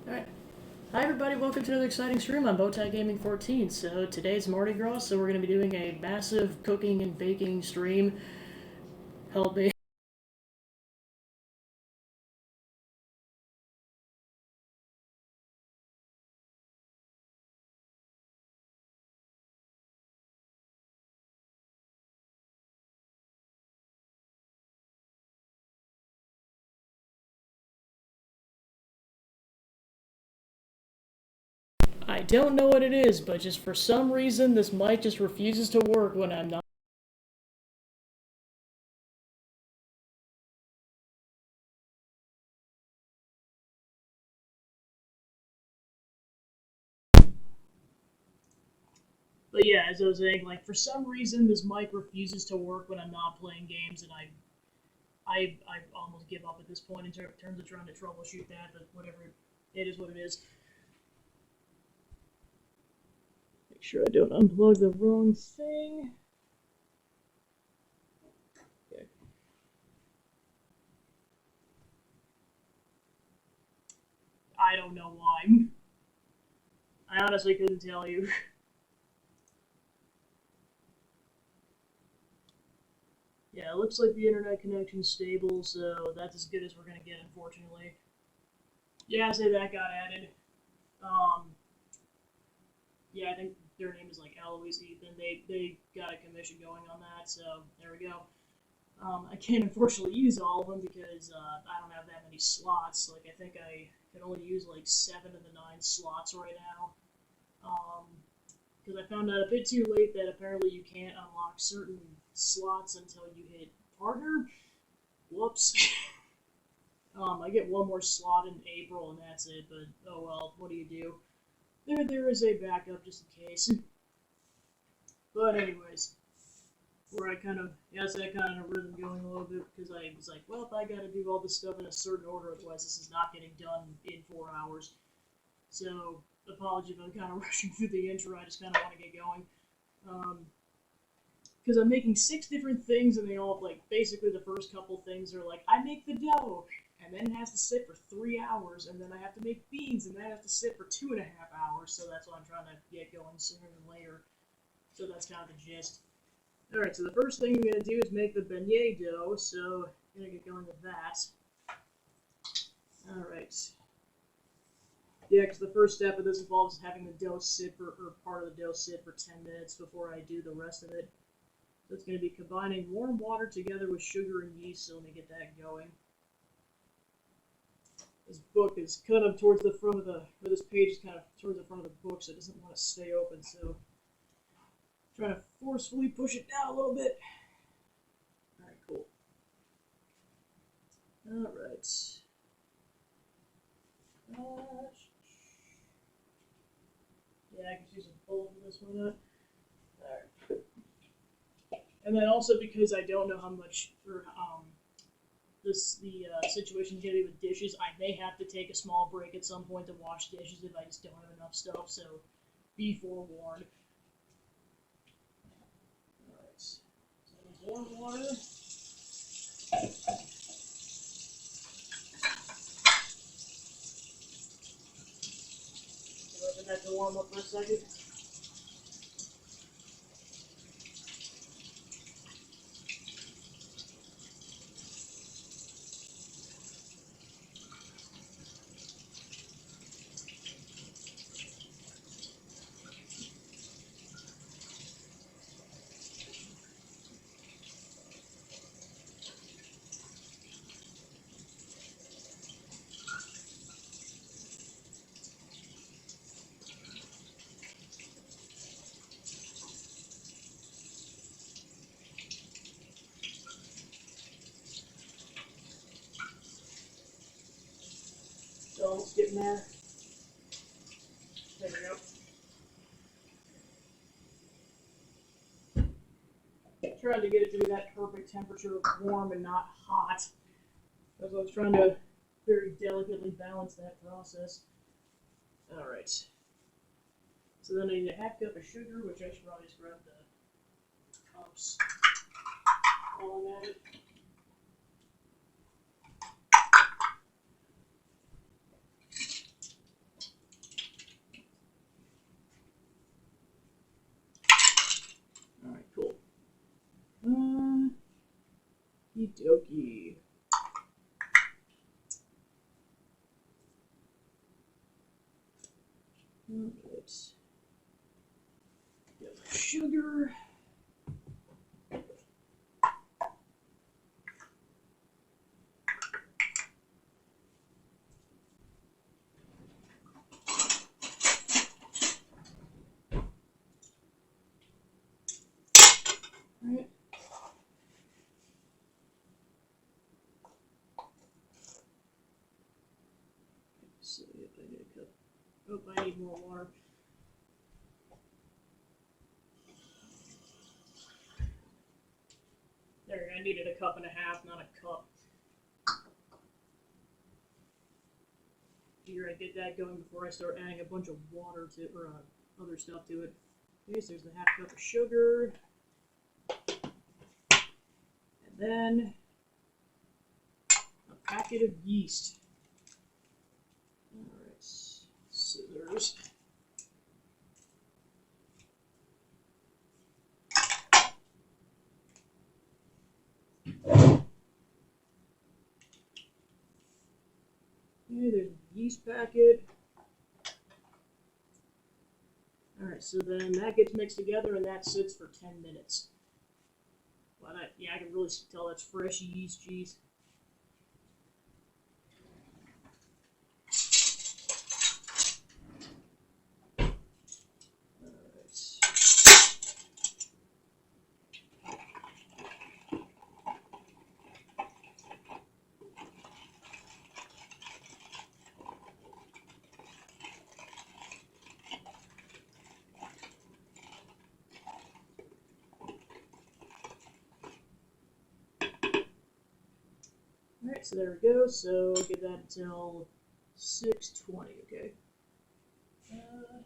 Alright. Hi everybody, welcome to another exciting stream on Bowtie Gaming 14. So today's Mardi Gras, so we're going to be doing a massive cooking and baking stream. Help me. I don't know what it is, but just for some reason this mic just refuses to work when I'm not. But yeah, as I was saying, like for some reason this mic refuses to work when I'm not playing games, and I almost give up at this point in terms of trying to troubleshoot that. But whatever, it is what it is. Make sure I don't unplug the wrong thing. Okay. I don't know why. I honestly couldn't tell you. Yeah, it looks like the internet connection's stable, so that's as good as we're gonna get, unfortunately. Yeah, say that got added. Um, yeah, I think their name is like Eloise Ethan. They got a commission going on that, so there we go. I can't unfortunately use all of them because I don't have that many slots. Like I think I can only use like 7 of the 9 slots right now. Because I found out a bit too late that apparently you can't unlock certain slots until you hit partner. Whoops. I get one more slot in April and that's it, but oh well, what do you do? There is a backup just in case. But anyways, where I kind of yes, I kind of rhythm going a little bit because I was like, well, if I got to do all this stuff in a certain order, otherwise this is not getting done in 4 hours. So apology if I'm kind of rushing through the intro. I just kind of want to get going. Because I'm making 6 different things, and they all like basically the first couple things are like I make the dough, and then it has to sit for 3 hours, and then I have to make beans, and that has to sit for 2.5 hours. So that's why I'm trying to get going sooner than later. So that's kind of the gist. All right, so the first thing I'm gonna do is make the beignet dough. So I'm gonna get going with that. All right. Yeah, because the first step of this involves having the dough sit for, or part of the dough sit for 10 minutes before I do the rest of it. So it's going to be combining warm water together with sugar and yeast, so let me get that going. This book is kind of towards the front of the, or this page is kind of towards the front of the book, so it doesn't want to stay open, so I'm trying to forcefully push it down a little bit. Alright, cool. Alright. Yeah, I can use a pull for this one. Alright. And then also because I don't know how much, or the situation is going to be with dishes, I may have to take a small break at some point to wash dishes if I just don't have enough stuff, so be forewarned. Alright, so warm water. Let that to warm up for a second. So almost getting there. There we go. Trying to get it to be that perfect temperature of warm and not hot. As I was trying to very delicately balance that process. Alright. So then I need a half cup of sugar, which I should probably just grab the cups while I'm at it. Okie dokie. Alright. Got my sugar. Alright. See if I need a cup. Oh, I need more water. There, I needed a cup and a half, not a cup. Figure I'd get that going before I start adding a bunch of water to, or other stuff to it. Okay, so there's the half cup of sugar. And then a packet of yeast. Alright, scissors. Okay, there's the yeast packet. Alright, so then that gets mixed together and that sits for 10 minutes. Well, yeah, I can really tell that's fresh yeast cheese. Alright, so there we go. So give that until 6:20, okay? Alright.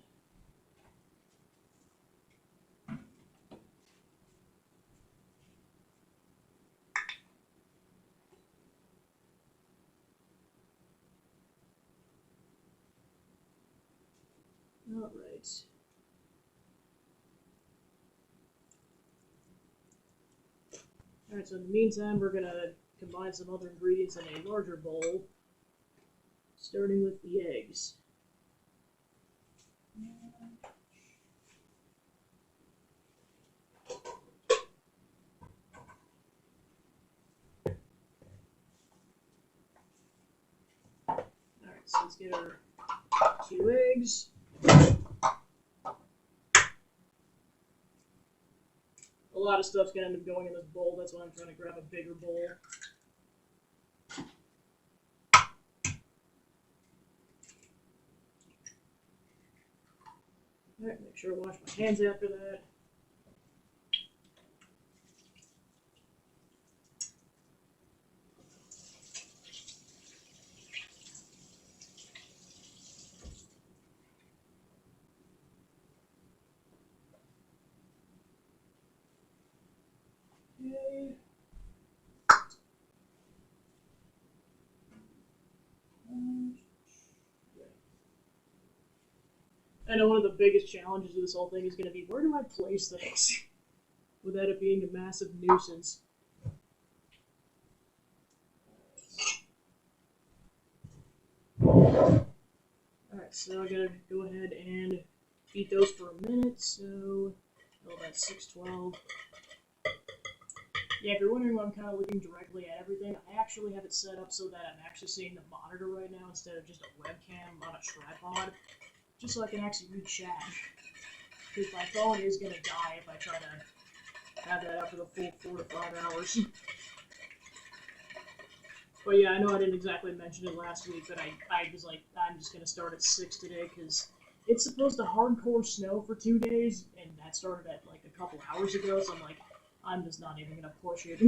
Alright, so in the meantime, we're going to combine some other ingredients in a larger bowl, starting with the eggs. Alright, so let's get our 2 eggs. A lot of stuff's going to end up going in this bowl, that's why I'm trying to grab a bigger bowl. Alright, make sure I wash my hands after that. Okay. I know one of the biggest challenges of this whole thing is going to be, where do I place things without it being a massive nuisance? Alright, so I'm going to go ahead and heat those for a minute, so that's 612. Yeah, if you're wondering why I'm kind of looking directly at everything, I actually have it set up so that I'm actually seeing the monitor right now instead of just a webcam on a tripod, just so I can actually read chat. Because my phone is going to die if I try to have that up for the full 4 to 5 hours. But yeah, I know I didn't exactly mention it last week, but I was like, I'm just going to start at 6 today, because it's supposed to hardcore snow for 2 days, and that started at like a couple hours ago, so I'm like, I'm just not even going to push it.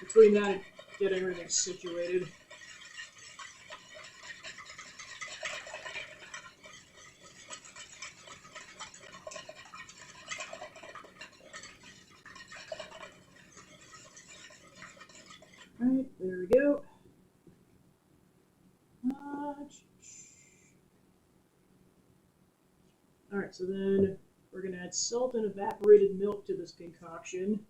Between that and get everything situated. Alright, there we go. Alright, so then we're going to add salt and evaporated milk to this concoction.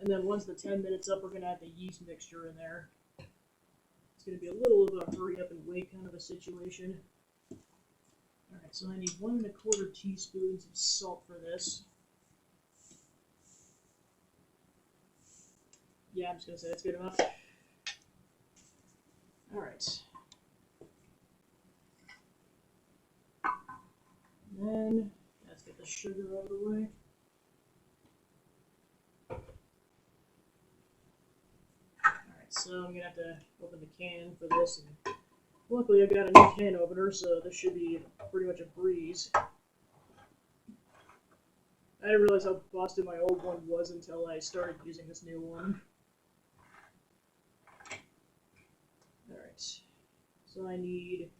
And then once the 10 minutes up, we're going to add the yeast mixture in there. It's going to be a little of a hurry up and wait kind of a situation. Alright, so I need 1 1/4 teaspoons of salt for this. Yeah, I'm just going to say that's good enough. Alright. Then, let's get the sugar out of the way. Alright, so I'm going to have to open the can for this. And luckily, I've got a new can opener, so this should be pretty much a breeze. I didn't realize how busted my old one was until I started using this new one. Alright, so I need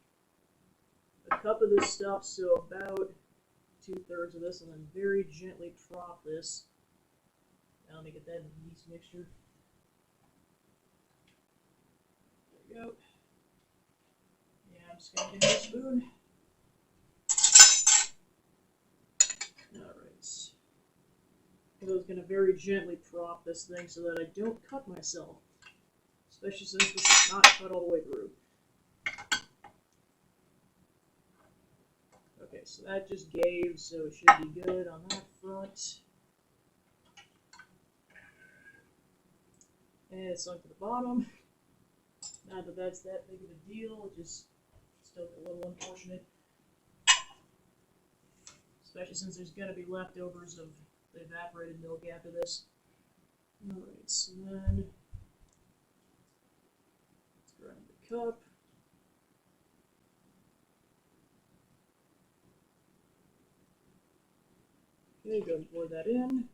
a cup of this stuff, so about 2/3 of this, and then very gently prop this. Now let me get that in the yeast mixture. There we go. Yeah, I'm just going to give it a spoon. Alright. I was going to very gently prop this thing so that I don't cut myself. Especially since this is not cut all the way through. Okay, so that just gave, so it should be good on that front. And it sunk to the bottom. Not that that's that big of a deal, it just still a little unfortunate. Especially since there's going to be leftovers of the evaporated milk after this. Alright, so then let's grind the cup. Okay, go and pour that in.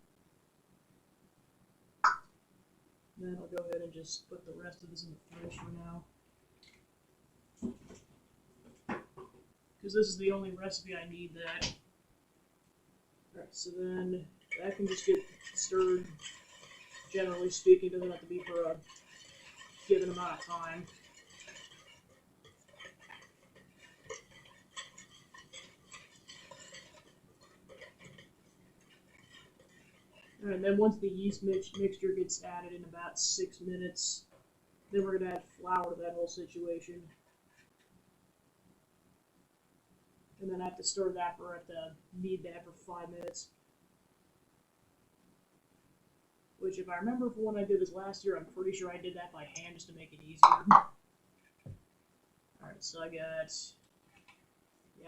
Then I'll go ahead and just put the rest of this in the fridge for now. Because this is the only recipe I need that. Alright, so then that can just get stirred, generally speaking. It doesn't have to be for a given amount of time. And then once the yeast mixture gets added in about 6 minutes, then we're going to add flour to that whole situation. And then I have to stir that for, knead that for 5 minutes. Which, if I remember from when I did this last year, I'm pretty sure I did that by hand just to make it easier. Alright, so I got,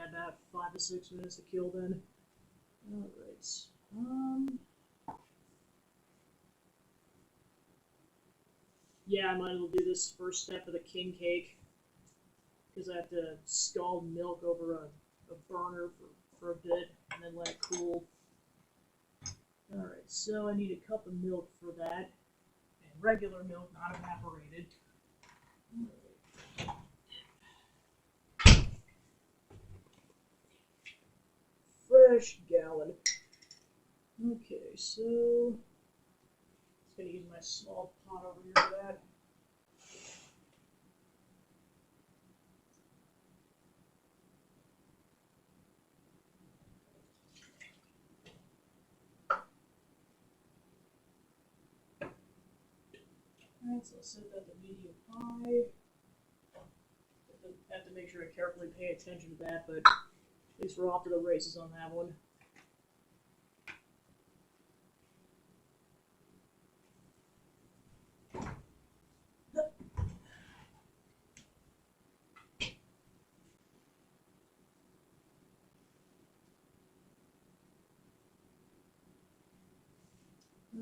about 5 to 6 minutes to kill then. Alright, yeah, I might as well do this first step of the king cake, because I have to scald milk over a burner for a bit, and then let it cool. Alright, so I need a cup of milk for that, and regular milk, not evaporated. Fresh gallon. Okay, so just gonna use my small pot over here for that. Alright, so I'll set that to medium high. Have to make sure I carefully pay attention to that, but at least we're off to the races on that one.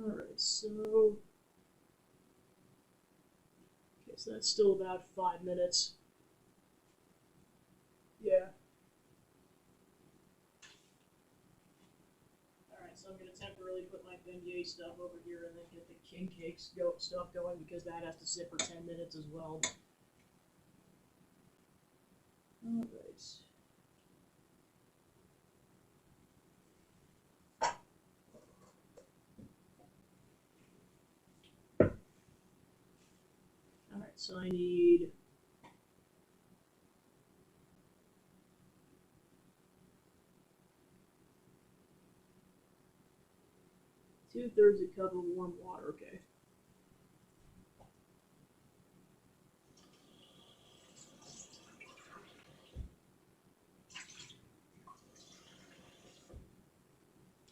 Alright, so that's still about 5 minutes. Yeah. Alright, so I'm going to temporarily put my beignet stuff over here and then get the king cake stuff going, because that has to sit for 10 minutes as well. Alright. Alright, so I need 2/3 a cup of warm water, okay.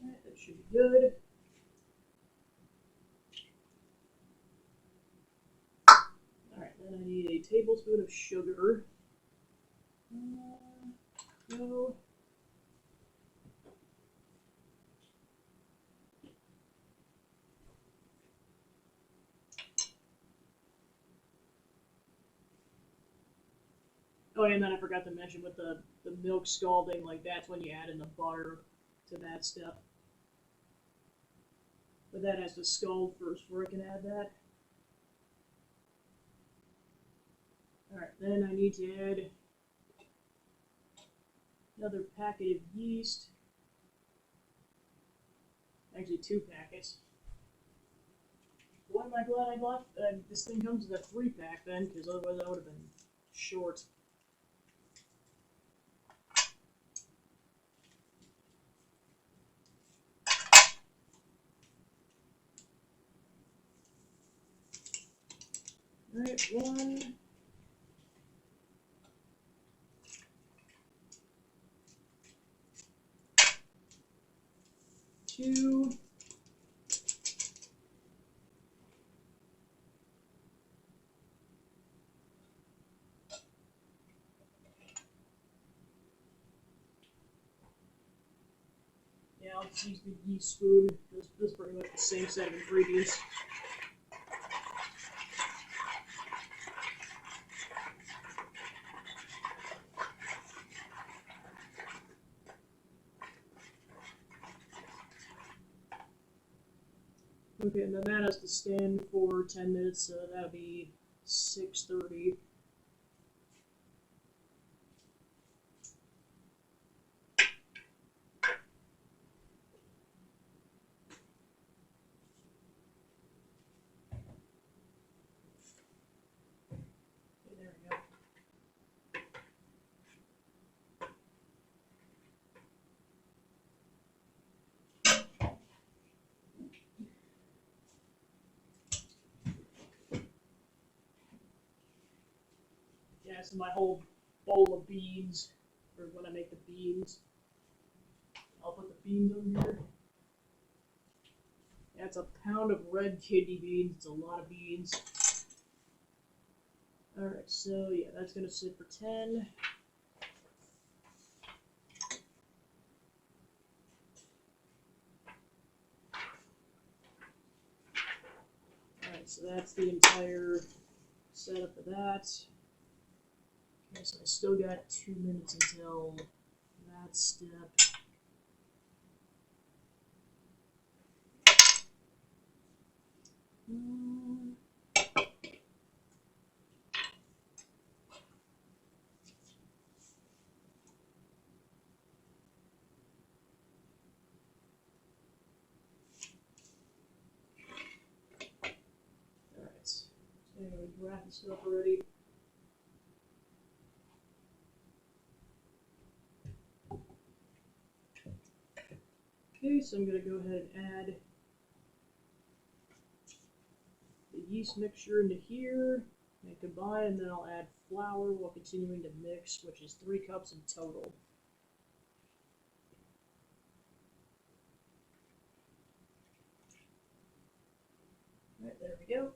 Alright, that should be good. Alright, then I need a tablespoon of sugar. No. Oh, and then I forgot to mention with the milk scalding, like that's when you add in the butter to that step. But that has to scald first before I can add that. Alright, then I need to add another packet of yeast. Actually, 2 packets. Boy, am I glad I bought this thing comes with a 3-pack then, because otherwise I would have been short. Alright, 1. 2. Yeah, I'll just use the yeast spoon. This is pretty much the same set of ingredients. Okay, and then that has to stand for 10 minutes, so that'll be 6:30. Okay, there we go. Yeah, so my whole bowl of beans, or when I make the beans, I'll put the beans on here. That's a pound of red kidney beans. It's a lot of beans. Alright, so yeah, that's going to sit for 10. Alright, so that's the entire setup for that. Okay, so I still got 2 minutes until that step. Wrap this up already. Okay, so I'm going to go ahead and add the yeast mixture into here and combine, and then I'll add flour while continuing to mix, which is 3 cups in total. Alright, there we go.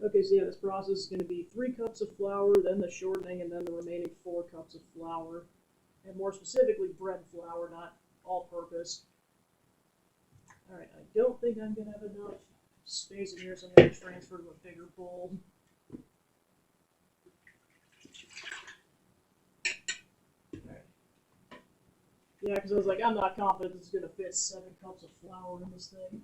Okay, so yeah, this process is going to be 3 cups of flour, then the shortening, and then the remaining 4 cups of flour. And more specifically, bread flour, not all-purpose. Alright, I don't think I'm going to have enough space in here, so I'm going to transfer to a bigger bowl. Alright. Yeah, because I was like, I'm not confident this is going to fit 7 cups of flour in this thing.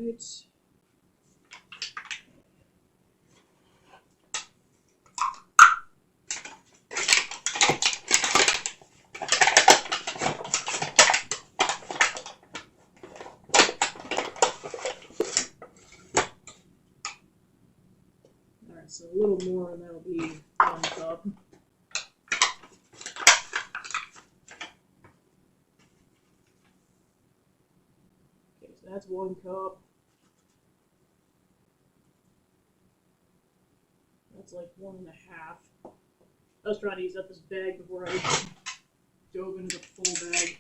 Alright. Alright, so a little more and that'll be 1 cup. Okay, so that's 1 cup. That's like 1.5. I was trying to use up this bag before I dove into the full bag.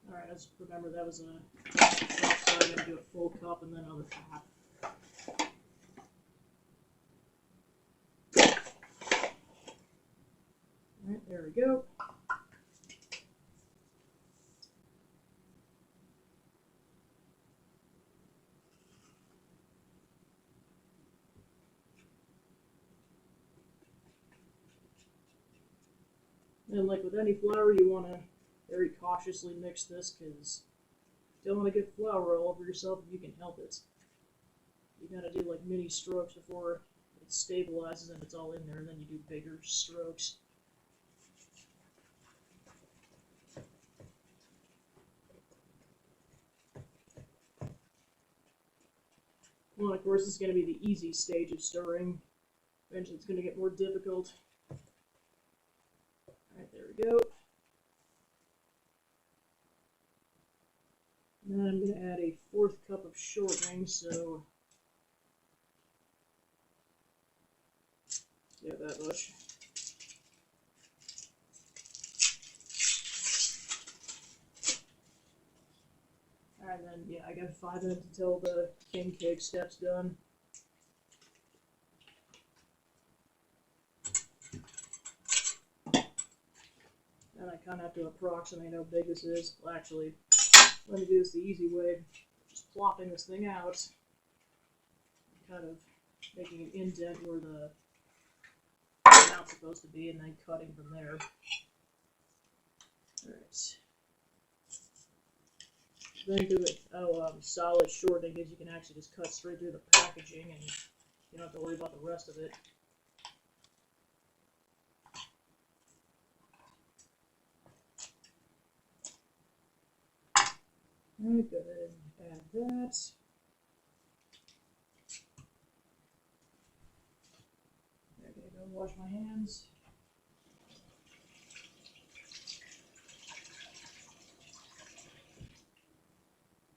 Alright, just remember that was a half, so I'm going to do a full cup and then another half. Alright, there we go. And like with any flour, you want to very cautiously mix this because you don't want to get flour all over yourself if you can help it. You gotta do like mini strokes before it stabilizes and it's all in there, and then you do bigger strokes. Well, of course, this is going to be the easy stage of stirring. Eventually, it's going to get more difficult. Alright, there we go. And then I'm going to add a 4th cup of shortening, so yeah, that much. Alright, then, yeah, I got 5 minutes until the king cake step's done. And I kind of have to approximate how big this is. Well, actually, let me do this the easy way. Just plopping this thing out. Kind of making an indent where the amount's supposed to be, and then cutting from there. Alright. Then do it, solid shortening, because you can actually just cut straight through the packaging and you don't have to worry about the rest of it. Alright, go ahead and add that. Okay, go wash my hands.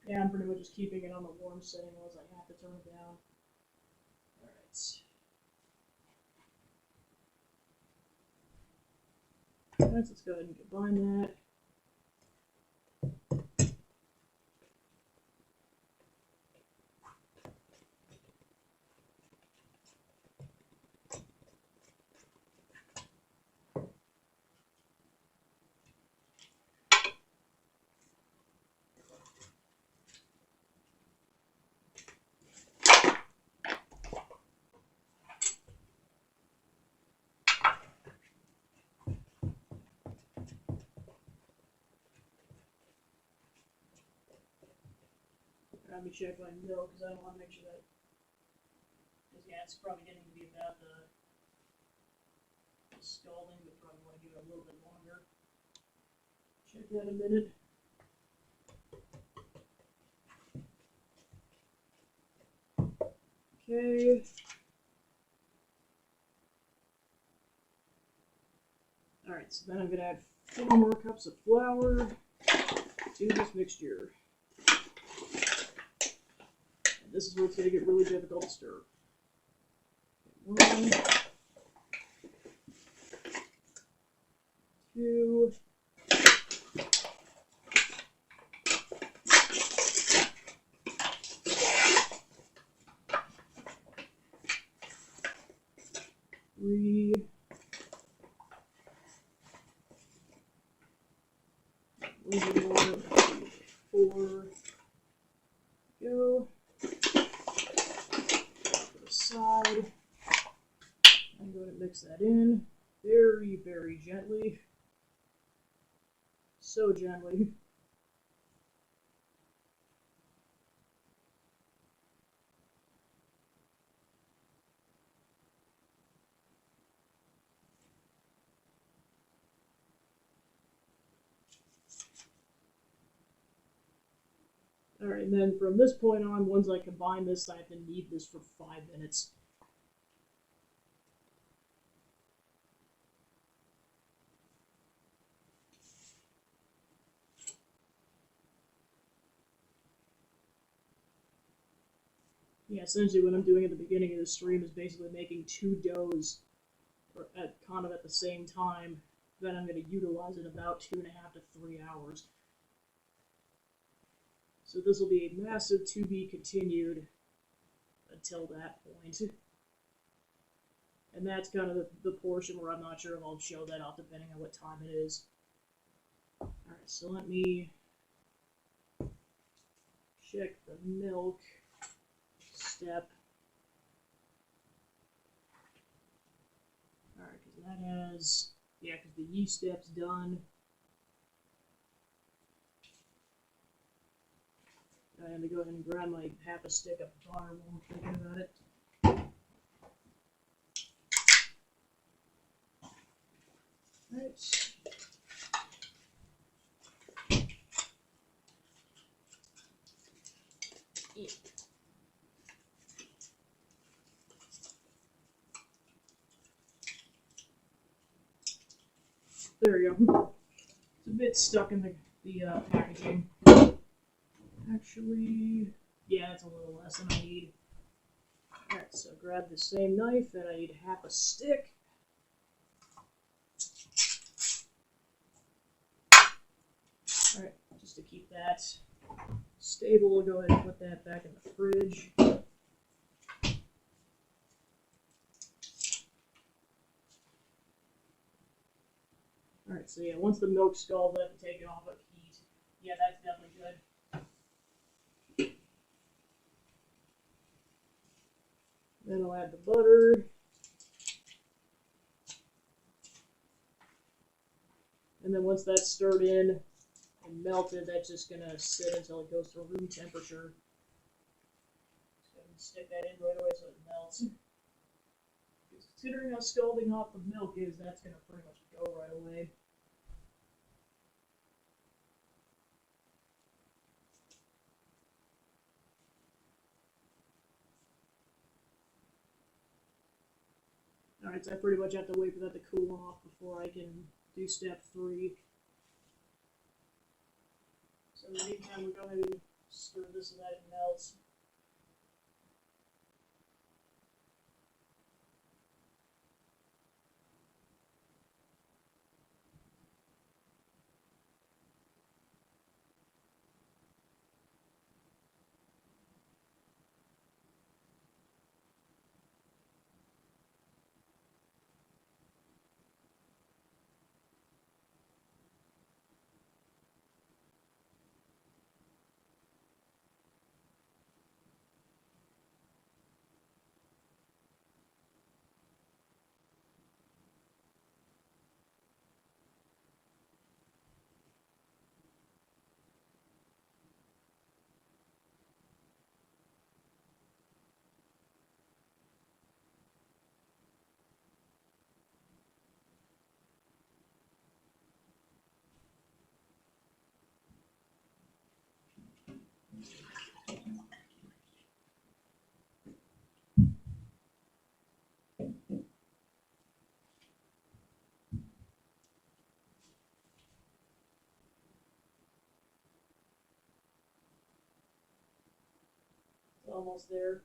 Yeah, I'm pretty much just keeping it on the warm setting unless I have to turn it down. Alright. Let's go ahead and combine that. Let me check my milk because I don't want to make sure that. Because yeah, it's probably getting to be about the scalding, but probably want to give it a little bit longer. Check that in a minute. Okay. Alright, so then I'm going to add 4 more cups of flour to this mixture. And this is where it's going to get really difficult to stir. 1, 2, 3, 4, go. To the side. I'm going to gently. So gently. Alright, and then from this point on, once I combine this, I have to knead this for 5 minutes. Yeah, essentially what I'm doing at the beginning of the stream is basically making 2 doughs kind of at the same time. Then I'm going to utilize in about 2.5 to 3 hours. So this will be a massive to be continued until that point. And that's kind of the portion where I'm not sure if I'll show that off depending on what time it is. Alright, so let me check the milk step. Alright, because that has, yeah, because the yeast step's done. I had to go ahead and grab my half a stick of butter while I'm thinking about it. Alright. There we go. It's a bit stuck in the packaging. Actually, yeah, it's a little less than I need. Alright, so grab the same knife, and I need half a stick. Alright, just to keep that stable, we'll go ahead and put that back in the fridge. Alright, so yeah, once the milk's scalded, I have to take it off of heat. Yeah, that's definitely good. Then I'll add the butter. And then once that's stirred in and melted, that's just going to sit until it goes to room temperature. Just go ahead and stick that in right away so it melts. Because considering how scalding hot the milk is, that's going to pretty much go right away. Alright, so I pretty much have to wait for that to cool off before I can do step 3. So in the meantime, we'll go ahead and stir this so that it melts. It's almost there.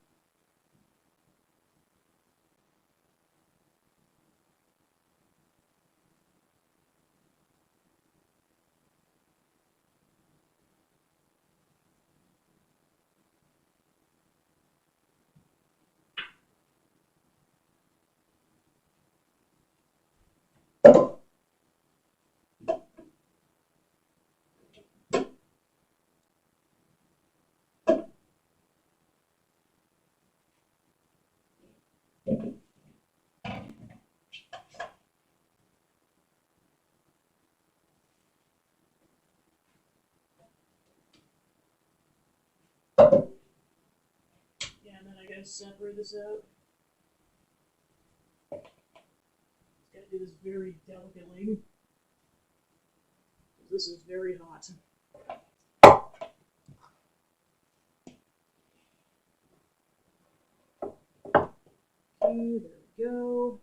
to separate this out. Gotta do this very delicately. This is very hot. Okay, there we go.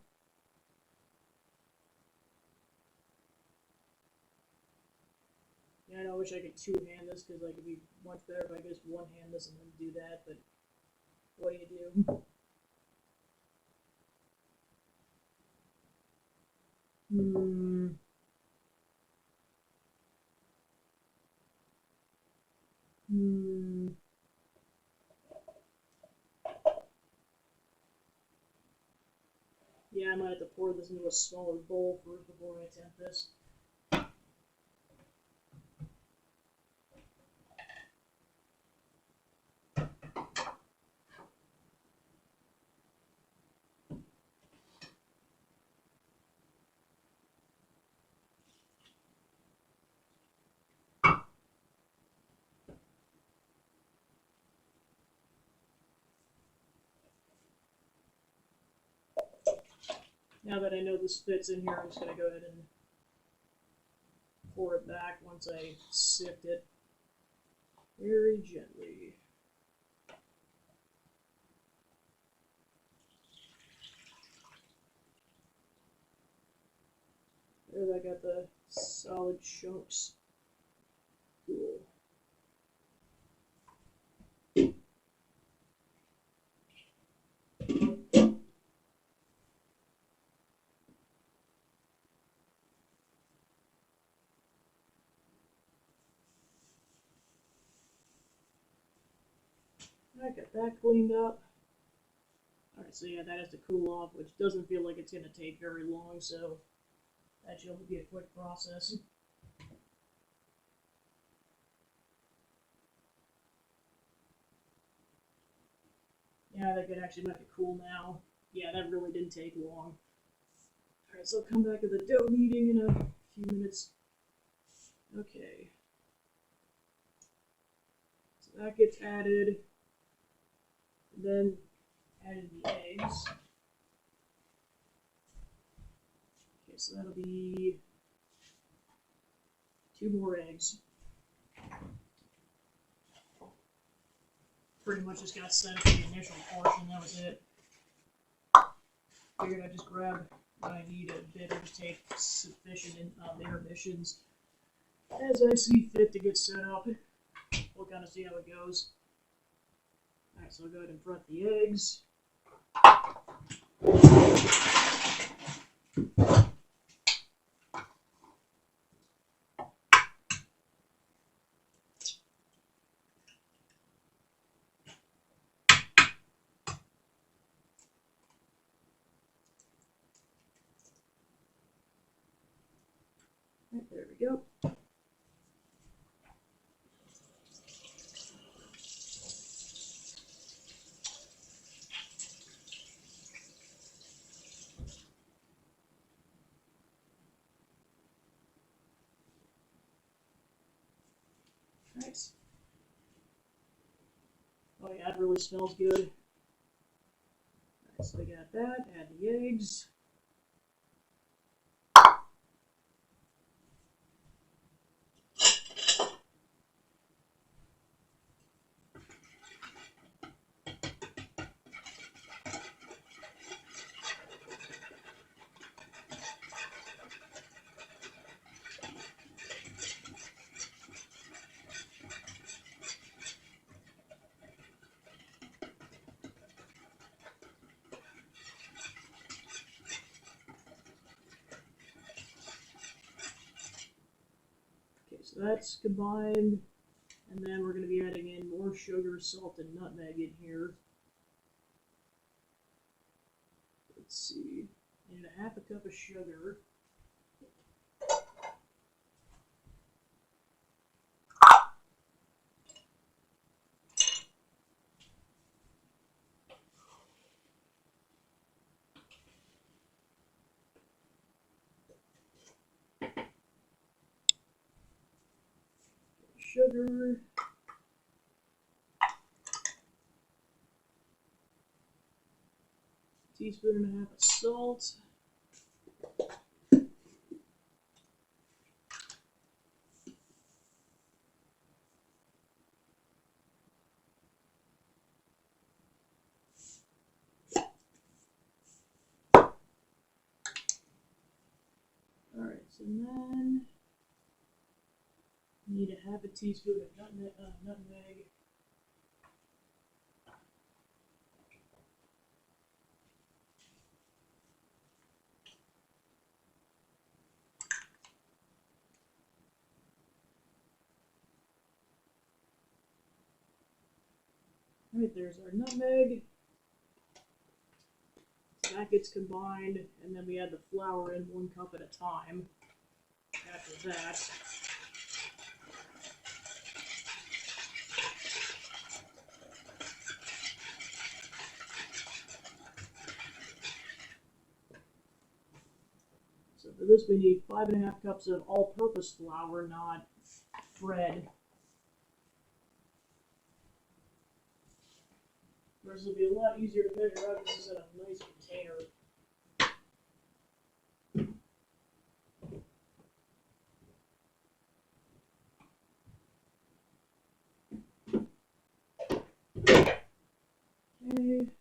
Yeah, I wish I could two-hand this because like it'd be much better if I just one-hand this and then do that, but what do you do? Yeah, I might have to pour this into a smaller bowl first before I attempt this. Now that I know this fits in here, I'm just going to go ahead and pour it back once I sift it very gently. There, I got the solid chunks. Cool. I got that cleaned up. Alright, so yeah, that has to cool off, which doesn't feel like it's going to take very long, so that should be a quick process. Yeah, I think it actually might be cool now. Yeah, that really didn't take long. Alright, so I'll come back to the dough kneading in a few minutes. Okay. So that gets added. Then added the eggs. Okay, so that'll be 2 more eggs. Pretty much just got set up the initial portion, that was it. Figured I'd just grab what I need a bit and take sufficient intermissions as I see fit to get set up. We'll kind of see how it goes. Alright, so I'll go ahead and front the eggs. Right, there we go. Nice. Oh yeah, it really smells good. Alright, so I got that, add the eggs. So that's combined, and then we're going to be adding in more sugar, salt, and nutmeg in here. Let's see, and a half a cup of sugar. Sugar. teaspoon of salt. Alright, so then you need a half a teaspoon of nutmeg. Alright, there's our nutmeg. So that gets combined, and then we add the flour in 1 cup at a time. After that, so for this we need 5.5 cups of all-purpose flour, not bread. Whereas it'll be a lot easier to measure out because this is in a nice container. Okay.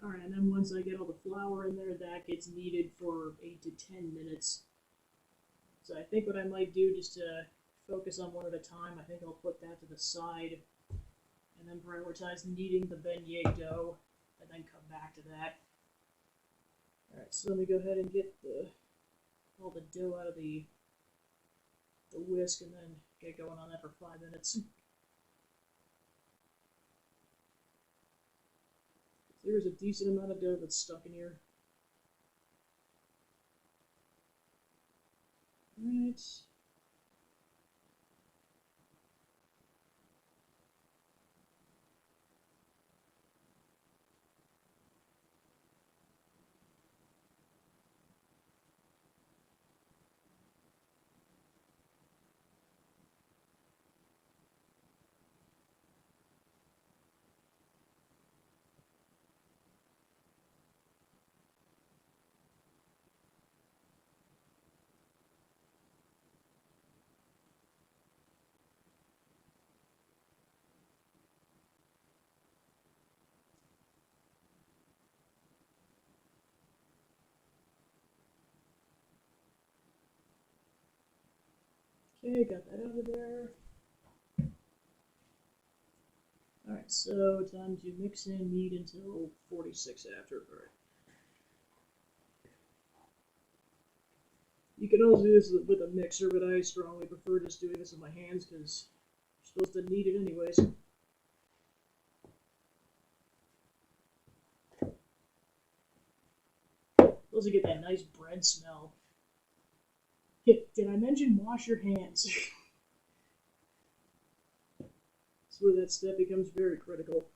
Alright, and then once I get all the flour in there, that gets kneaded for 8 to 10 minutes. So I think what I might do, just to focus on one at a time, I think I'll put that to the side and then prioritize kneading the beignet dough and then come back to that. Alright, so let me go ahead and get all the dough out of the whisk and then get going on that for 5 minutes. There's a decent amount of dough that's stuck in here. Alright. Okay, got that out of there. Alright, so time to mix and knead until 46 after. Alright. You can also do this with a mixer, but I strongly prefer just doing this with my hands because you're supposed to knead it anyways. Supposed to get that nice bread smell. Did I mention wash your hands? That's where that step becomes very critical.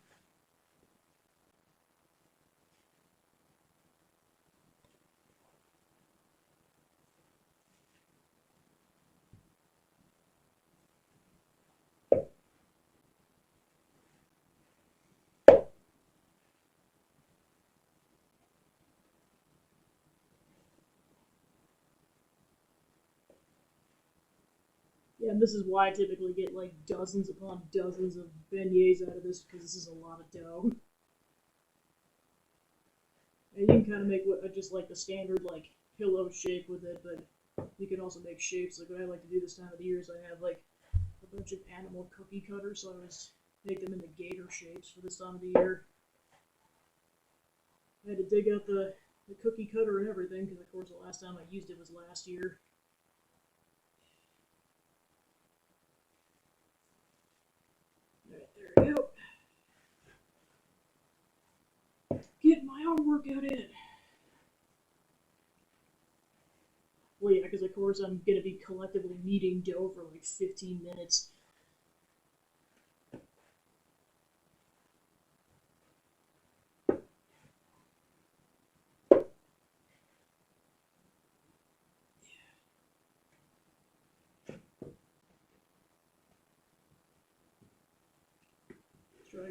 Yeah, and this is why I typically get like dozens upon dozens of beignets out of this, because this is a lot of dough. And you can kind of make just like the standard like pillow shape with it, but you can also make shapes. Like what I like to do this time of the year is I have like a bunch of animal cookie cutters, so I always make them into gator shapes for this time of the year. I had to dig out the cookie cutter and everything, because of course the last time I used it was last year. Alright, there we go. Get my arm workout in. Well, yeah, because of course I'm going to be collectively kneading dough for like 15 minutes.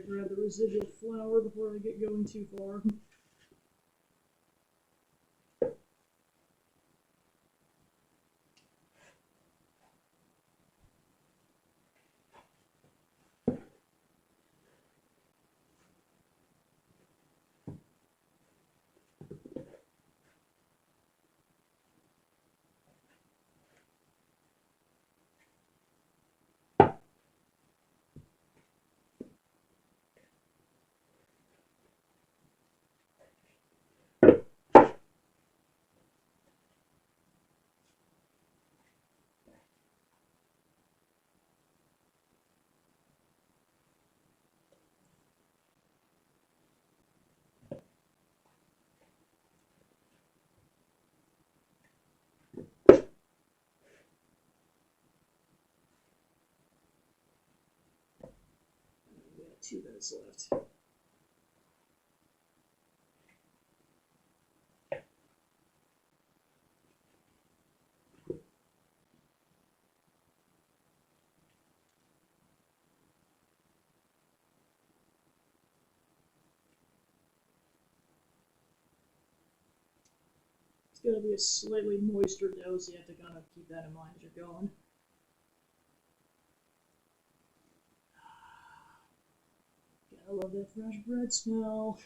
grab the residual flour before I get going too far. We got 2 minutes left. It's going to be a slightly moister dough, so you have to kind of keep that in mind as you're going. I love that fresh bread smell.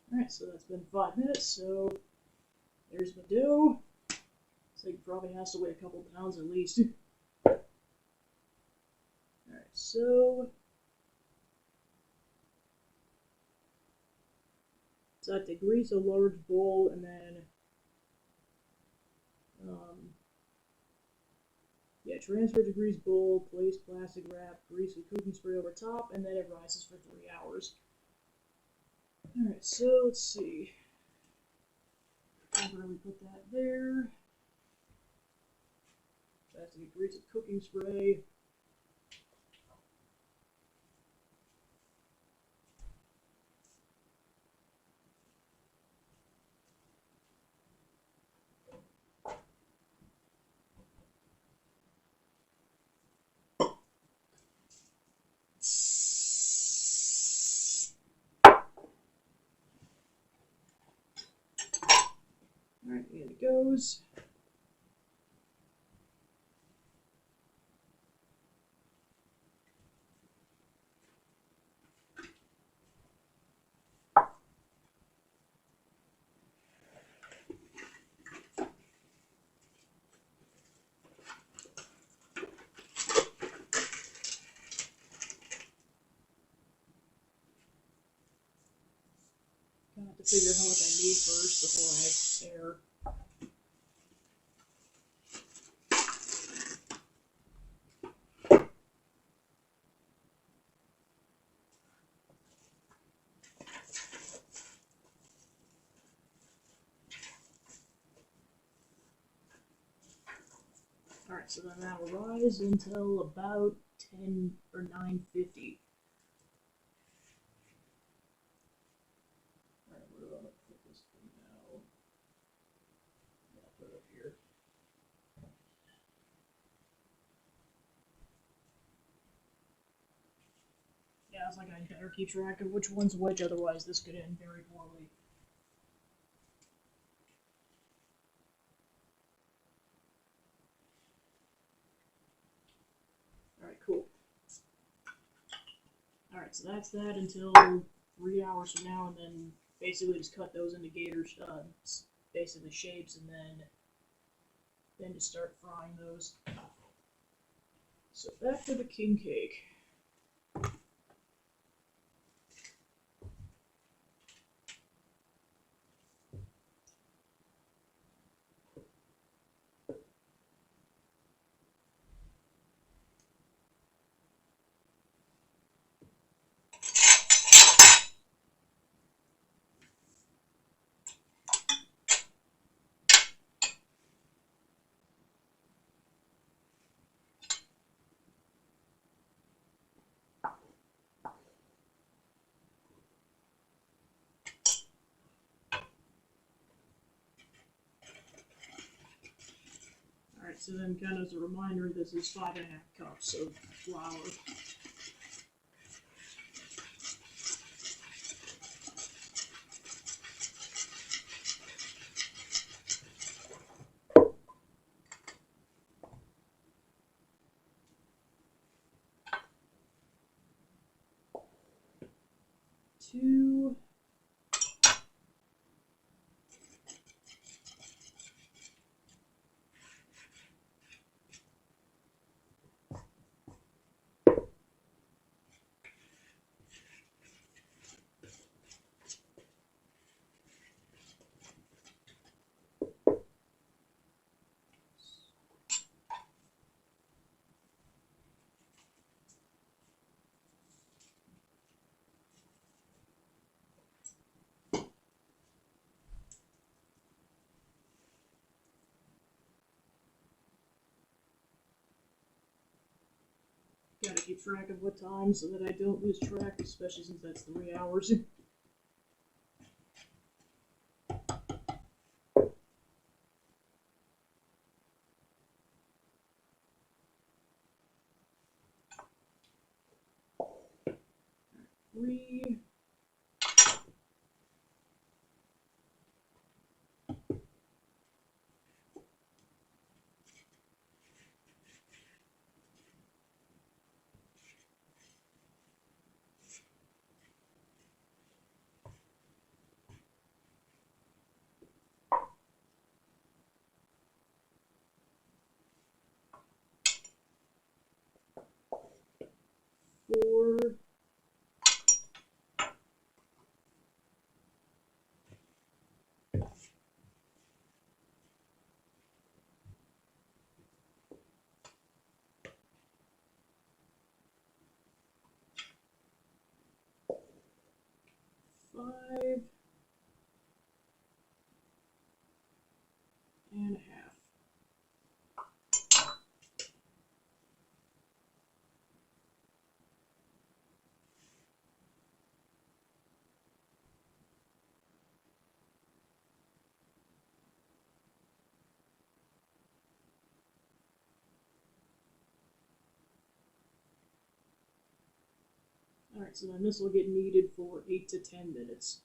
Alright, so that's been 5 minutes, so there's my dough. So it probably has to weigh a couple pounds at least. Alright, so I have to grease a large bowl and then transfer to grease bowl, place plastic wrap, grease with cooking spray over top, and then it rises for 3 hours. Alright, so let's see. Where we put that there. So I have to get grease with cooking spray. Alright, and it goes. I have to figure out how much I need first before I air. Alright, so then that will rise until about 10 or 9:50. Alright, where do I put this thing now? Yeah, I'll put it up here. Yeah, I was like, I better keep track of which one's which, otherwise this could end very poorly. Alright, cool. Alright, so that's that until 3 hours from now, and then basically just cut those into gator basically shapes, and then just start frying those. So back to the king cake. Alright, so then kind of as a reminder, this is 5.5 cups of flour. Two. Gotta keep track of what time so that I don't lose track, especially since that's 3 hours. Three. Four. 5.5. Alright, so then this will get kneaded for 8 to 10 minutes.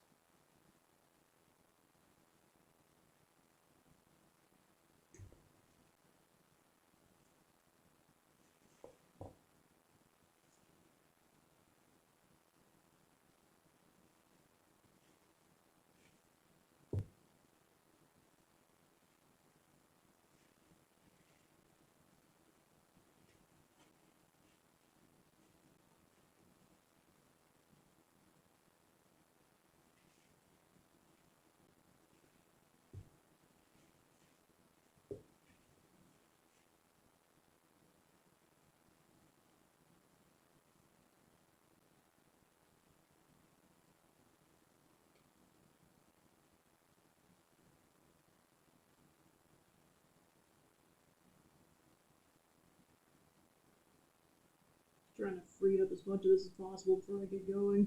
Trying to free up as much of this as possible before I get going.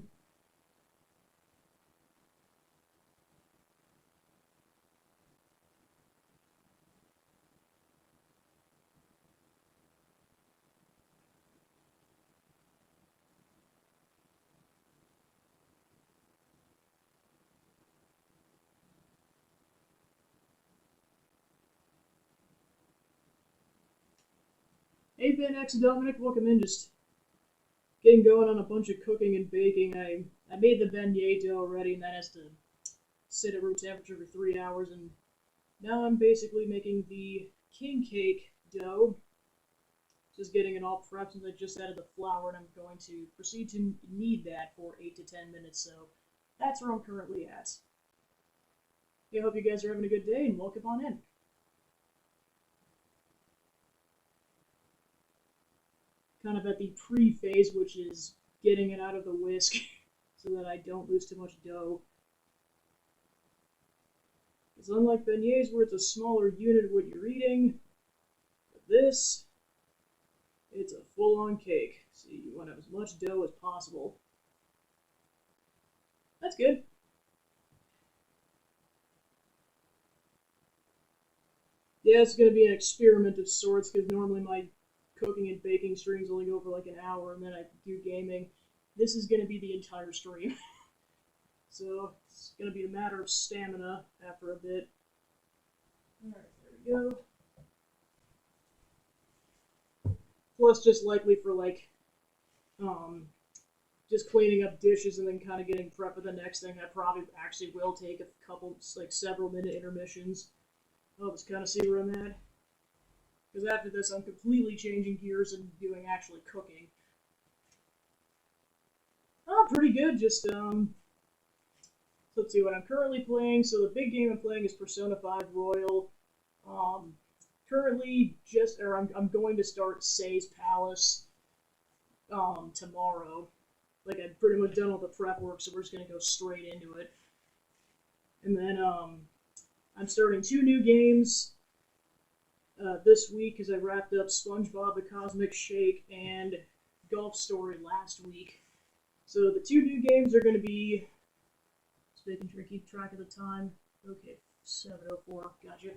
Hey Ben X and Dominic, welcome in. Just getting going on a bunch of cooking and baking. I made the beignet dough already, and that has to sit at room temperature for 3 hours. And now I'm basically making the king cake dough. Just getting it all prepped since I just added the flour, and I'm going to proceed to knead that for 8 to 10 minutes. So that's where I'm currently at. I hope you guys are having a good day, and welcome on in. Kind of at the pre-phase, which is getting it out of the whisk so that I don't lose too much dough. It's unlike beignets where it's a smaller unit of what you're eating. This, it's a full-on cake, so you want to have as much dough as possible. That's good. Yeah, it's going to be an experiment of sorts, because normally my cooking and baking streams only go for like an hour, and then I do gaming. This is going to be the entire stream. So it's going to be a matter of stamina after a bit. Alright, there we go. Plus, just likely for like, just cleaning up dishes and then kind of getting prepped for the next thing. I probably actually will take a couple, like several minute intermissions. I'll just kind of see where I'm at. Because after this, I'm completely changing gears and doing actually cooking. Oh, pretty good. Just, let's see what I'm currently playing. So the big game I'm playing is Persona 5 Royal. Currently, I'm going to start Say's Palace tomorrow. Like, I've pretty much done all the prep work, so we're just going to go straight into it. And then, I'm starting 2 new games this week, because I wrapped up SpongeBob the Cosmic Shake and Golf Story last week. So the 2 new games are going to be, just making sure I keep track of the time. Okay, 7:04, gotcha.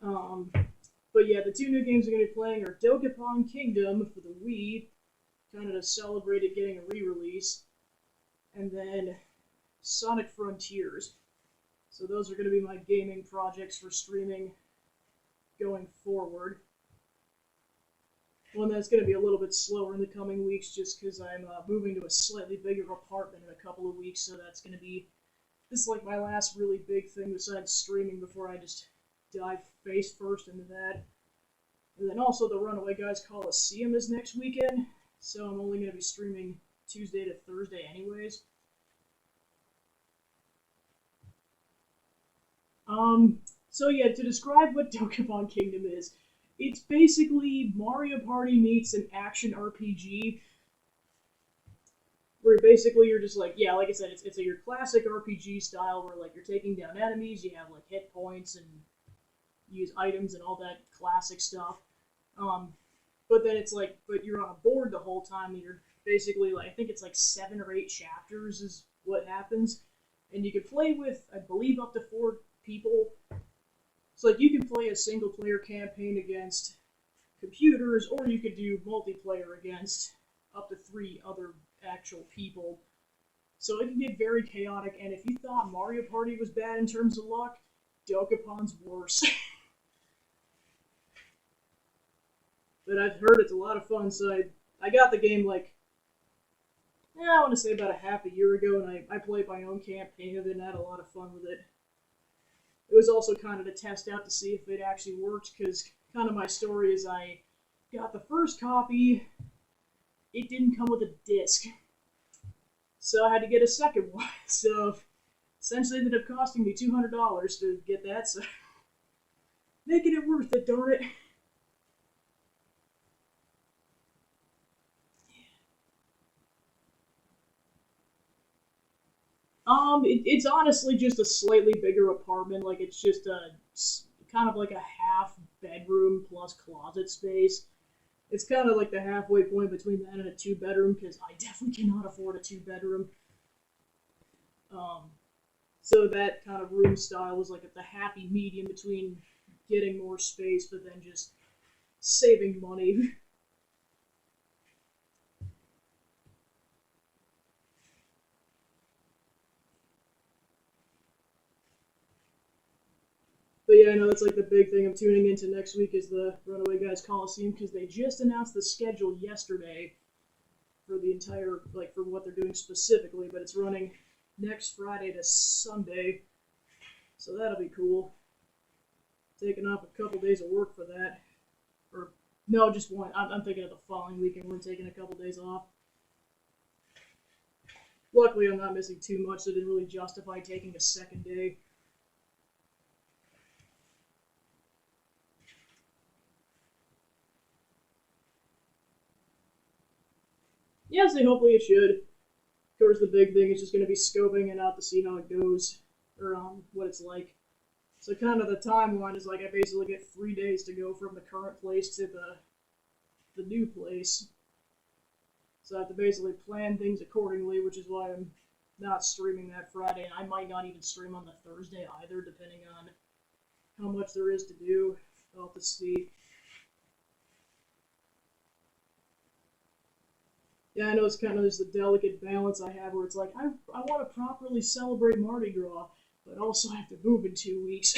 Alright. But yeah, the 2 new games I'm going to be playing are Dokapon Kingdom for the Wii, kind of to celebrate it getting a re-release, and then Sonic Frontiers. So those are going to be my gaming projects for streaming going forward. One that's going to be a little bit slower in the coming weeks just because I'm moving to a slightly bigger apartment in a couple of weeks, so that's going to be, this is like my last really big thing besides streaming before I just dive face first into that. And then also the Runaway Guys Coliseum is next weekend, so I'm only going to be streaming Tuesday to Thursday anyways. So yeah, to describe what Dokapon Kingdom is, it's basically Mario Party meets an action RPG, where basically you're just like, yeah, like I said, it's your classic RPG style where like you're taking down enemies, you have like hit points and use items and all that classic stuff. But then it's like, but you're on a board the whole time, and you're basically like, I think it's like 7 or 8 chapters is what happens, and you can play with, I believe, up to 4 people. So like you can play a single player campaign against computers, or you could do multiplayer against up to 3 other actual people. So it can get very chaotic, and if you thought Mario Party was bad in terms of luck, Dokapon's worse. But I've heard it's a lot of fun, so I got the game like, I want to say about a half a year ago, and I played my own campaign of it and had a lot of fun with it. It was also kind of to test out to see if it actually worked, because kind of my story is I got the first copy, it didn't come with a disc, so I had to get a second one. So essentially it ended up costing me $200 to get that, so making it worth it, darn it. It's honestly just a slightly bigger apartment. Like, it's just kind of like a half bedroom plus closet space. It's kind of like the halfway point between that and a 2-bedroom, because I definitely cannot afford a 2-bedroom. So that kind of room style was like at the happy medium between getting more space, but then just saving money. But yeah, I know that's like the big thing I'm tuning into next week is the Runaway Guys Coliseum because they just announced the schedule yesterday for the entire, like, for what they're doing specifically, but it's running next Friday to Sunday, so that'll be cool. Taking off a couple days of work for that. Or, no, just one. I'm thinking of the following weekend. We're taking a couple days off. Luckily, I'm not missing too much, so it didn't really justify taking a second day. Yeah, so hopefully it should. Of course, the big thing is just going to be scoping it out to see how it goes, or what it's like. So kind of the timeline is like I basically get 3 days to go from the current place to the new place. So I have to basically plan things accordingly, which is why I'm not streaming that Friday. And I might not even stream on the Thursday either, depending on how much there is to do. I'll have to see. Yeah, I know it's kind of just the delicate balance I have where it's like, I want to properly celebrate Mardi Gras, but also I have to move in 2 weeks.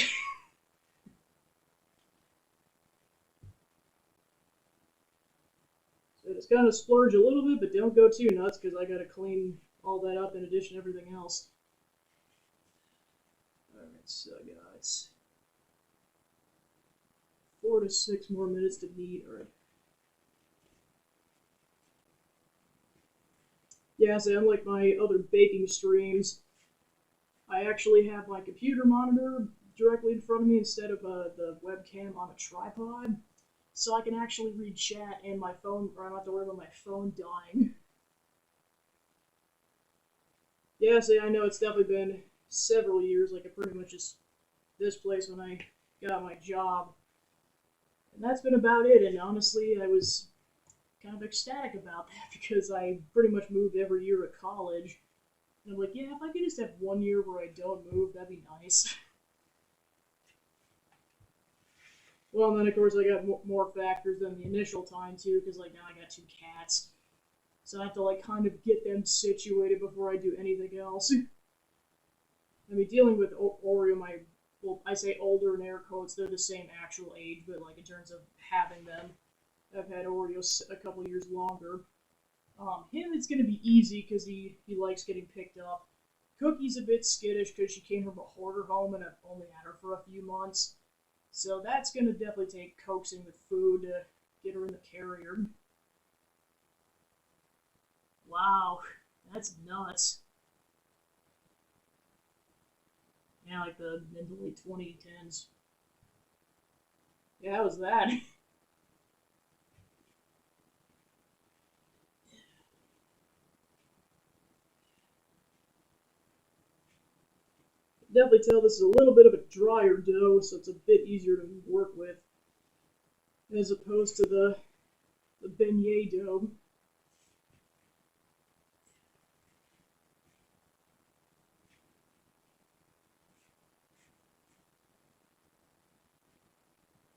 So just kind of splurge a little bit, but don't go too nuts because I got to clean all that up in addition to everything else. Alright, so guys, 4 to 6 more minutes to meet. Alright. Yeah, so unlike my other baking streams, I actually have my computer monitor directly in front of me instead of the webcam on a tripod, so I can actually read chat and my phone, or I don't have to worry about my phone dying. Yeah, so I know it's definitely been several years, like I pretty much just this place when I got my job, and that's been about it. And honestly, I was kind of ecstatic about that because I pretty much moved every year at college. And I'm like, yeah, if I could just have 1 year where I don't move, that'd be nice. Well, and then of course I got more factors than the initial time too, because like now I got 2 cats, so I have to like kind of get them situated before I do anything else. I mean, dealing with Oreo, well, I say older in air quotes, they're the same actual age, but like in terms of having them, I've had Oreo a couple years longer. Him, it's going to be easy because he likes getting picked up. Cookie's a bit skittish because she came from a hoarder home and I've only had her for a few months. So that's going to definitely take coaxing with food to get her in the carrier. Wow, that's nuts. Yeah, like the mid to late 2010s. Yeah, how was that? Definitely tell this is a little bit of a drier dough, so it's a bit easier to work with as opposed to the beignet dough.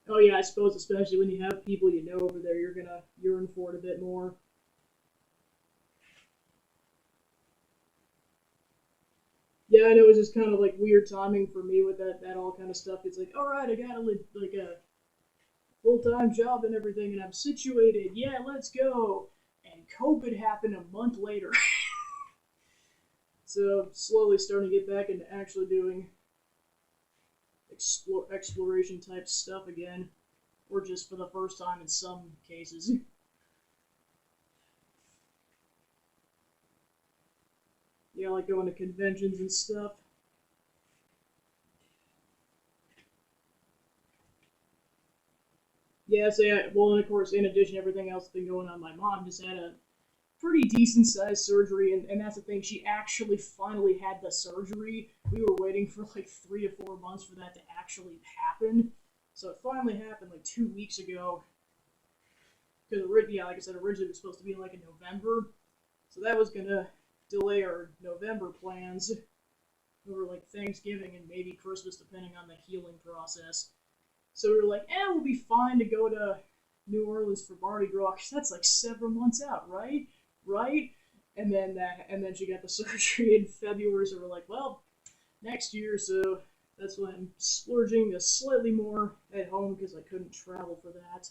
Oh yeah, I suppose especially when you have people you know over there, you're gonna yearn for it a bit more. Yeah, I know it was just kind of like weird timing for me with that all kind of stuff. It's like, all right, I got like a full-time job and everything, and I'm situated. Yeah, let's go. And COVID happened a month later, so slowly starting to get back into actually doing exploration type stuff again, or just for the first time in some cases. Yeah, like going to conventions and stuff. Yeah, so yeah, well, and of course, in addition to everything else that's been going on, my mom just had a pretty decent sized surgery, and that's the thing. She actually finally had the surgery. We were waiting for like 3 to 4 months for that to actually happen. So it finally happened like 2 weeks ago. Because yeah, like I said, originally it was supposed to be like in November, so that was gonna delay our November plans over like Thanksgiving and maybe Christmas, depending on the healing process. So we were like, we'll be fine to go to New Orleans for Mardi Gras. 'Cause that's like several months out, right? Right? And then she got the surgery in February. So we're like, well, next year. So That's why I'm splurging slightly more at home because I couldn't travel for that.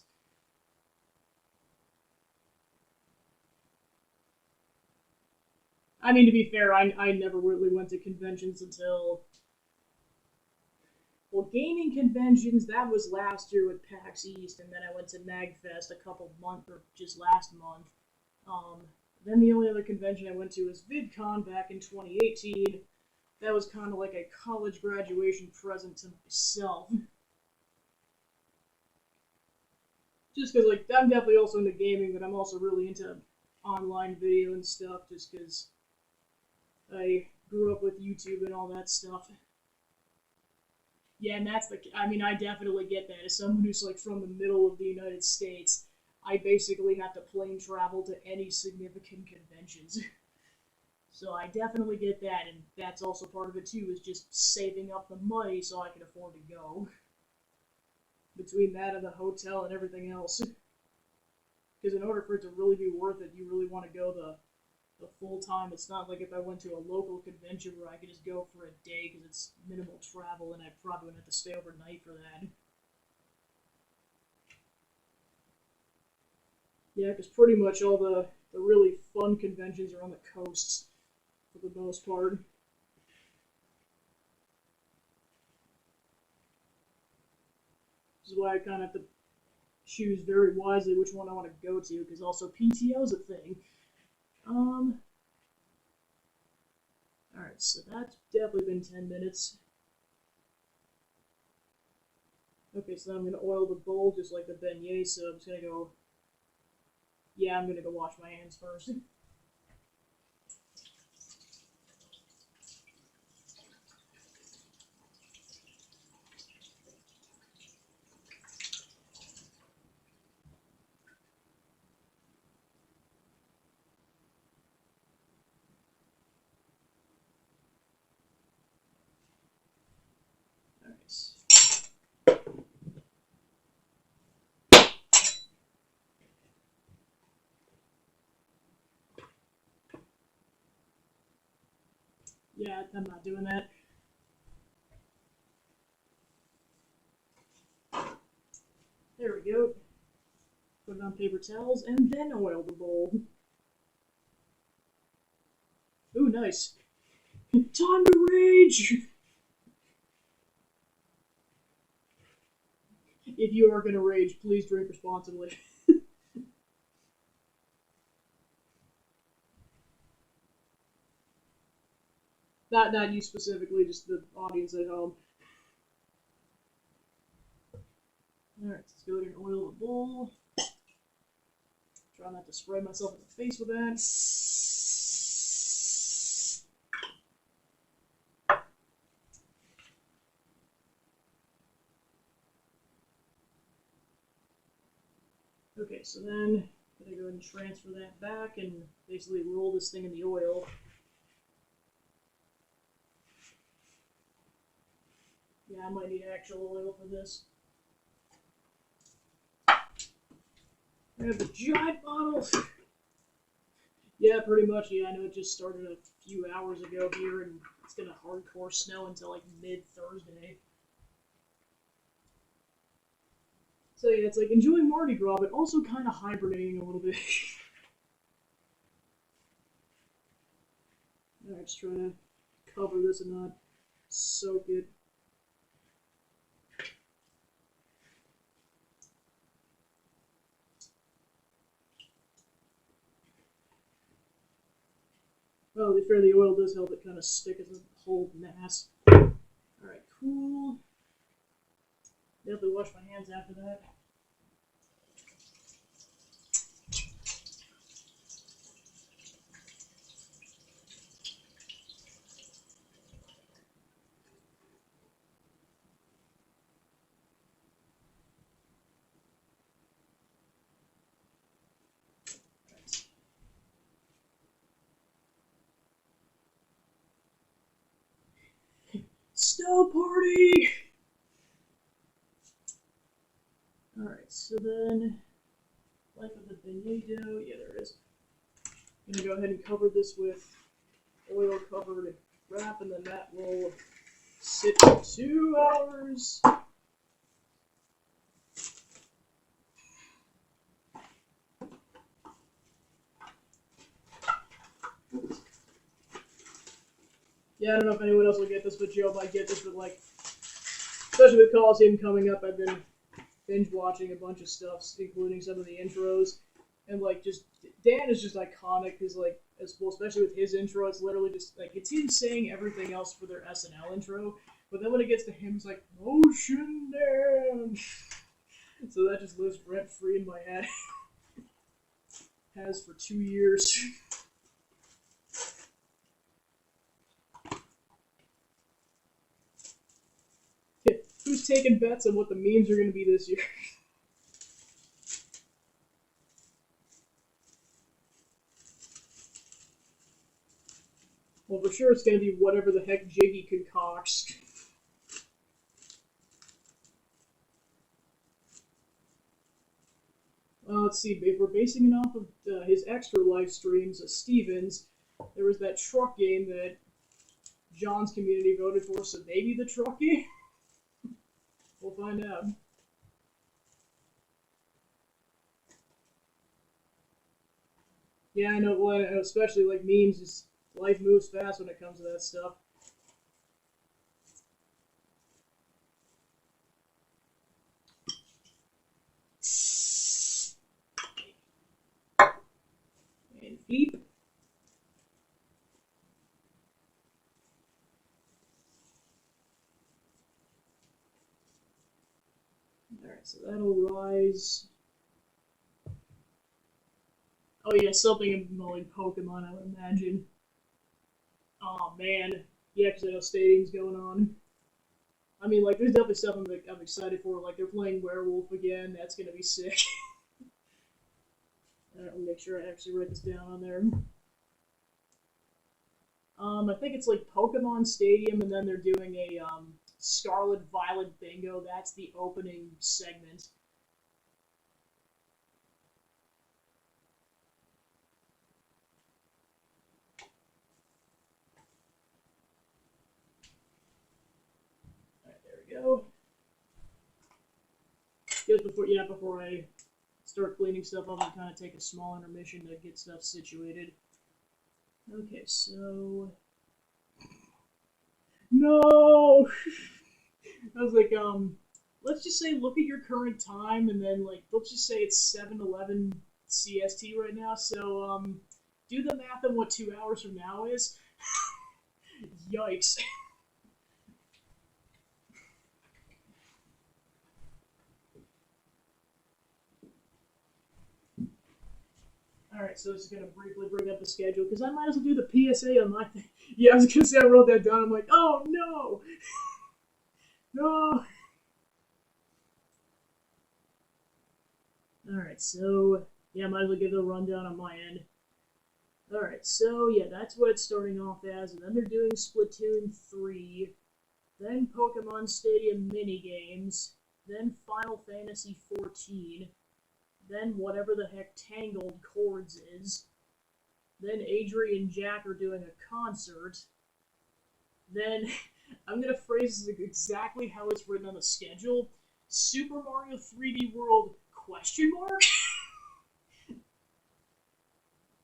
I mean, to be fair, I never really went to conventions until, well, gaming conventions, that was last year with PAX East, and then I went to MagFest a couple months, or just last month. Um, then the only other convention I went to was VidCon back in 2018. That was kind of like a college graduation present to myself. Just because, like, I'm definitely also into gaming, but I'm also really into online video and stuff, just because I grew up with YouTube and all that stuff. Yeah, and that's the. I mean, I definitely get that. As someone who's like from the middle of the United States, I basically have to plane travel to any significant conventions. So I definitely get that, and that's also part of it too. Is just saving up the money so I can afford to go. Between that and the hotel and everything else, because in order for it to really be worth it, you really want to go the full time. It's not like if I went to a local convention where I could just go for a day because it's minimal travel and I probably wouldn't have to stay overnight for that. Yeah, because pretty much all the really fun conventions are on the coasts for the most part. This is why I kind of have to choose very wisely which one I want to go to, because also PTO is a thing. Um, Alright, so that's definitely been 10 minutes. Okay, so now I'm going to oil the bowl just like the beignet, so I'm just going to go... Yeah, I'm going to go wash my hands first. Alright. Yeah, I'm not doing that. There we go. Put it on paper towels and then oil the bowl. Ooh, nice. Time to rage! If you are going to rage, please drink responsibly. Not you specifically, just the audience at home. Alright, let's go ahead and oil the bowl. Try not to spray myself in the face with that. Okay, so then I'm gonna go ahead and transfer that back and basically roll this thing in the oil. Yeah, I might need actual oil for this. I have the giant bottle. Yeah, pretty much. Yeah, I know it just started a few hours ago here, and it's gonna hardcore snow until like mid-Thursday. So yeah, it's like enjoying Mardi Gras, but also kind of hibernating a little bit. Alright, just trying to cover this and not soak it. Well, to be fair, the oil does help it kind of stick as a whole mass. Alright, cool. Definitely wash my hands after that. Snow party! Alright, so then, life of the beignet dough, yeah, there it is. I'm gonna go ahead and cover this with oil covered wrap, and then that will Sit for 2 hours. Yeah, I don't know if anyone else will get this, but Joe might get this, but like, especially with Coliseum coming up, I've been binge watching a bunch of stuff, including some of the intros, and like, just Dan is just iconic because like, especially with his intro, it's literally just like it's him saying everything else for their SNL intro, but then when it gets to him, it's like Ocean Dan. So that just lives rent free in my head. Has for 2 years. Who's taking bets on what the memes are going to be this year? Well, for sure it's going to be whatever the heck Jiggy concocts. Let's see, if we're basing it off of his extra live streams, Stevens, there was that truck game that John's community voted for, so maybe the truck game? We'll find out. Yeah, I know, especially like memes, just life moves fast when it comes to that stuff. And beep. Alright, so that'll rise. Oh yeah, something involving Pokemon, I would imagine. Oh man. Yeah, because I know Stadium's going on. I mean, like, there's definitely stuff I'm excited for. Like, they're playing Werewolf again. That's going to be sick. I'll make sure I actually write this down on there. I think it's like Pokemon Stadium, and then they're doing a Scarlet Violet Bingo. That's the opening segment. Alright, there we go. Just before I start cleaning stuff up and kind of take a small intermission to get stuff situated. Okay, so... No! I was like, let's just say look at your current time, and then, like, let's just say it's 7:11 CST right now, so, do the math on what 2 hours from now is. Yikes. Alright, so this is going to briefly bring up the schedule, because I might as well do the PSA on my thing. Yeah, I was going to say I wrote that down. I'm like, oh no! No! Alright, so, yeah, I might as well give it a rundown on my end. Alright, so, yeah, that's what it's starting off as, and then they're doing Splatoon 3, then Pokemon Stadium minigames, then Final Fantasy 14, then whatever the heck Tangled Chords is, then Adri and Jack are doing a concert, then, I'm going to phrase this exactly how it's written on the schedule, Super Mario 3D World, ?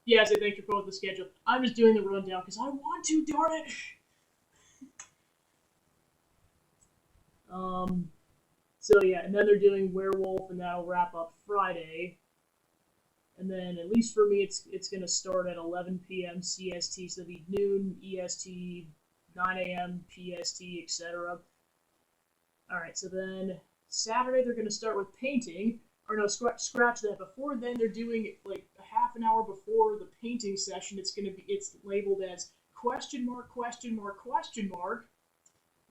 Yeah, I say thanks for pulling the schedule. I'm just doing the rundown because I want to, darn it! So yeah, and then they're doing Werewolf, and that'll wrap up Friday. And then, at least for me, it's going to start at 11 p.m. CST, so it'll be noon EST, 9 a.m. PST, etc. Alright, so then Saturday they're going to start with painting. Or no, scratch that. Before then, they're doing like a half an hour before the painting session. It's labeled as ? We'll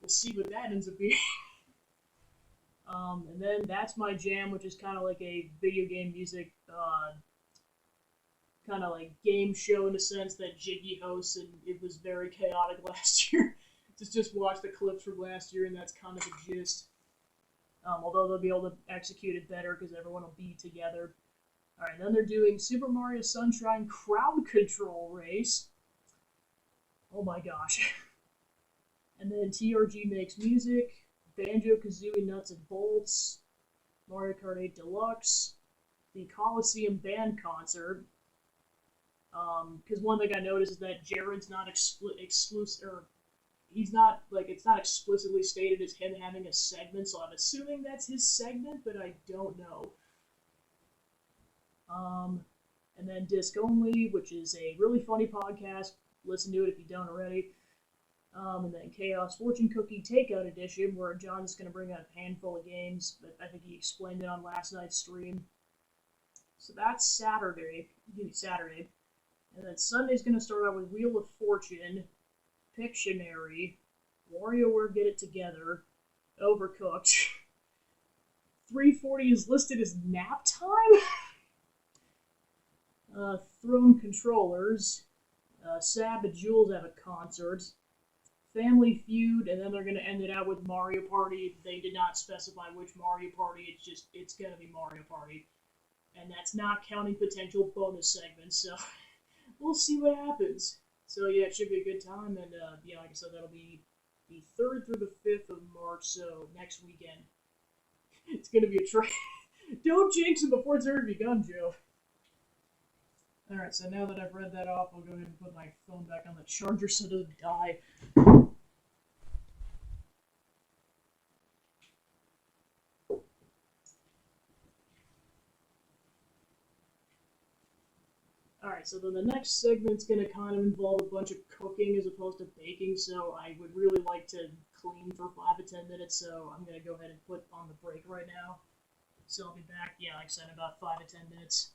see what that ends up being. And then That's My Jam, which is kind of like a video game music, kind of like game show in a sense that Jiggy hosts, and it was very chaotic last year. just watch the clips from last year, and that's kind of the gist. Although they'll be able to execute it better because everyone will be together. Alright, then they're doing Super Mario Sunshine Crowd Control Race. Oh my gosh. And then TRG makes music, Banjo Kazooie Nuts and Bolts, Mario Kart 8 Deluxe, the Coliseum Band Concert. Because one thing I noticed is that Jared's not exclusive, or he's not like it's not explicitly stated as him having a segment, so I'm assuming that's his segment, but I don't know. Um, and then Disc Only, which is a really funny podcast. Listen to it if you don't already. And then Chaos Fortune Cookie Takeout Edition, where John's going to bring out a handful of games, but I think he explained it on last night's stream. So that's Saturday. And then Sunday's going to start out with Wheel of Fortune, Pictionary, WarioWare Get It Together, Overcooked. 340 is listed as nap time? Throne Controllers, Sab and Jules have a concert, Family Feud, and then they're going to end it out with Mario Party. They did not specify which Mario Party, it's going to be Mario Party. And that's not counting potential bonus segments, so we'll see what happens. So yeah, it should be a good time, and yeah, like I said, that'll be the 3rd through the 5th of March, so next weekend. It's going to be a trip. Don't jinx it before it's already begun, Joe. Alright, so now that I've read that off, I'll go ahead and put my phone back on the charger so it doesn't die. Alright, so then the next segment's going to kind of involve a bunch of cooking as opposed to baking, so I would really like to clean for 5 to 10 minutes, so I'm going to go ahead and put on the break right now. So I'll be back, yeah, like I said, in about 5 to 10 minutes.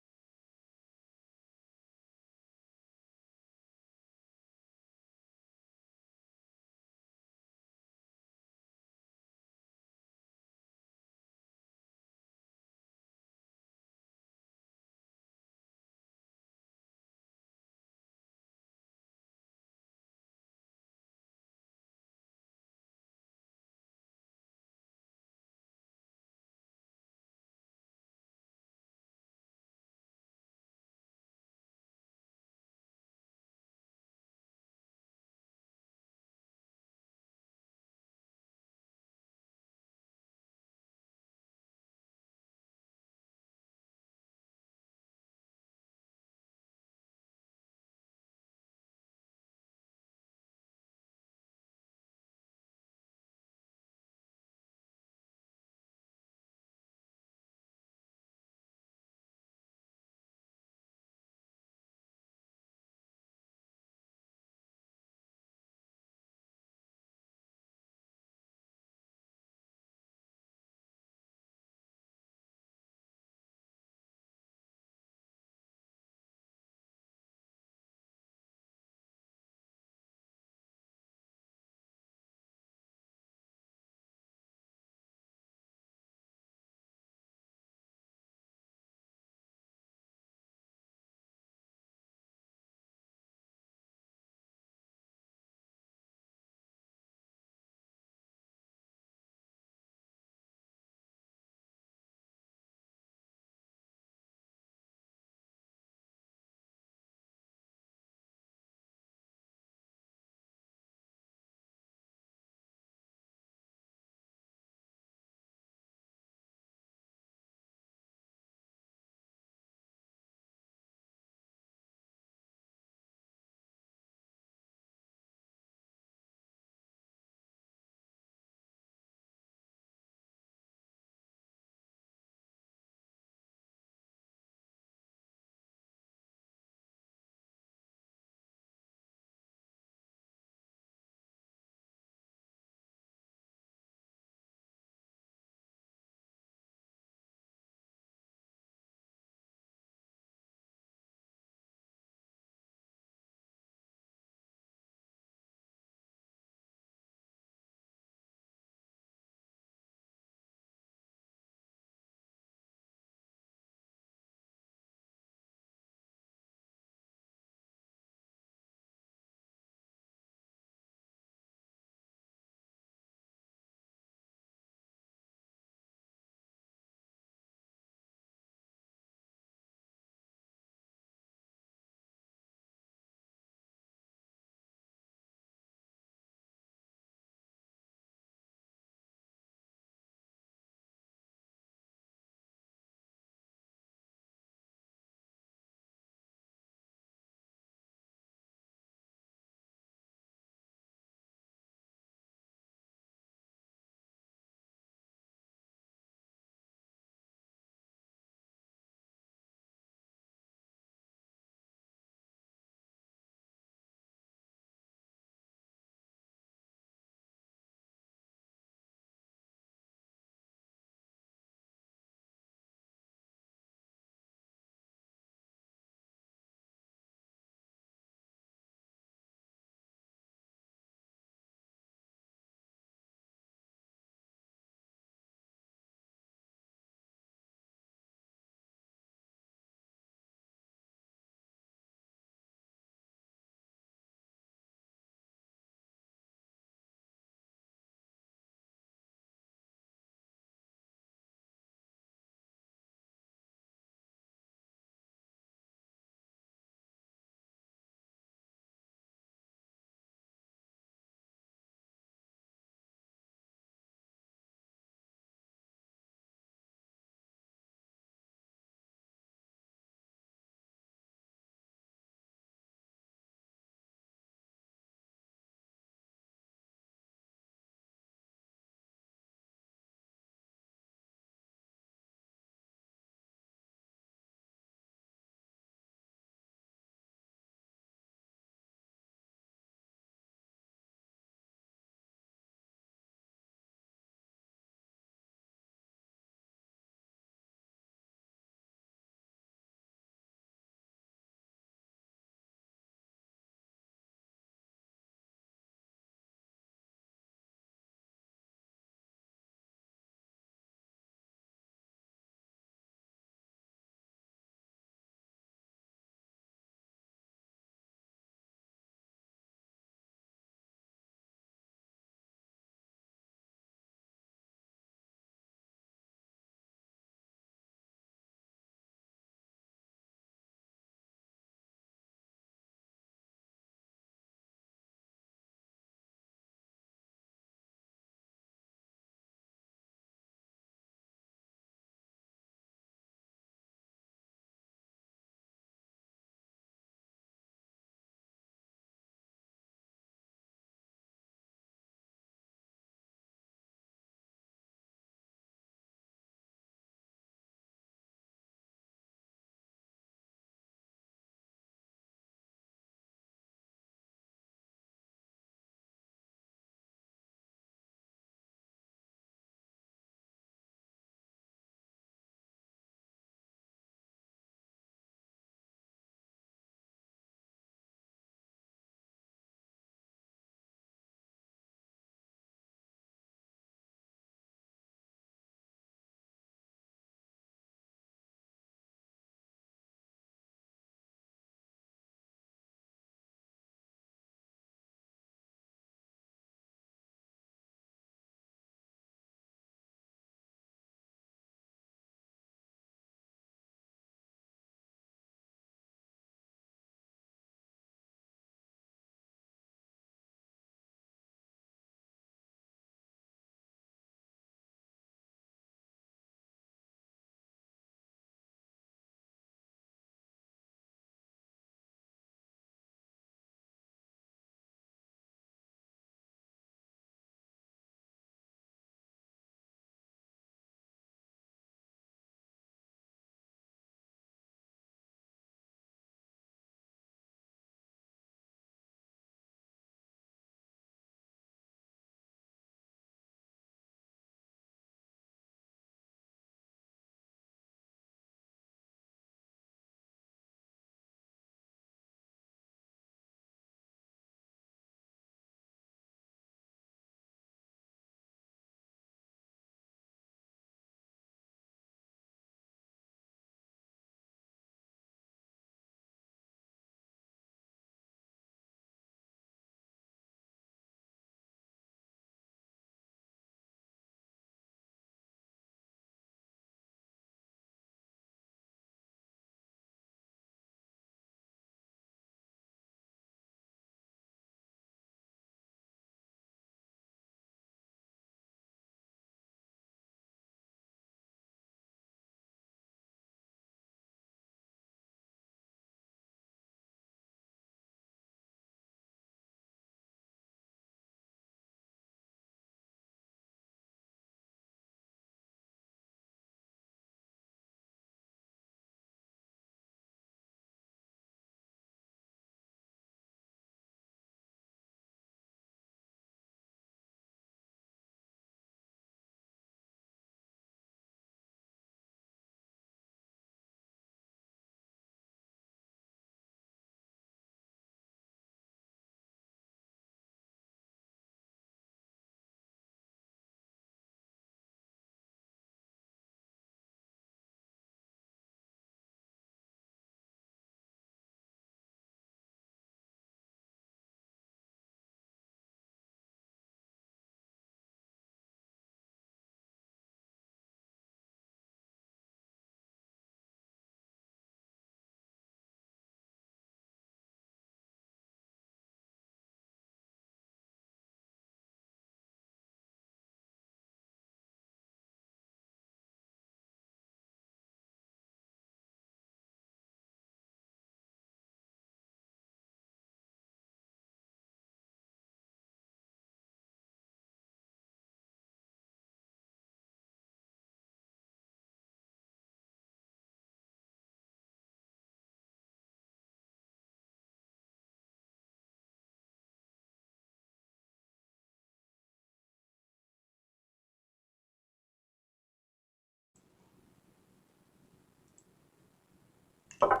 Alright,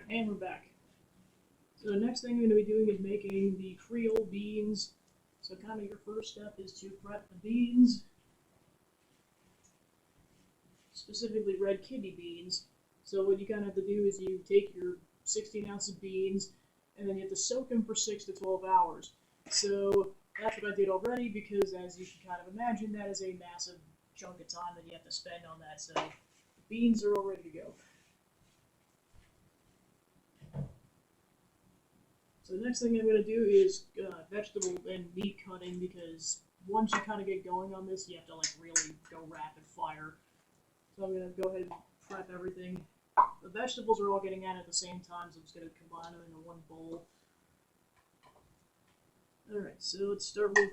and we're back. So the next thing I'm going to be doing is making the Creole beans. So kind of your first step is to prep the beans, specifically red kidney beans. So what you kind of have to do is you take your 16 ounces of beans, and then you have to soak them for 6 to 12 hours. So that's what I did already, because as you can kind of imagine, that is a massive chunk of time that you have to spend on that. So the beans are all ready to go. So the next thing I'm going to do is vegetable and meat cutting, because once you kind of get going on this, you have to like really go rapid fire. So I'm going to go ahead and prep everything. The vegetables are all getting at the same time, so I'm just going to combine them into one bowl. Alright, so let's start with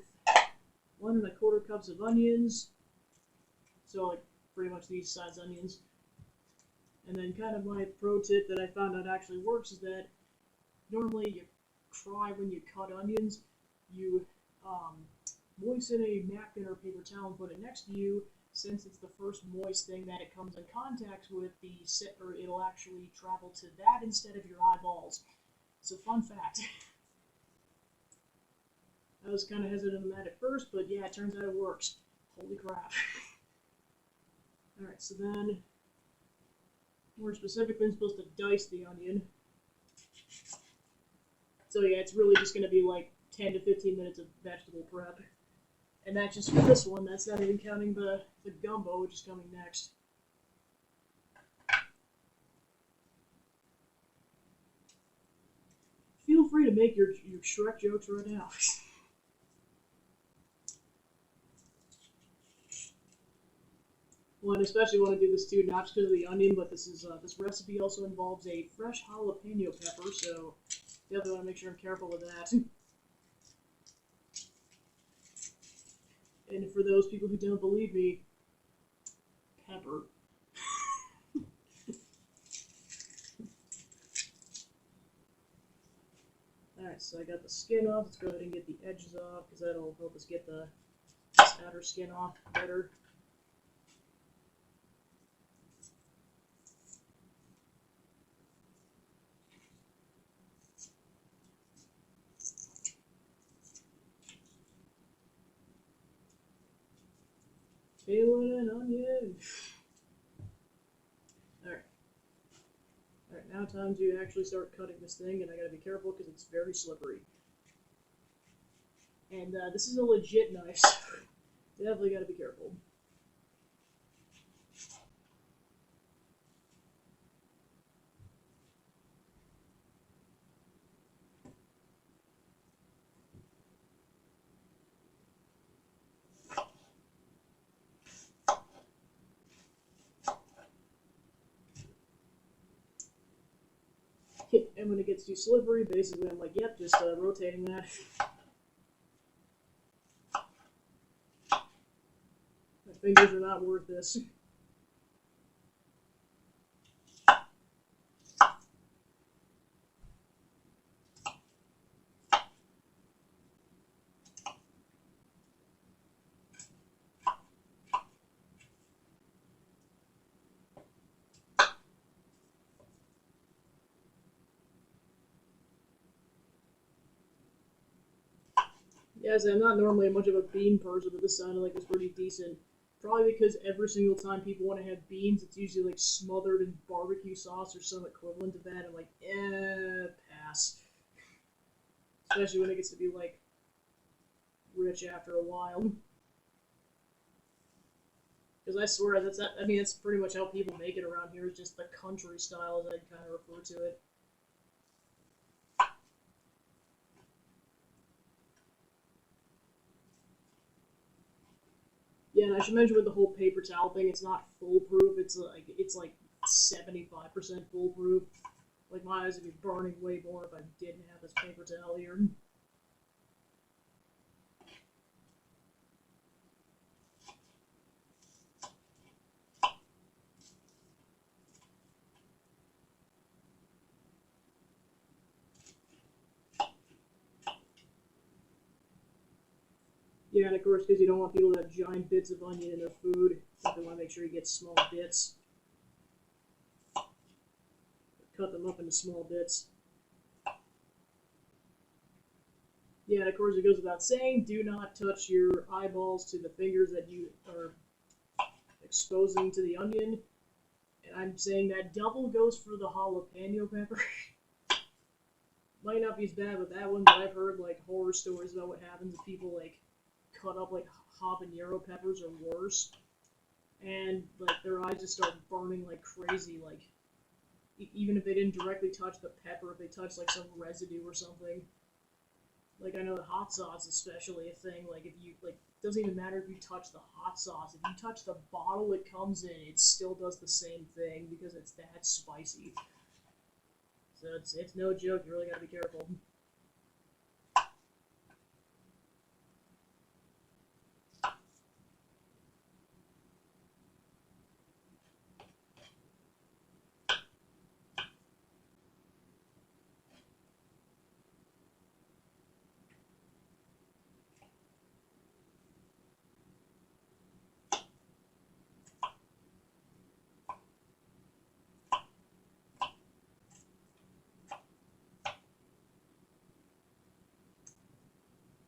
1¼ cups of onions. So like pretty much these size onions. And then kind of my pro tip that I found out actually works is that normally you try when you cut onions, you moisten a napkin or paper towel and put it next to you. Since it's the first moist thing that it comes in contact with, it'll actually travel to that instead of your eyeballs. So fun fact. I was kind of hesitant on that at first, but yeah, it turns out it works. Holy crap. Alright, so then, more specifically, I'm supposed to dice the onion. So yeah, it's really just going to be like 10 to 15 minutes of vegetable prep. And that's just for this one. That's not even counting the gumbo, which is coming next. Feel free to make your Shrek jokes right now. Well, and especially want to do this too, not just because of the onion, but this recipe also involves a fresh jalapeno pepper, so definitely want to make sure I'm careful with that. And for those people who don't believe me, pepper. Alright, so I got the skin off. Let's go ahead and get the edges off, because that'll help us get this outer skin off better. Peeling an onion. Alright. Alright, now time to actually start cutting this thing, and I gotta be careful because it's very slippery. And this is a legit knife, so definitely gotta be careful. And when it gets too slippery, basically I'm like, yep, just rotating that. My fingers are not worth this. Yes, I'm not normally much of a bean person, but this sounded like it was pretty decent. Probably because every single time people want to have beans, it's usually like smothered in barbecue sauce or some equivalent of that. I'm like, pass. Especially when it gets to be like rich after a while. Because I swear that's not, I mean, that's pretty much how people make it around here. It's just the country style, as I'd kind of refer to it. Yeah, and I should mention with the whole paper towel thing, it's not foolproof. It's like 75% foolproof. Like my eyes would be burning way more if I didn't have this paper towel here. Yeah, and of course, because you don't want people to have giant bits of onion in their food, you want to make sure you get small bits. cut them up into small bits. Yeah, and of course it goes without saying, do not touch your eyeballs to the fingers that you are exposing to the onion. And I'm saying that double goes for the jalapeno pepper. Might not be as bad with that one, but I've heard like horror stories about what happens if people like cut up like habanero peppers or worse, and like their eyes just start burning like crazy. Like even if they didn't directly touch the pepper, if they touched like some residue or something. Like I know the hot sauce is especially a thing. Like if you like, it doesn't even matter if you touch the hot sauce. If you touch the bottle it comes in, it still does the same thing because it's that spicy. So it's no joke. You really gotta be careful.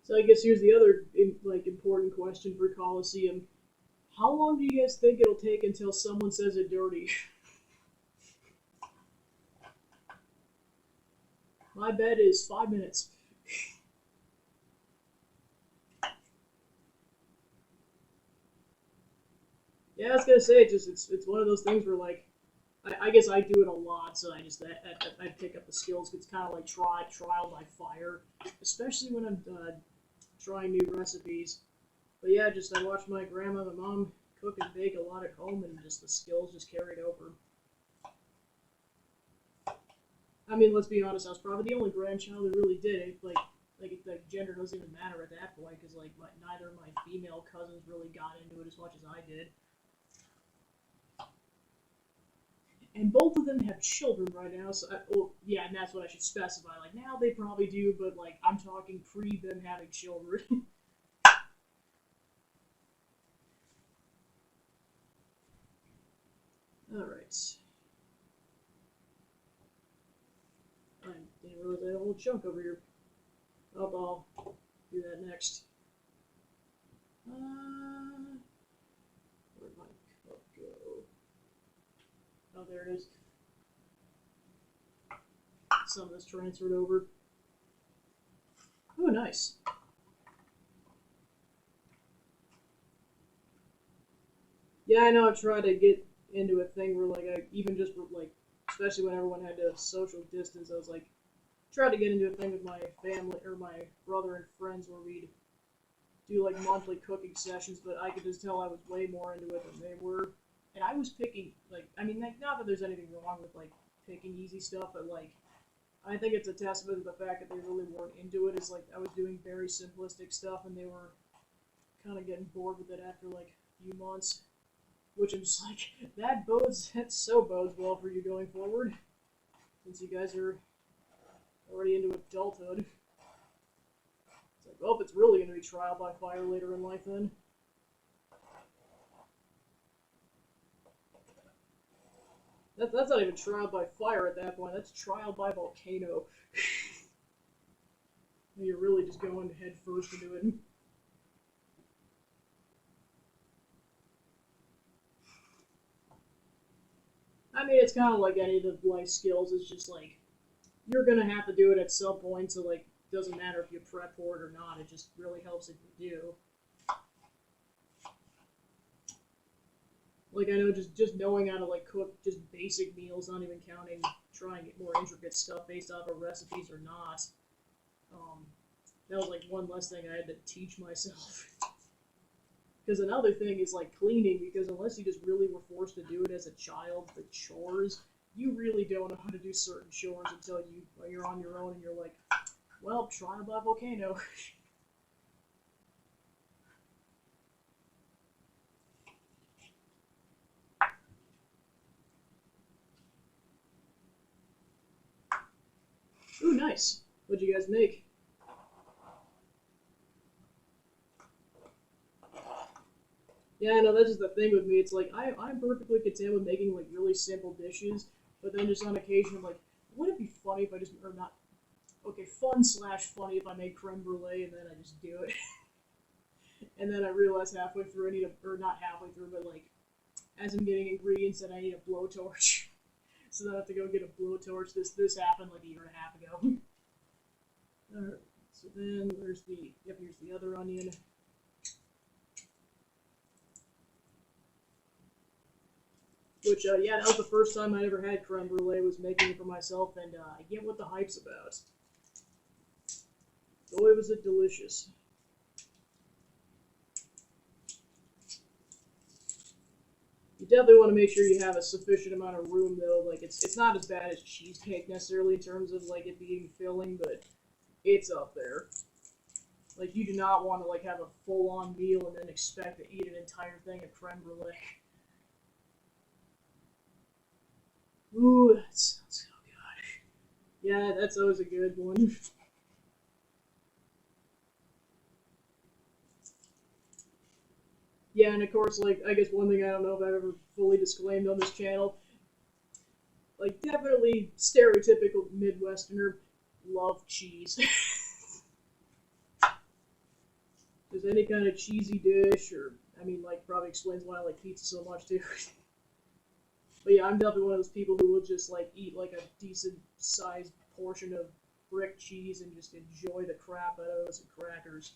So I guess here's the other important question for Coliseum. How long do you guys think it'll take until someone says it dirty? My bet is 5 minutes. Yeah, I was gonna say it's one of those things where like I guess I do it a lot, so I pick up the skills. It's kind of like trial by fire, especially when I'm trying new recipes. But yeah, just I watched my grandma and mom cook and bake a lot at home, and just the skills just carried over. I mean, let's be honest, I was probably the only grandchild who really did it. Like gender doesn't even matter at that point, because like neither of my female cousins really got into it as much as I did. And both of them have children right now, so yeah, and that's what I should specify. Like now they probably do, but like I'm talking pre them having children. All right. I didn't realize I had a whole chunk over here. I'll do that next. Where'd my cup go? Oh, there it is. Some of this transferred over. Oh, nice. Yeah, I know I've tried to get into a thing where, like, I even just, like, especially when everyone had to social distance, I was like, tried to get into a thing with my family, or my brother and friends, where we'd do, like, monthly cooking sessions, but I could just tell I was way more into it than they were. And I was picking, like, I mean, like, not that there's anything wrong with, like, picking easy stuff, but, like, I think it's a testament to the fact that they really weren't into it. It's like I was doing very simplistic stuff, and they were kind of getting bored with it after, like, a few months. Which I'm just like, that so bodes well for you going forward, since you guys are already into adulthood. It's like, well, it's really going to be trial by fire later in life then. That's not even trial by fire at that point, that's trial by volcano. You're really just going head first into it. I mean, it's kind of like any of the life skills. It's just like you're gonna have to do it at some point. So like, it doesn't matter if you prep for it or not. It just really helps if you do. Like I know just knowing how to like cook just basic meals, not even counting trying to get more intricate stuff based off of recipes or not. Um, that was like one less thing I had to teach myself. Because another thing is like cleaning, because unless you just really were forced to do it as a child, the chores, you really don't know how to do certain chores until you're on your own and you're like, well, trial by volcano. Ooh, nice. What'd you guys make? Yeah, I know that's just the thing with me. It's like I'm perfectly content with making like really simple dishes. But then just on occasion, I'm like, would it be funny if I just, or not, okay, fun/funny if I made creme brulee and then I just do it. And then I realize halfway through I need a, or not halfway through, but like, as I'm getting ingredients, that I need a blowtorch. So then I have to go get a blowtorch. This happened like a year and a half ago. Alright, so then where's the, yep, here's the other onion. Which, yeah, that was the first time I ever had creme brulee, was making it for myself, and I get what the hype's about. Boy, was it delicious. You definitely want to make sure you have a sufficient amount of room, though. Like, it's not as bad as cheesecake, necessarily, in terms of, like, it being filling, but it's up there. Like, you do not want to, like, have a full-on meal and then expect to eat an entire thing of creme brulee. Ooh, that sounds so good. Yeah, that's always a good one. Yeah, and of course, like, I guess one thing I don't know if I've ever fully disclaimed on this channel, like, definitely stereotypical Midwesterner, love cheese. There's any kind of cheesy dish, or, I mean, like, probably explains why I like pizza so much, too. But yeah, I'm definitely one of those people who will just, like, eat, like, a decent-sized portion of brick cheese and just enjoy the crap out of those crackers.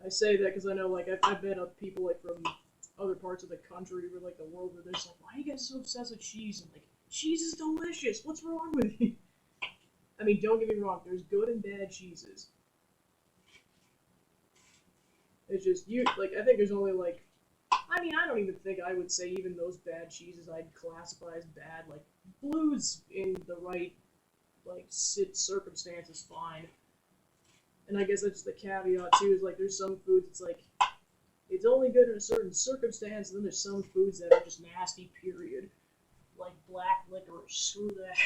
I say that because I know, like, I've met up people, like, from other parts of the country or, like, the world where they're just like, why are you guys so obsessed with cheese? And, like, cheese is delicious. What's wrong with you? I mean, don't get me wrong. There's good and bad cheeses. It's just, you, like, I think there's only, like, I mean, I don't even think I would say even those bad cheeses I'd classify as bad. Like, blue's in the right, like, circumstances fine. And I guess that's the caveat, too, is, like, there's some foods it's like, it's only good in a certain circumstance, and then there's some foods that are just nasty, period. Like black licorice, screw that.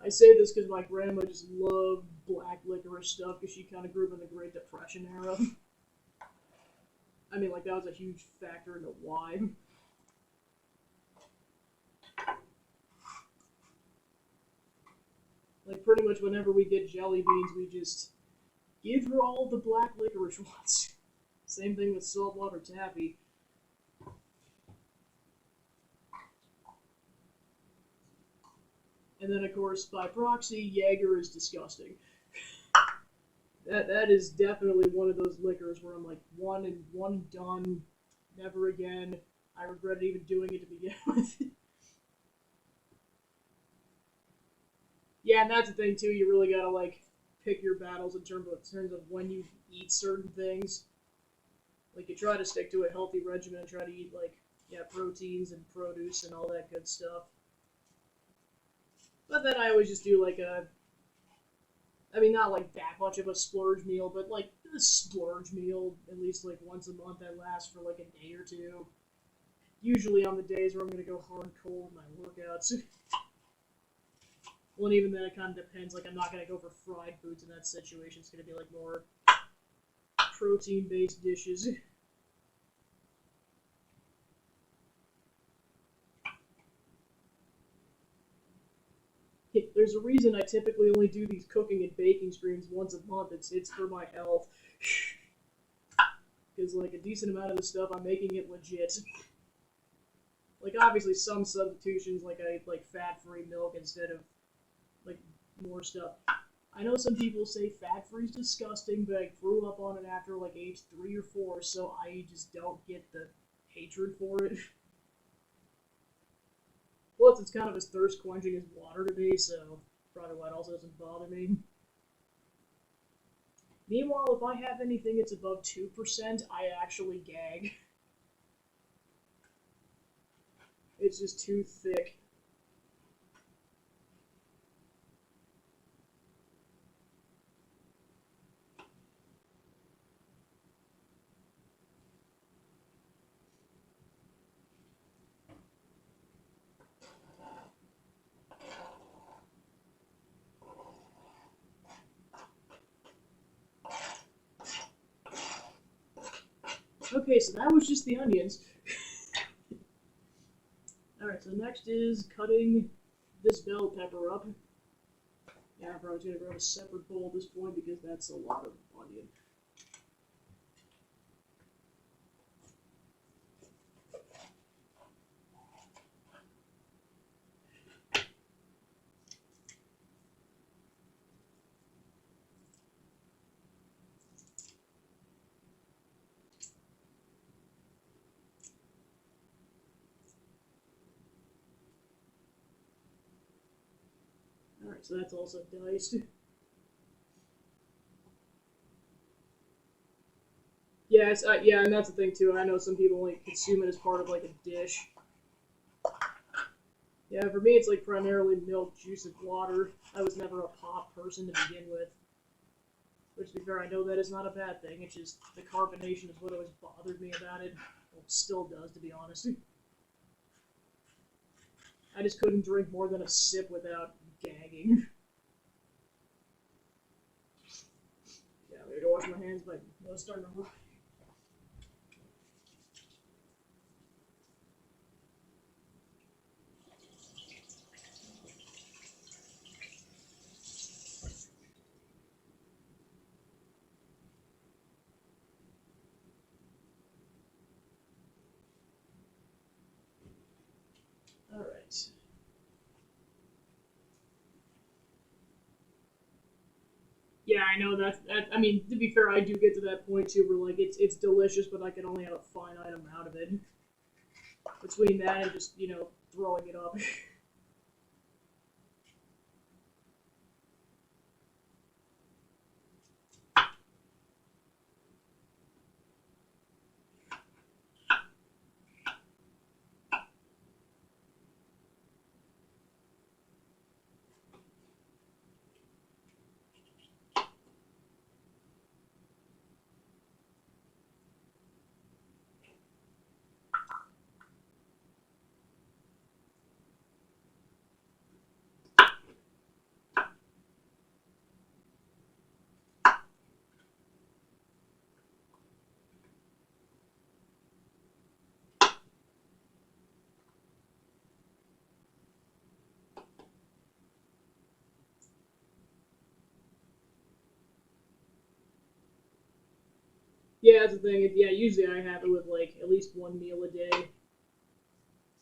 I say this because my grandma just loved black licorice stuff because she kind of grew up in the Great Depression era. I mean, like, that was a huge factor into why. Like, pretty much whenever we get jelly beans, we just give her all the black licorice ones. Same thing with saltwater taffy. And then, of course, by proxy, Jaeger is disgusting. That is definitely one of those liquors where I'm like, one and done, never again. I regret even doing it to begin with. Yeah, and that's the thing too. You really gotta like pick your battles in terms of when you eat certain things. Like, you try to stick to a healthy regimen and try to eat, like, yeah, proteins and produce and all that good stuff. But then I always just do like a, I mean, not like that much of a splurge meal, but like a splurge meal at least like once a month that lasts for like a day or two. Usually on the days where I'm gonna go hardcore with my workouts. Well, and even then it kind of depends. Like, I'm not gonna go for fried foods in that situation. It's gonna be like more protein-based dishes. There's a reason I typically only do these cooking and baking streams once a month. It's for my health. Because, like, a decent amount of the stuff, I'm making it legit. Like, obviously, some substitutions, like, I like fat-free milk instead of, like, more stuff. I know some people say fat-free is disgusting, but I grew up on it after, like, age 3 or 4, so I just don't get the hatred for it. Plus, it's kind of as thirst-quenching as water to me, so probably why it also doesn't bother me. Meanwhile, if I have anything that's above 2%, I actually gag. It's just too thick. Okay, so that was just the onions. Alright, so next is cutting this bell pepper up. Yeah, I'm probably going to grab a separate bowl at this point because that's a lot of onion. Alright, so that's also diced. Yeah, yeah, and that's the thing too. I know some people like consume it as part of like a dish. Yeah, for me it's like primarily milk, juice, and water. I was never a pop person to begin with. Which, to be fair, I know that is not a bad thing. It's just the carbonation is what always bothered me about it. Well, it still does, to be honest. I just couldn't drink more than a sip without gagging. Yeah, I'm gonna go wash my hands, but I was starting to. Alright. Yeah, I know that. I mean, to be fair, I do get to that point too, where like it's delicious, but I can only have a finite amount of it. Between that and just throwing it up. Yeah, that's the thing. Yeah, usually I have it with like at least one meal a day.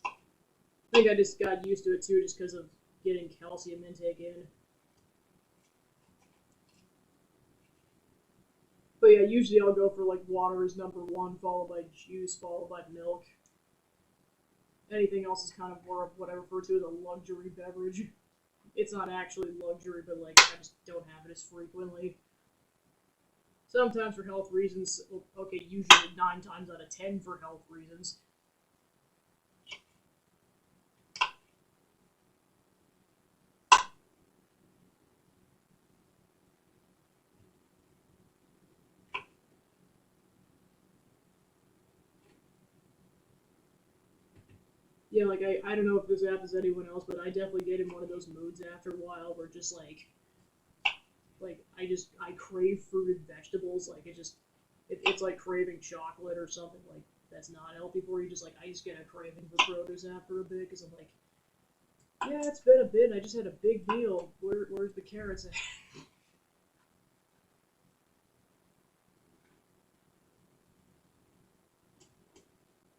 I think I just got used to it too, just because of getting calcium intake in. But yeah, usually I'll go for like water is number one, followed by juice, followed by milk. Anything else is kind of more of what I refer to as a luxury beverage. It's not actually luxury, but like I just don't have it as frequently. Sometimes for health reasons, okay, usually 9 times out of 10 for health reasons. Yeah, like I don't know if this happens to anyone else, but I definitely get in one of those moods after a while where just like I crave fruited vegetables. Like it's like craving chocolate or something like that's not healthy for you. Just like I just get a craving for produce after a bit because I'm like, yeah, it's been a bit. I just had a big meal. Where's the carrots at?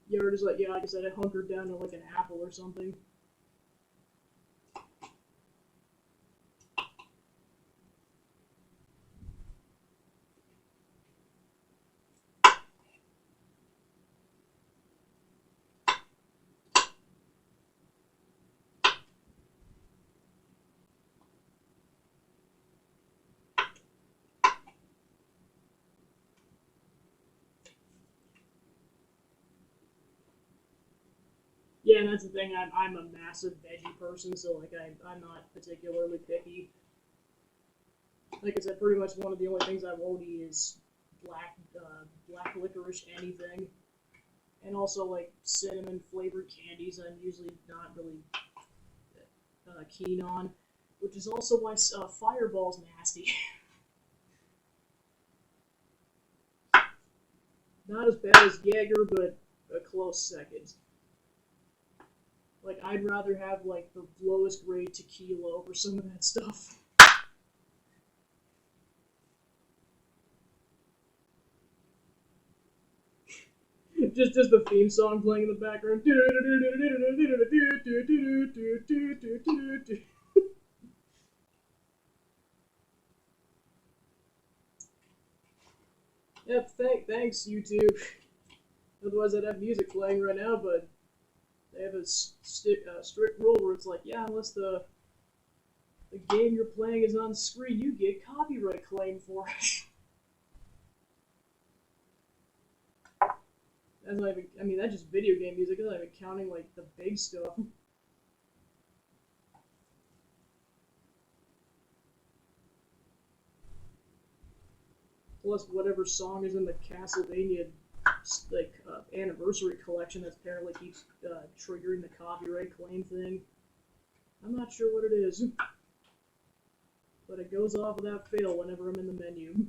You ever just like yeah, like I said, I hunkered down to like an apple or something. Yeah, and that's the thing. I'm a massive veggie person, so like I'm not particularly picky. Like I said, pretty much one of the only things I won't eat is black licorice anything, and also like cinnamon flavored candies. I'm usually not really keen on, which is also why Fireball's nasty. Not as bad as Jaeger, but a close second. Like, I'd rather have, like, the lowest grade tequila over some of that stuff. just the theme song playing in the background. Yep, thanks, YouTube. Otherwise, I'd have music playing right now, but they have a strict rule where it's like, yeah, unless the game you're playing is on screen, you get copyright claim for it. That's not even, I mean, that's just video game music. I'm not even counting, like, the big stuff. Plus, whatever song is in the Castlevania, like, anniversary collection that apparently keeps triggering the copyright claim thing. I'm not sure what it is, but it goes off without fail whenever I'm in the menu.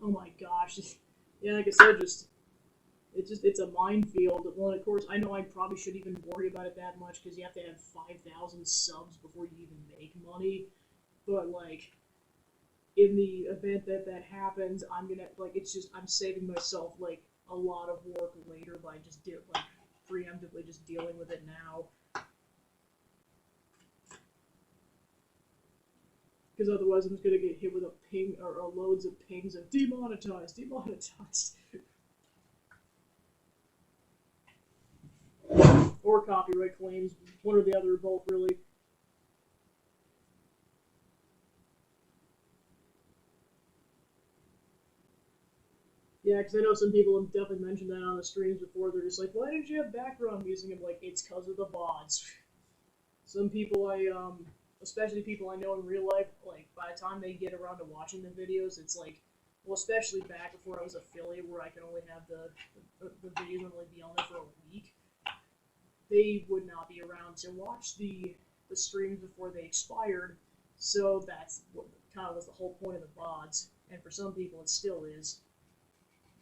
Oh my gosh. Yeah, like I said, it's a minefield. Well, and of course, I know I probably shouldn't even worry about it that much because you have to have 5,000 subs before you even make money. But like, in the event that happens, I'm gonna I'm saving myself like a lot of work later by just preemptively just dealing with it now. Because otherwise, I'm just gonna get hit with a ping or loads of pings of demonetized. Or copyright claims, one or the other, both really. Yeah, because I know some people have definitely mentioned that on the streams before. They're just like, why didn't you have background music? I'm like, it's because of the bots. Some people especially people I know in real life, like, by the time they get around to watching the videos, it's like, well, especially back before I was affiliate, where I could only have the videos would only be on there for a week, they would not be around to watch the streams before they expired, so that's what kind of was the whole point of the VODs, and for some people it still is.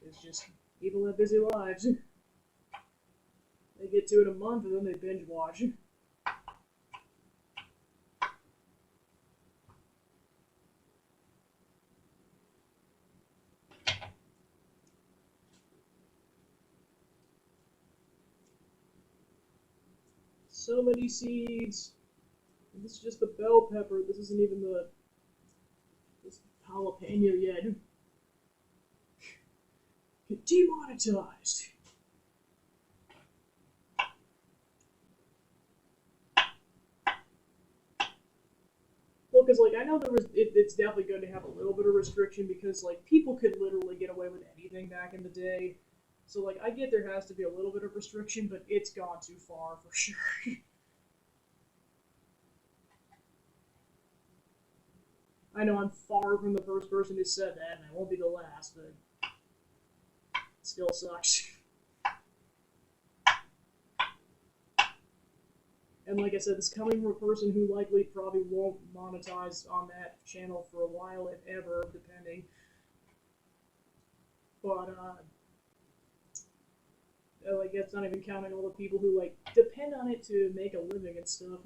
It's just, people have busy lives. They get to it a month and then they binge watch. So many seeds. And this is just the bell pepper. This isn't even this jalapeno yet. Demonetized. Well, because like I know it's definitely good to have a little bit of restriction because like people could literally get away with anything back in the day. So like I get there has to be a little bit of restriction, but it's gone too far for sure. I know I'm far from the first person who said that, and I won't be the last, but it still sucks. And like I said, it's coming from a person who likely probably won't monetize on that channel for a while, if ever, depending. But, like, that's not even counting all the people who, like, depend on it to make a living and stuff.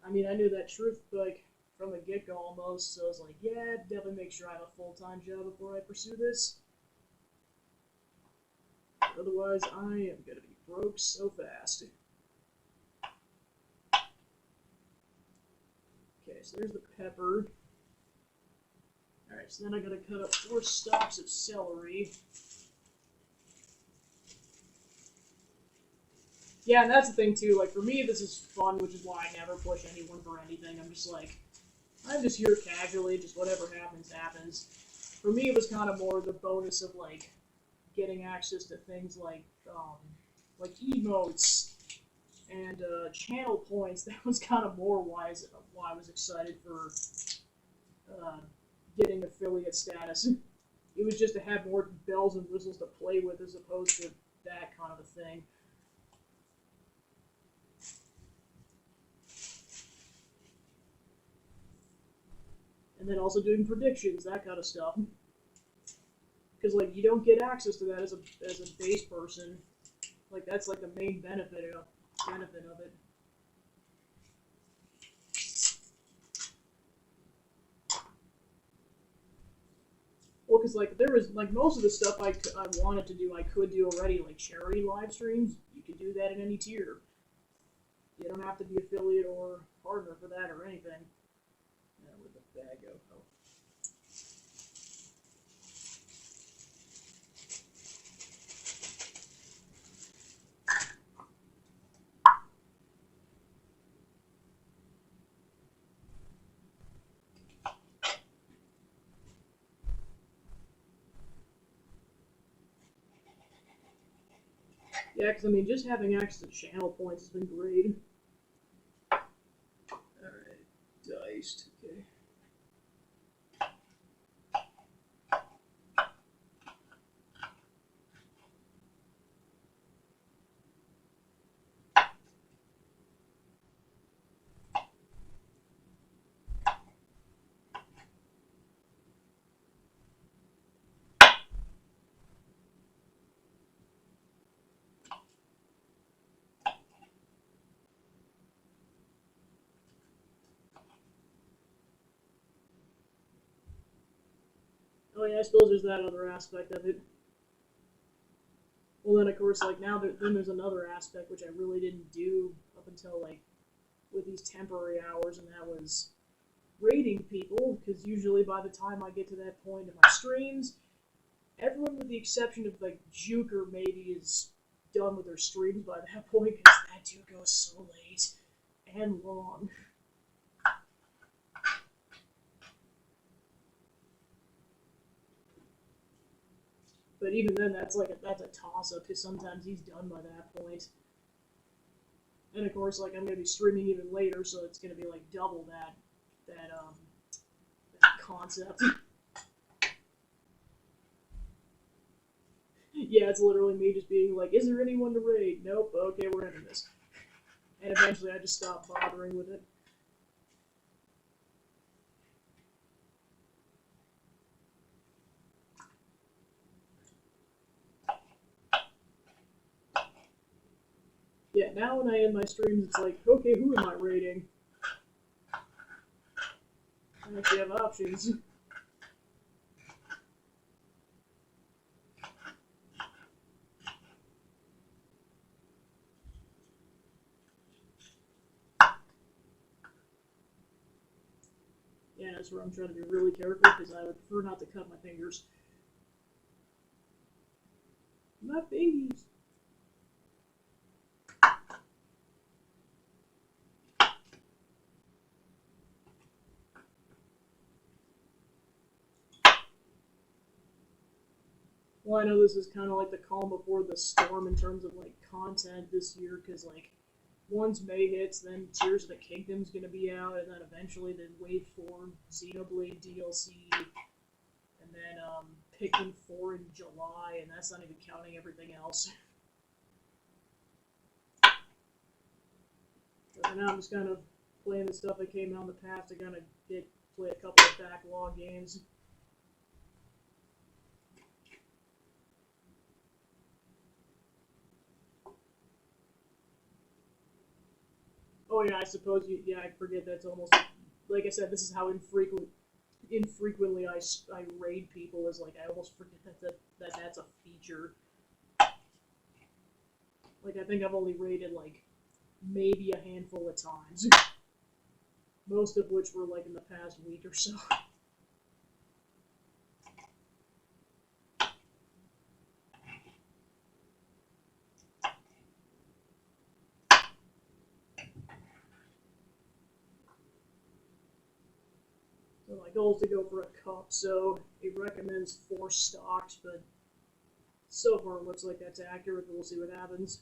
I mean, I knew that truth, like, from the get-go almost, so I was like, yeah, definitely make sure I have a full-time job before I pursue this. Otherwise, I am gonna be broke so fast. Okay, so there's the pepper. Alright, so then I gotta cut up 4 stalks of celery. Yeah, and that's the thing too, like, for me, this is fun, which is why I never push anyone for anything. I'm just like, I'm just here casually, just whatever happens, happens. For me, it was kind of more the bonus of, like, getting access to things like emotes, And channel points, that was kind of more why I was excited for uh, getting affiliate status. It was just to have more bells and whistles to play with as opposed to that kind of a thing. And then also doing predictions, that kind of stuff. Because like you don't get access to that as a base person. Like that's like the main benefit of it. Well, because like there was like most of the stuff I wanted to do, I could do already, like charity live streams. You can do that in any tier. You don't have to be affiliate or partner for that or anything. Yeah, where'd the bag go? Oh. Yeah, because I mean, just having access to channel points has been great. Alright, diced. Okay. Oh yeah, I suppose there's that other aspect of it. Well, then of course, like now then there's another aspect which I really didn't do up until like with these temporary hours, and that was rating people. Because usually by the time I get to that point in my streams, everyone with the exception of like Juker maybe is done with their streams by that point because that dude goes so late and long. But even then, that's a toss up because sometimes he's done by that point. And of course, like I'm gonna be streaming even later, so it's gonna be like double that concept. Yeah, it's literally me just being like, "Is there anyone to raid?" Nope. Okay, we're ending this. And eventually, I just stop bothering with it. Yeah, now when I end my streams, it's like, okay, who am I raiding? I actually have options. Yeah, that's where I'm trying to be really careful because I would prefer not to cut my fingers. My fingies. Well, I know this is kind of like the calm before the storm in terms of like content this year, because like once May hits, then Tears of the Kingdom's gonna be out, and then eventually the Wave 4 Xenoblade DLC, and then Pikmin 4 in July, and that's not even counting everything else. So now I'm just kind of playing the stuff that came out in the past to kind of play a couple of backlog games. Oh yeah, I suppose yeah, I forget that's almost like I said. This is how infrequently I raid people. Is like I almost forget that's a feature. Like I think I've only raided like maybe a handful of times, most of which were like in the past week or so. So my goal is to go for a cup, so it recommends 4 stocks, but so far it looks like that's accurate, but we'll see what happens.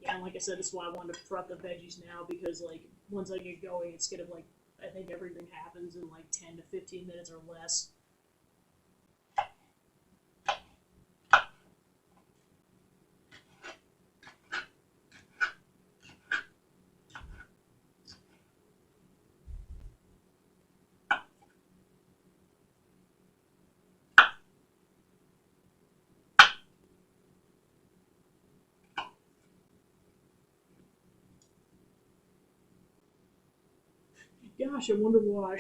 And like I said, that's why I wanted to prep the veggies now, because like once I get going, it's gonna like I think everything happens in like 10 to 15 minutes or less. Gosh, I wonder why.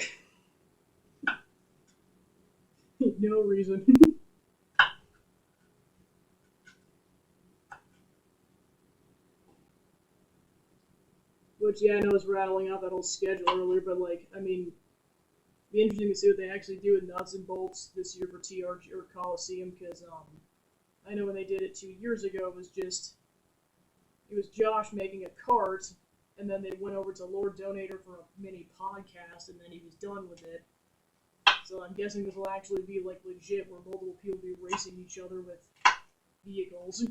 No reason. Which, yeah, I know I was rattling out that whole schedule earlier, but, like, I mean, it'd be interesting to see what they actually do with nuts and bolts this year for TRG or Coliseum, because, I know when they did it 2 years ago, it was Josh making a cart, and then they went over to Lord Donator for a mini podcast, and then he was done with it. So I'm guessing this will actually be, like, legit, where multiple people will be racing each other with vehicles.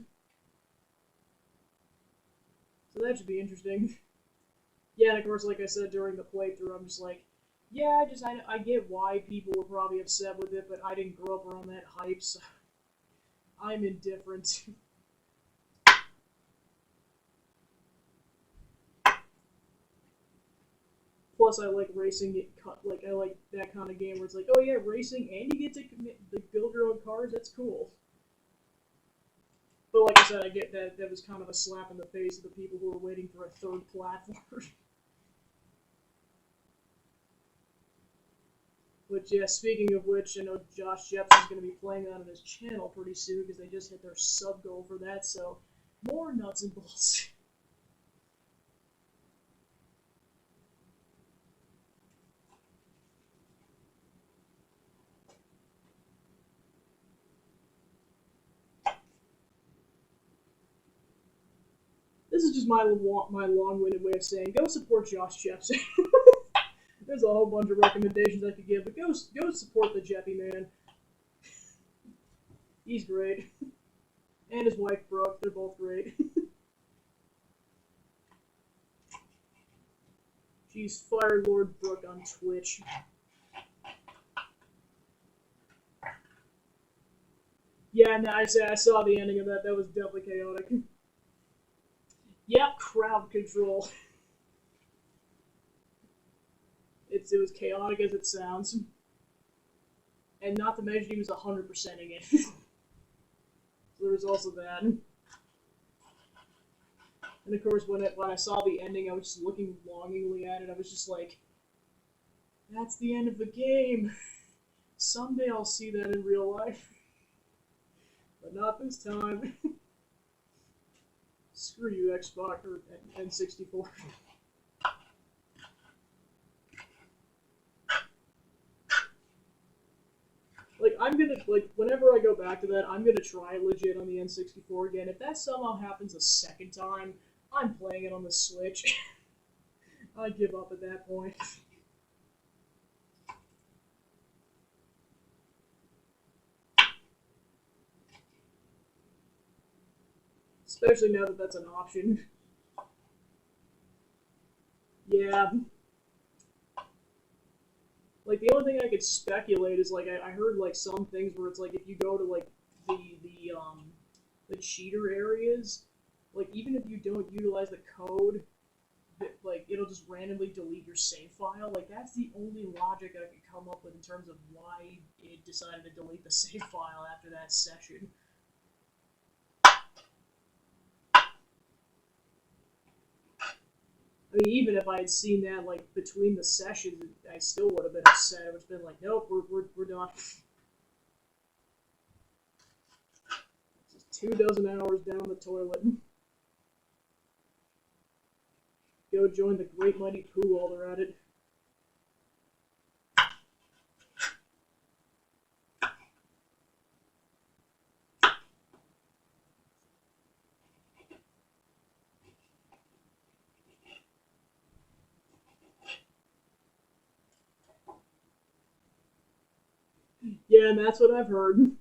So that should be interesting. Yeah, and of course, like I said during the playthrough, I'm just like, yeah, I get why people were probably upset with it, but I didn't grow up around that hype, so I'm indifferent. Plus, I like racing. I like that kind of game where it's like, oh yeah, racing, and you get to build your own cars. That's cool. But like I said, I get that that was kind of a slap in the face of the people who were waiting for a third platform. Which, yeah, speaking of which, I know Josh Jepson's going to be playing that on his channel pretty soon because they just hit their sub goal for that, so more nuts and bolts. This is just my long-winded way of saying, go support Josh Jepson. There's a whole bunch of recommendations I could give, but go support the Jeppy man. He's great. And his wife, Brooke, they're both great. She's Fire Lord Brooke on Twitch. Yeah, and I saw the ending of that. That was definitely chaotic. Yep, crowd control. It was chaotic as it sounds. And not to mention he was 100%ing it. So there was also that. And of course, when I saw the ending, I was just looking longingly at it. I was just like, that's the end of the game. Someday I'll see that in real life. But not this time. Screw you, Xbox or N64. Whenever I go back to that, I'm gonna try it legit on the N64 again. If that somehow happens a second time, I'm playing it on the Switch. I give up at that point. Especially now that that's an option. Yeah. Like, the only thing I could speculate is, like, I heard, like, some things where it's, like, if you go to, like, the cheater areas, like, even if you don't utilize the code, like, it'll just randomly delete your save file. Like, that's the only logic I could come up with in terms of why it decided to delete the save file after that session. I mean, even if I had seen that, like, between the sessions, I still would have been upset. It would have been like, nope, we're done. Just 24 hours down the toilet. Go join the Great Mighty Pooh while they're at it. Yeah, and that's what I've heard.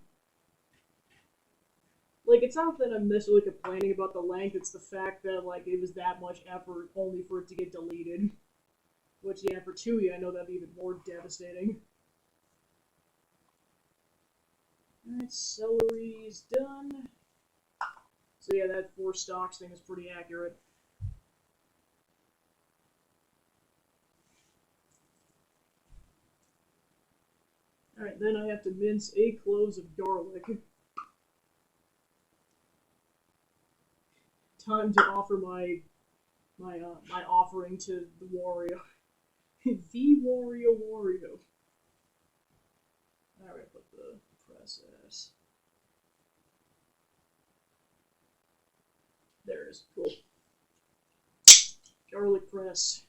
Like, it's not that I'm necessarily complaining about the length, it's the fact that, like, it was that much effort only for it to get deleted. Which, yeah, for 2E, I know that'd be even more devastating. Alright, celery's done. So yeah, that 4 stocks thing is pretty accurate. Alright, then I have to mince 8 cloves of garlic. Time to offer my offering to the Wario. The Wario. Alright, put the process. There it is. Cool. Garlic press.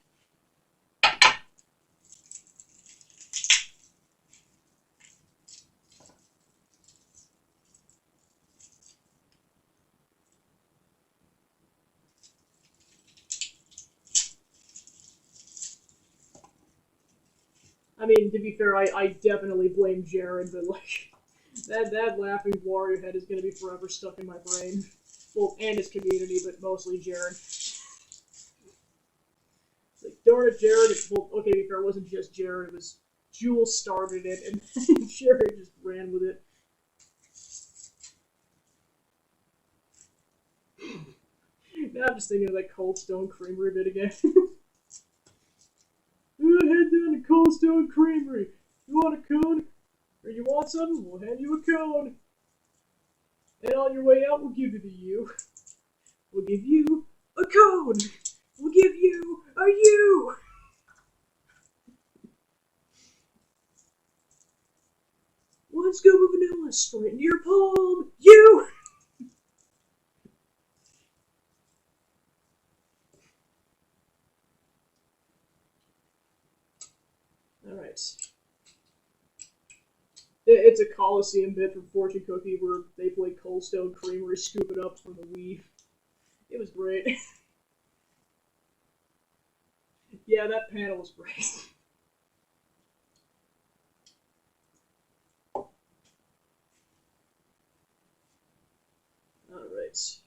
I mean, to be fair, I definitely blame Jared, but like that laughing Wario head is gonna be forever stuck in my brain. Well, and his community, but mostly Jared. It's like, darn it, Jared. Well, okay, to be fair, it wasn't just Jared. It was Jules started it, and Jared just ran with it. Now I'm just thinking of that Cold Stone Creamery bit again. Head down to Cold Stone Creamery. You want a cone? Or you want something? We'll hand you a cone. And on your way out, we'll give it to you. We'll give you a cone. We'll give you a U. One scoop of vanilla straight into your palm. You. Alright. It's a Coliseum bit from Fortune Cookie where they play Cold Stone Creamery, scoop it up from the Wii. It was great. Yeah, that panel was great. Alright.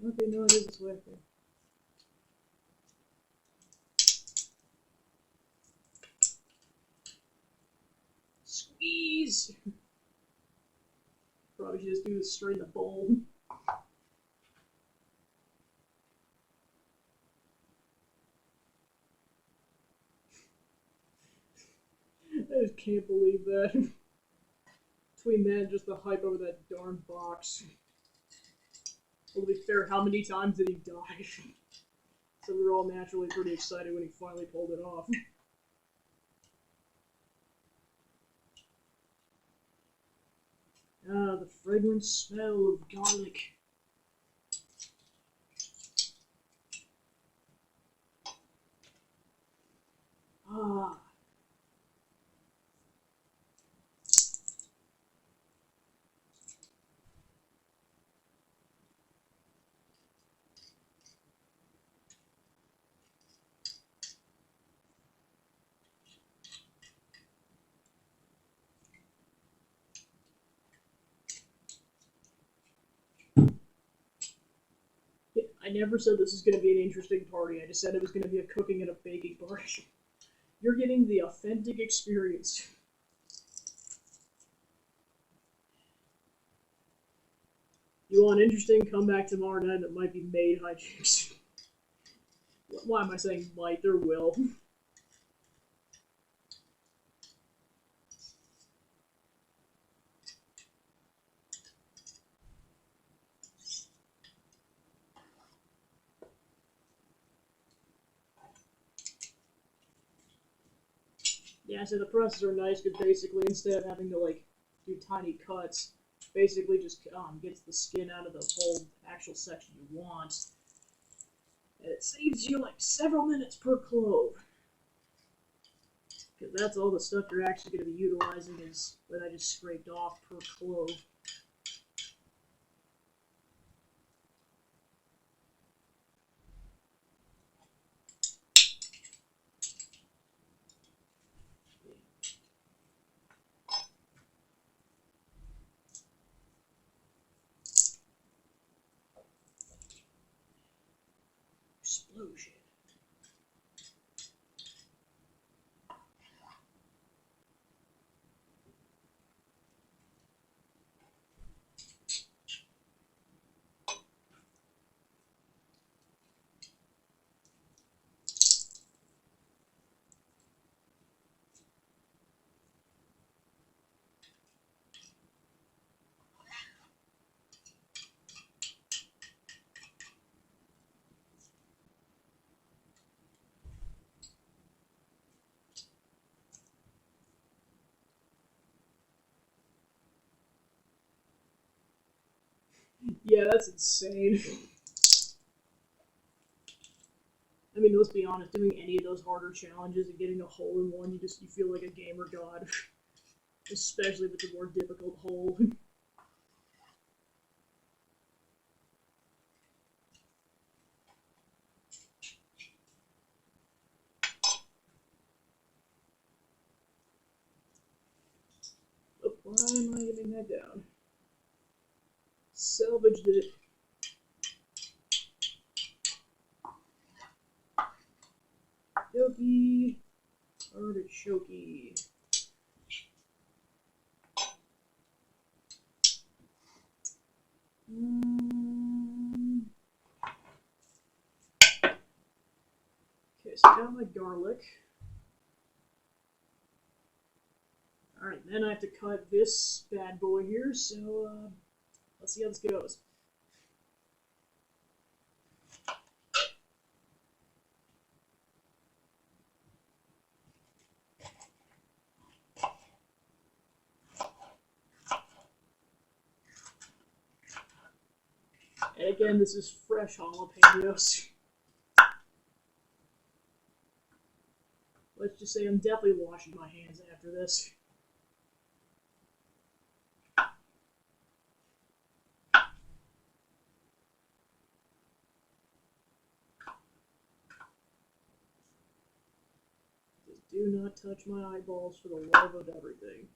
Okay, no, it is this way. Okay. Squeeze! Probably should just do this straight in the bowl. I just can't believe that. Between that and just the hype over that darn box. Well, to be fair, how many times did he die? So we were all naturally pretty excited when he finally pulled it off. Ah, the fragrant smell of garlic. Ah. I never said this is going to be an interesting party. I just said it was going to be a cooking and a baking party. You're getting the authentic experience. You want interesting? Come back tomorrow night. It might be made hijinks. Why am I saying might? There will. Yeah, so the presses are nice because basically instead of having to like do tiny cuts, basically just gets the skin out of the whole actual section you want. And it saves you like several minutes per clove. Because that's all the stuff you're actually going to be utilizing is what I just scraped off per clove. explosion. Yeah, that's insane. I mean, let's be honest, doing any of those harder challenges and getting a hole in one, you feel like a gamer god. Especially if it's a more difficult hole. Oh, why am I getting that down? Salvaged it. Yogi. Artichoke. Okay, so I got my garlic. Alright, then I have to cut this bad boy here, so let's see how this goes. And again, this is fresh jalapenos. Let's just say I'm definitely washing my hands after this. Just do not touch my eyeballs for the love of everything.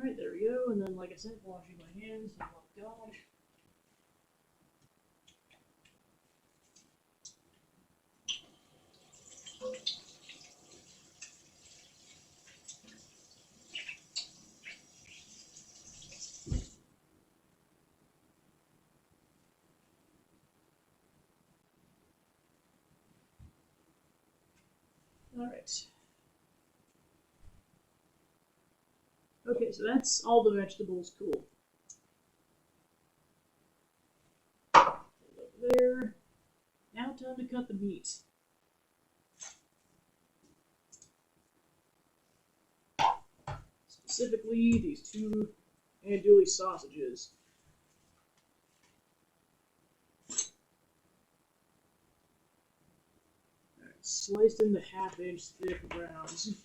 Alright, there we go, and then like I said, washing my hands, oh god. Alright. Okay, so that's all the vegetables, cool. Over there. Now time to cut the meat. Specifically, these two andouille sausages. Alright, sliced into half-inch thick rounds.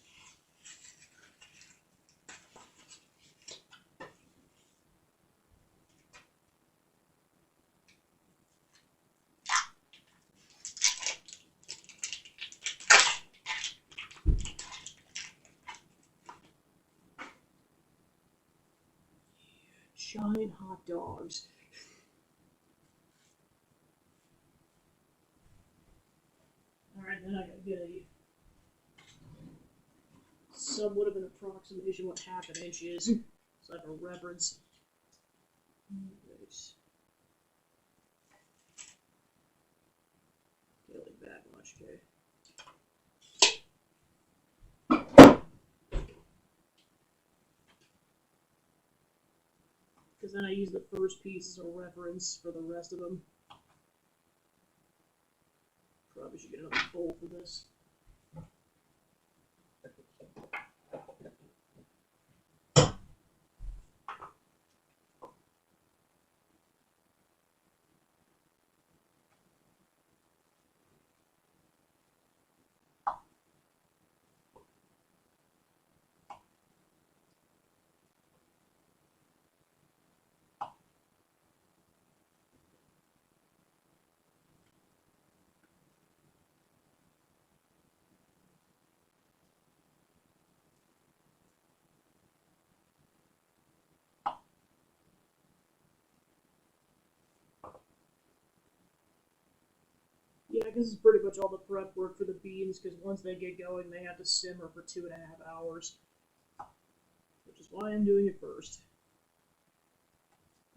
giant hot dogs. Alright, then I gotta get a somewhat of an approximation what half an inch is, so I have a reference. Right. Okay, like that much, okay. Because then I use the first piece as a reference for the rest of them. Probably should get another bowl for this. Yeah, because it's pretty much all the prep work for the beans, because once they get going, they have to simmer for 2.5 hours. Which is why I'm doing it first.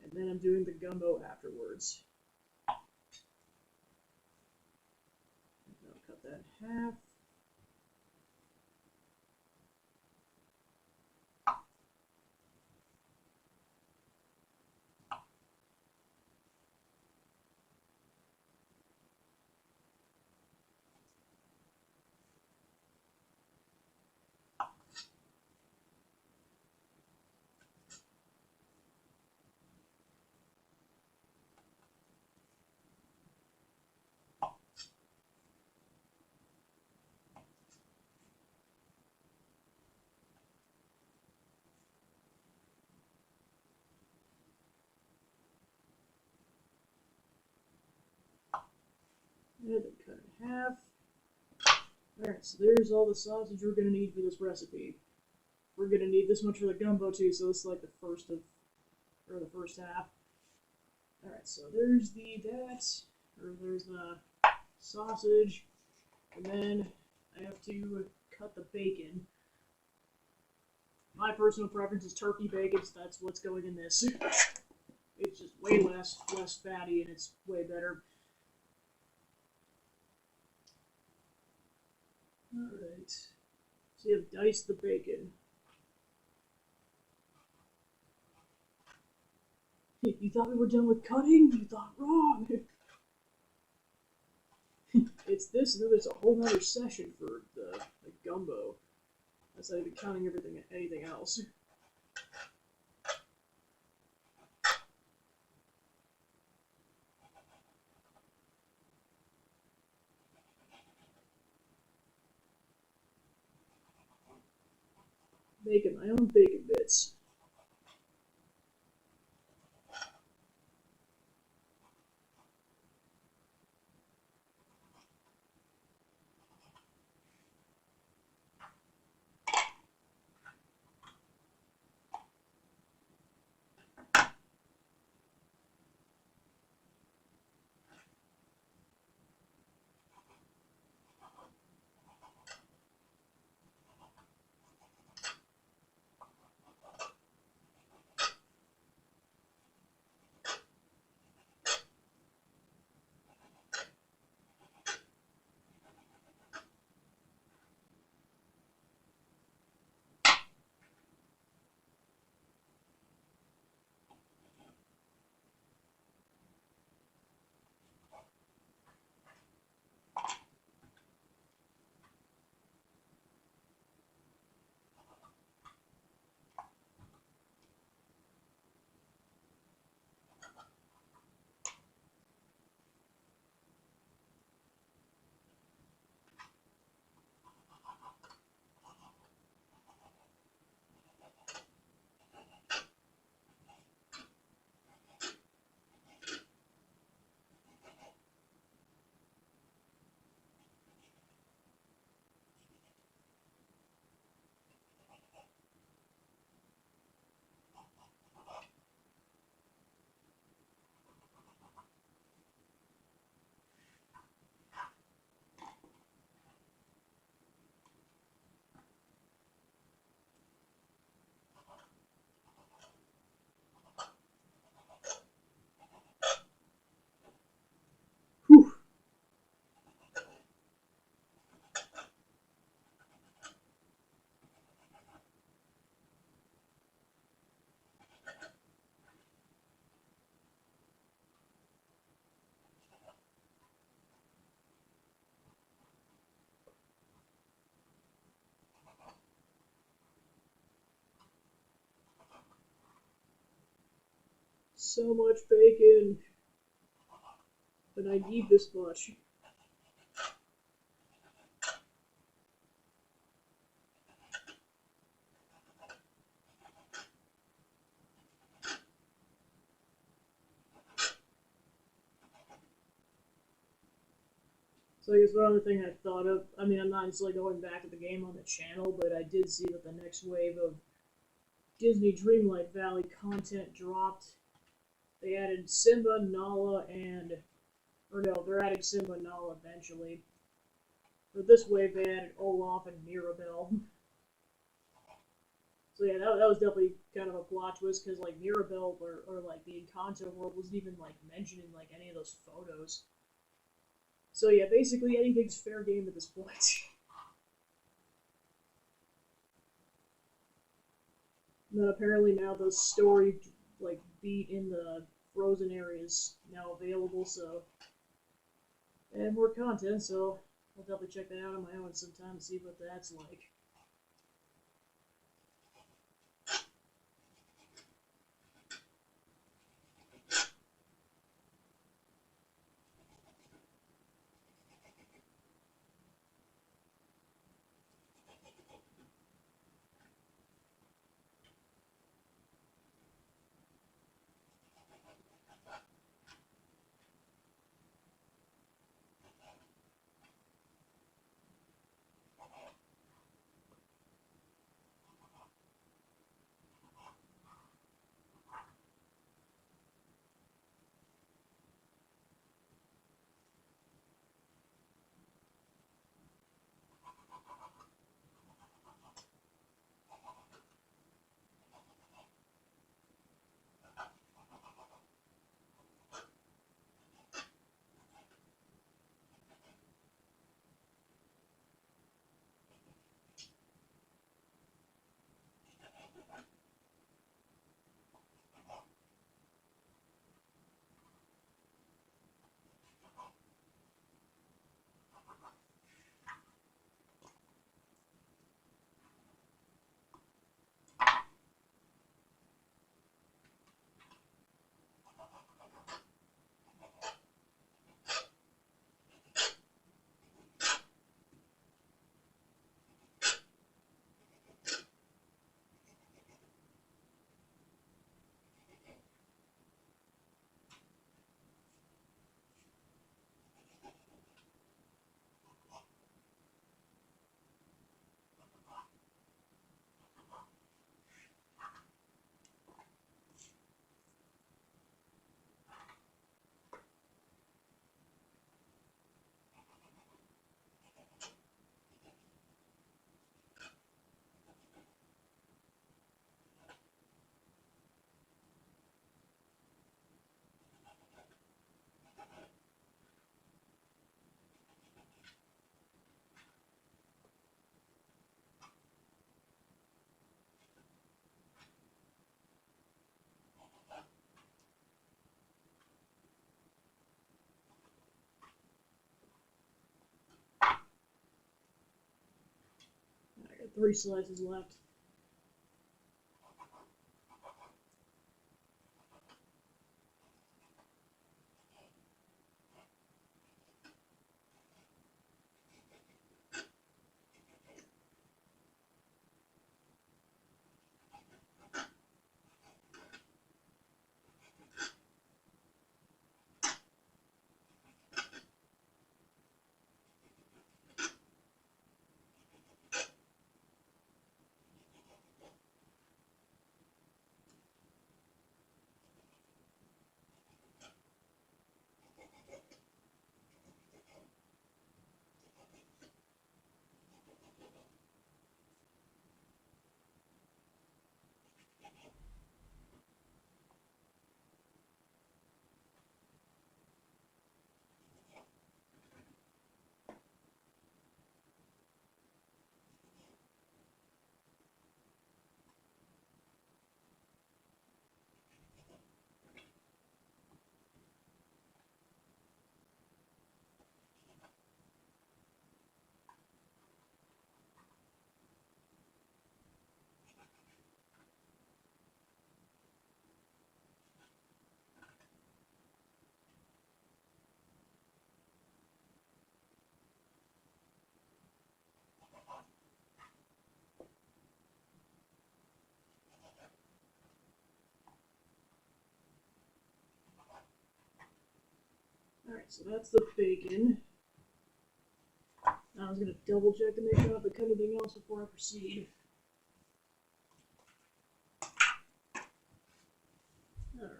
And then I'm doing the gumbo afterwards. And I'll cut that in half. And then cut it in half. Alright, so there's all the sausage we're going to need for this recipe. We're going to need this much for the gumbo too, so this is like the first half. Alright, so there's there's the sausage, and then I have to cut the bacon. My personal preference is turkey bacon, so that's what's going in this. It's just way less fatty, and it's way better. Alright, so you have diced the bacon. You thought we were done with cutting? You thought wrong! It's this, and then there's a whole other session for the gumbo. That's not even counting anything else. Making my own bacon bits. So much bacon, but I need this much. So I guess one other thing I thought of, I mean, I'm not necessarily going back to the game on the channel, but I did see that the next wave of Disney Dreamlight Valley content dropped. They added Simba, Nala, and, or no, they're adding Simba and Nala eventually. For this wave, they added Olaf and Mirabelle. So yeah, that was definitely kind of a plot twist because like Mirabelle or like the Encanto world wasn't even like mentioned in like any of those photos. So yeah, basically anything's fair game at this point. And then apparently now the story like beat in the frozen areas now available, so and more content. So I'll definitely check that out on my own sometime to see what that's like. I got 3 slices left. so that's the bacon. Now I was going to double check to make sure I don't have to cut anything else before I proceed. Alright.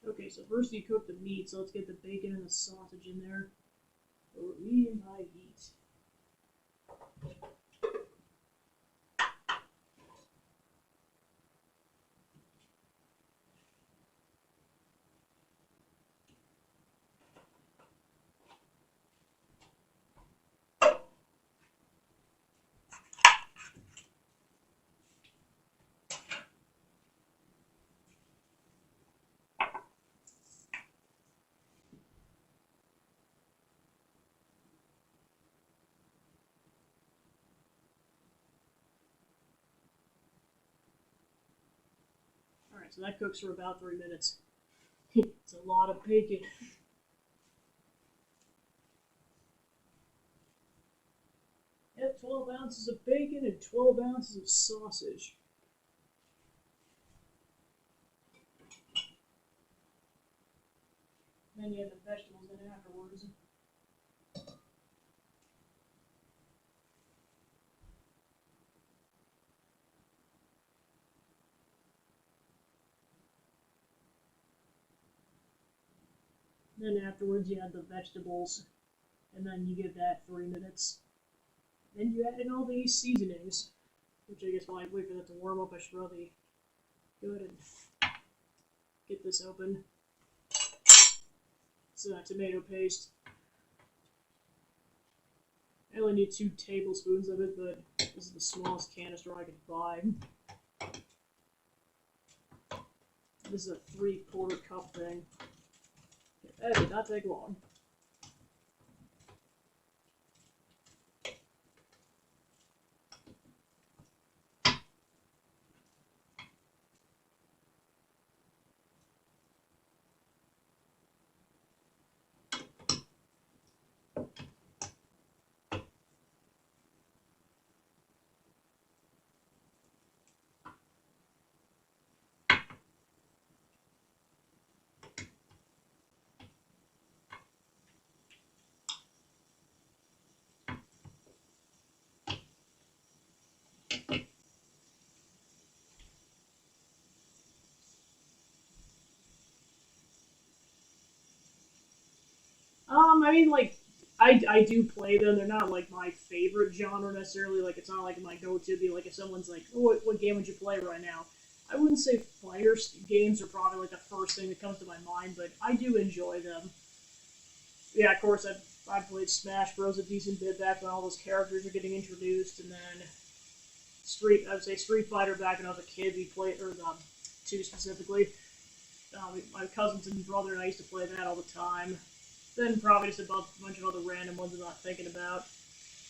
Okay, so first you cook the meat, so let's get the bacon and the sausage in there. Over medium high heat. Alright, so that cooks for about 3 minutes. It's a lot of bacon. Yep, 12 ounces of bacon and 12 ounces of sausage. Then you have the vegetables in afterwards. Then afterwards you add the vegetables, and then you give that 3 minutes. Then you add in all these seasonings, which I guess while I wait for that to warm up, I should probably go ahead and get this open. It's tomato paste. I only need 2 tablespoons of it, but this is the smallest canister I could buy. This is a 3/4 cup thing. That did not take long. I mean, like, I do play them. They're not, like, my favorite genre necessarily. Like, it's not, like, my go-to. Be like, if someone's like, oh, what game would you play right now? I wouldn't say fighter games are probably, like, the first thing that comes to my mind, but I do enjoy them. Yeah, of course, I've played Smash Bros. A decent bit back when all those characters are getting introduced, and then I would say Street Fighter back when I was a kid. We played, or the 2 specifically. My cousins and brother and I used to play that all the time. Then probably just a bunch of other random ones I'm not thinking about.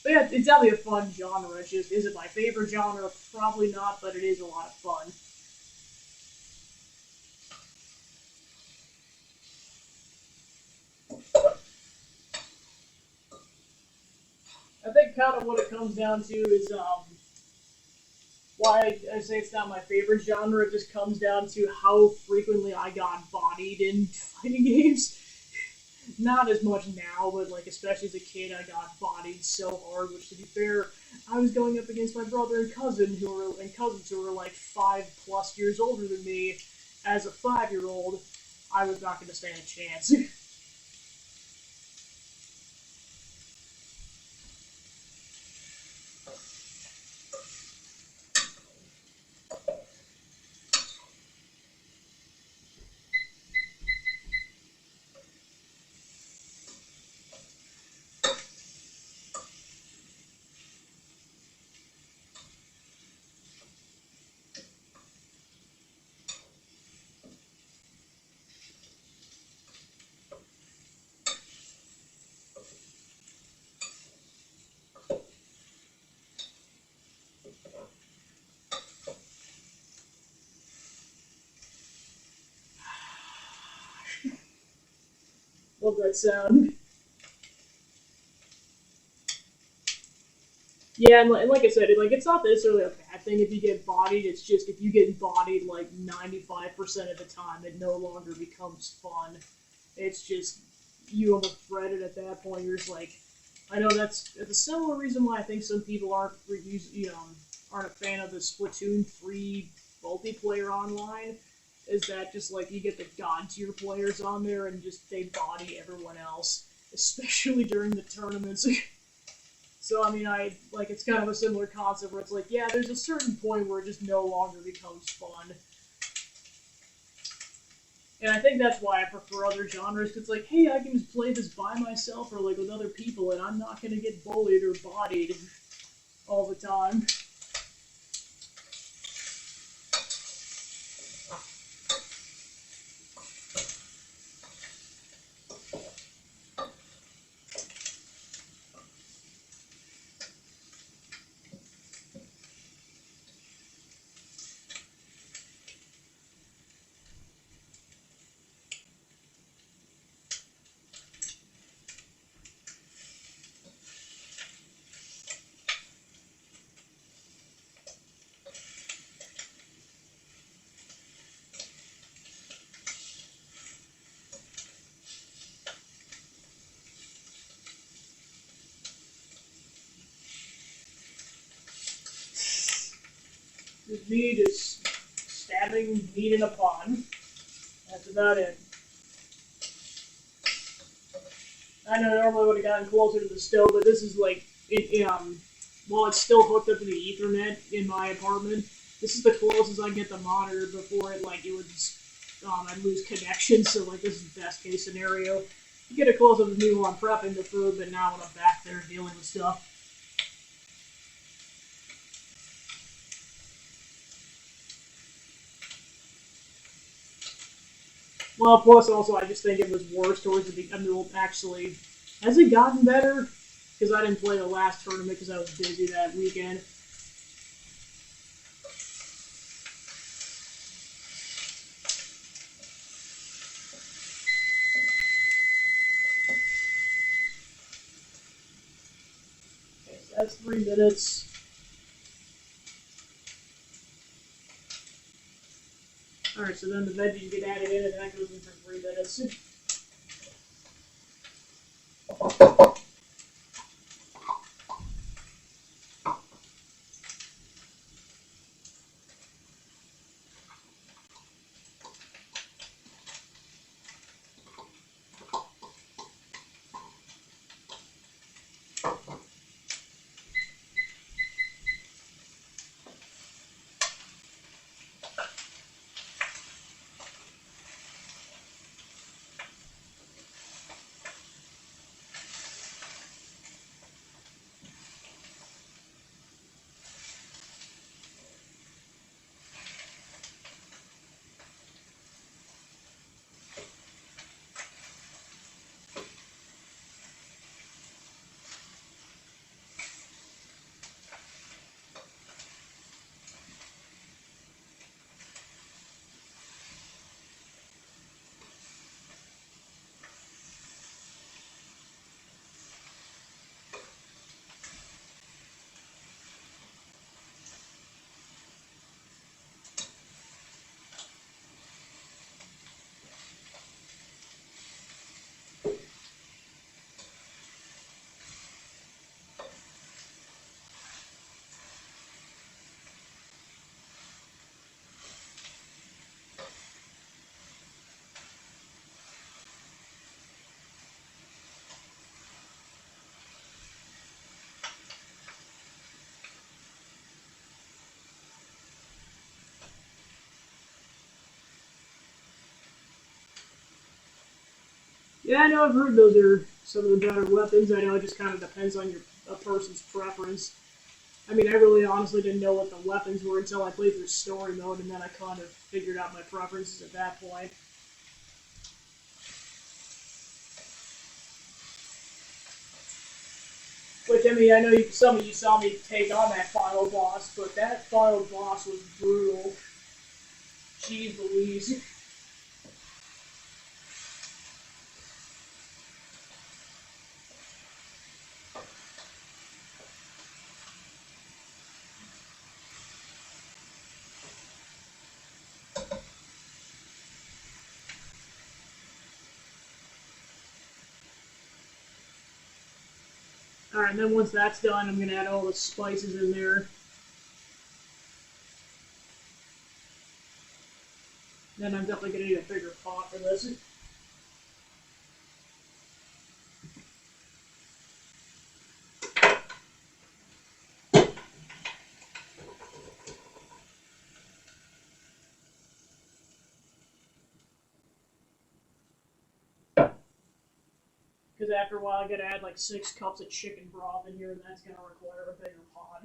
But yeah, it's definitely a fun genre. It's just, is it my favorite genre? Probably not, but it is a lot of fun. I think kind of what it comes down to is why I say it's not my favorite genre. It just comes down to how frequently I got bodied in fighting games. Not as much now, but like especially as a kid, I got bodied so hard. Which, to be fair, I was going up against my brother and cousins who were like 5+ years older than me. As a 5-year-old, I was not going to stand a chance. Love that sound. Yeah, and like I said, it's not necessarily a bad thing if you get bodied. It's just if you get bodied like 95% of the time, it no longer becomes fun. It's just you almost dread it at that point. You're just like, I know that's a similar reason why I think some people aren't a fan of the Splatoon 3 multiplayer online. Is that just like you get the god tier players on there and just they body everyone else, especially during the tournaments. So I mean, I like it's kind of a similar concept where it's like, yeah, there's a certain point where it just no longer becomes fun, and I think that's why I prefer other genres. 'Cause it's like, hey, I can just play this by myself or like with other people, and I'm not gonna get bullied or bodied all the time. Just me just stabbing meat in a pond. That's about it. I know normally would have gotten closer to the stove, but this is like while it's still hooked up to the Ethernet in my apartment, this is the closest I get the monitor before it would I'd lose connection. So like this is best case scenario. You get it close up to me while I'm prepping the food, but now when I'm back there dealing with stuff. Well, plus also I just think it was worse towards the beginning. I mean, well, actually, has it gotten better? Because I didn't play the last tournament because I was busy that weekend. Okay, so that's 3 minutes. Alright, so then the veggies get added in and that goes in for 3 minutes. Yeah, I know I've heard those are some of the better weapons. I know it just kind of depends on your a person's preference. I mean, I really honestly didn't know what the weapons were until I played through story mode, and then I kind of figured out my preferences at that point. Which I mean, I know some of you saw me take on that final boss, but that final boss was brutal. Jeez Louise. Alright, and then once that's done, I'm going to add all the spices in there. Then I'm definitely going to need a bigger pot for this. Because after a while, I gotta add like 6 cups of chicken broth in here, and that's gonna require a bigger pot.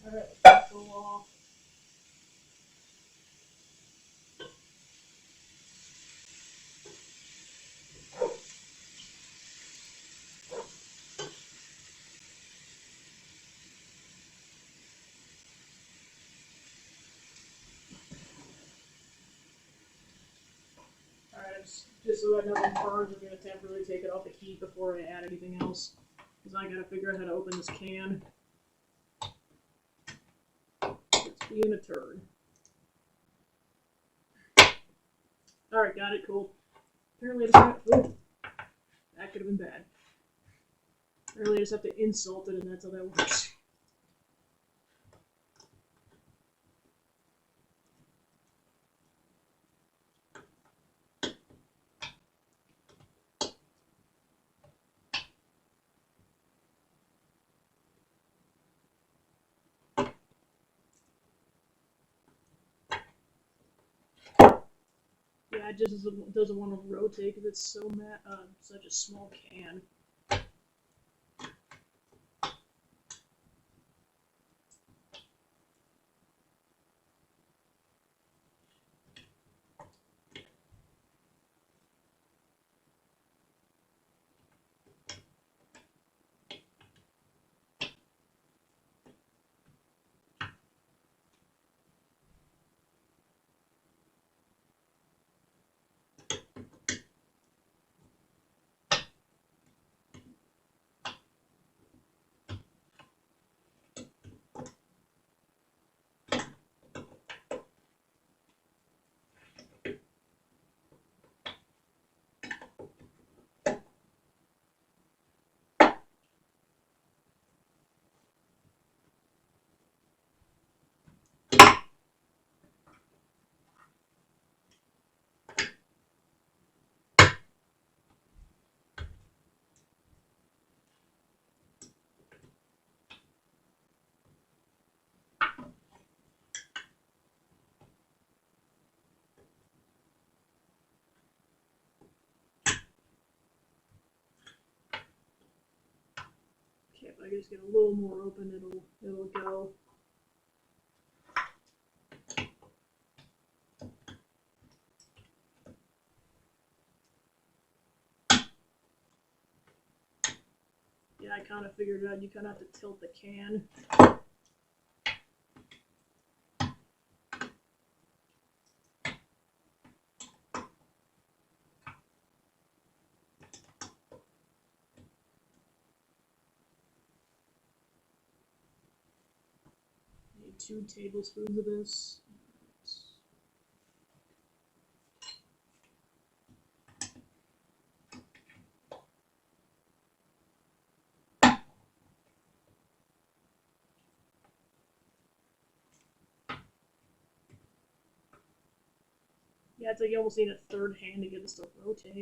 Alright, let's go off. Alright, just so that nothing burns, I'm gonna temporarily take it off the heat before I add anything else. Because I gotta figure out how to open this can. It's being a turd. Alright, got it, cool. Apparently I just have to... That could have been bad. Apparently I just have to insult it, and that's how that works. Yeah, it just doesn't want to rotate because it's so such a small can. Okay, if I just get a little more open, it'll go. Yeah, I kind of figured out you kind of have to tilt the can. Need 2 tablespoons of this. Yeah, it's like you almost need a third hand to get this to rotate.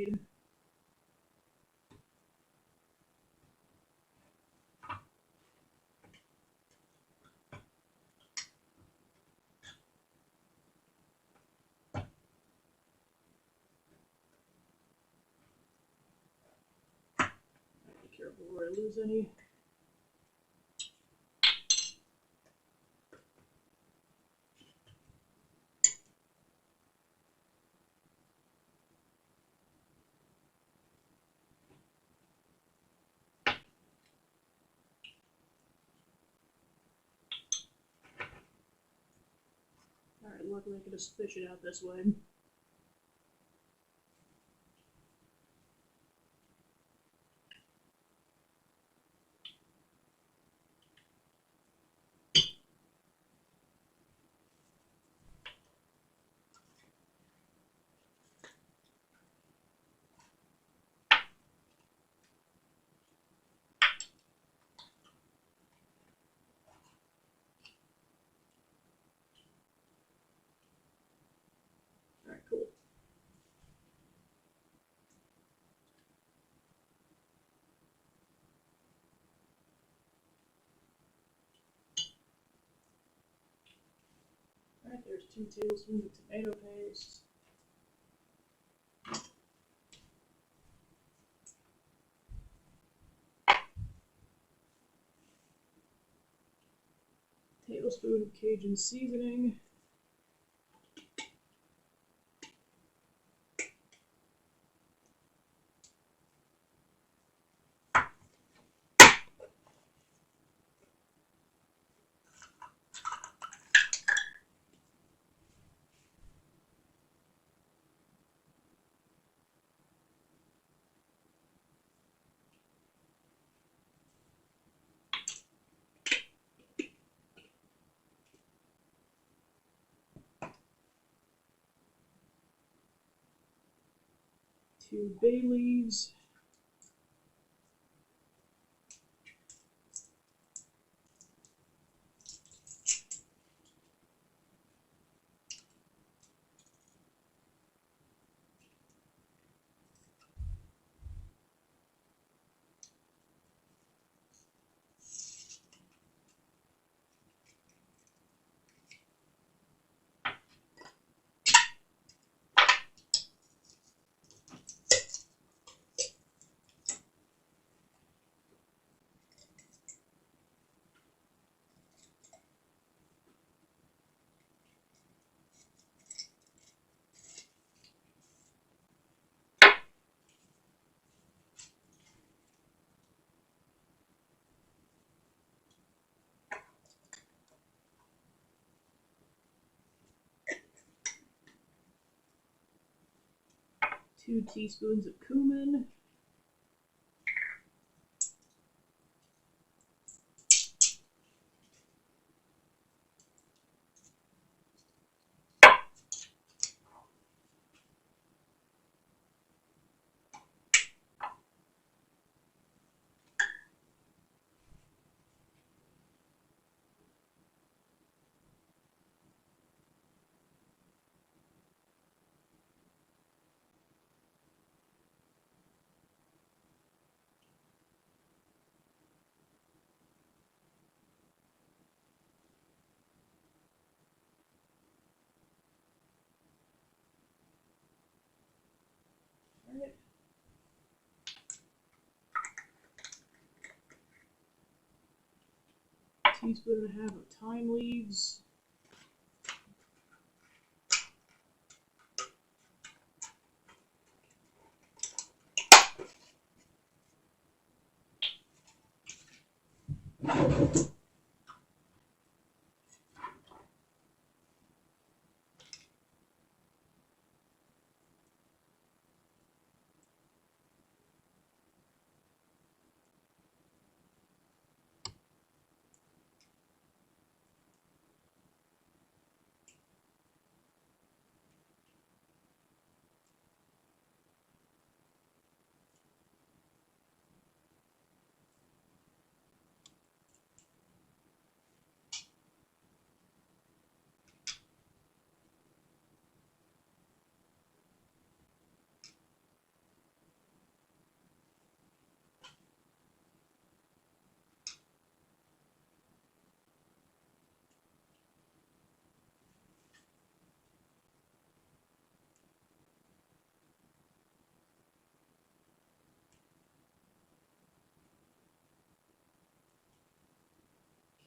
Be careful where I lose any. Alright, luckily I can just fish it out this way. There's 2 tablespoons of tomato paste. Tablespoon of Cajun seasoning. 2 bay leaves. 2 teaspoons of cumin. 1 teaspoon of thyme leaves.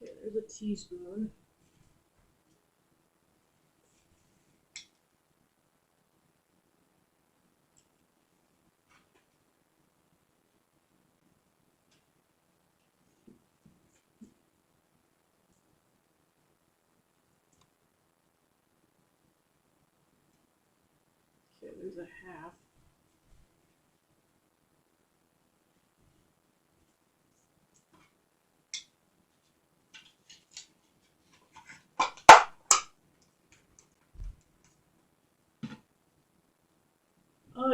Okay, there's a teaspoon. Okay, there's a half.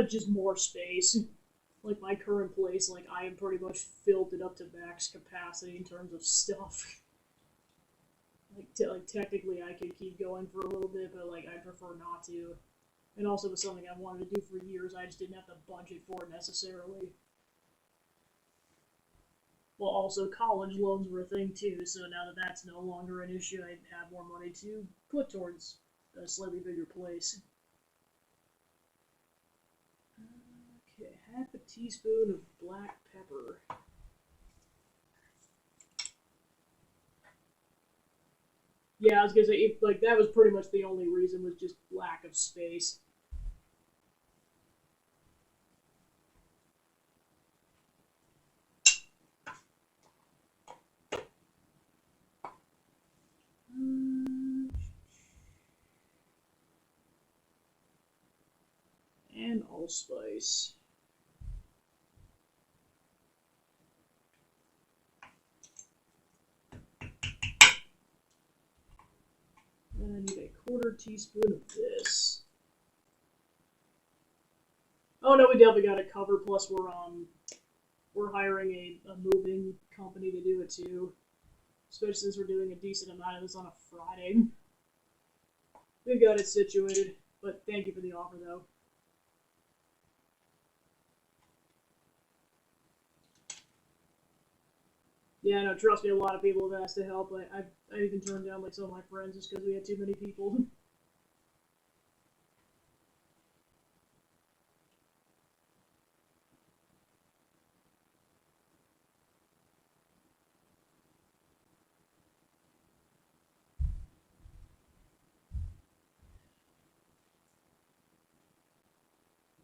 Just more space. Like my current place, like I have pretty much filled it up to max capacity in terms of stuff. Like technically I could keep going for a little bit, but like I prefer not to. And also was something I wanted to do for years. I just didn't have the budget for it necessarily. Well, also college loans were a thing too. So now that that's no longer an issue, I have more money to put towards a slightly bigger place. Okay, half a teaspoon of black pepper. Yeah, I was gonna say, like, that was pretty much the only reason, was just lack of space. And allspice. Then I need a quarter teaspoon of this. Oh no, we definitely got it covered. Plus, we're hiring a moving company to do it too. Especially since we're doing a decent amount of this on a Friday. We've got it situated. But thank you for the offer, though. Yeah, no, trust me, a lot of people have asked to help. I even turned down like some of my friends just because we had too many people.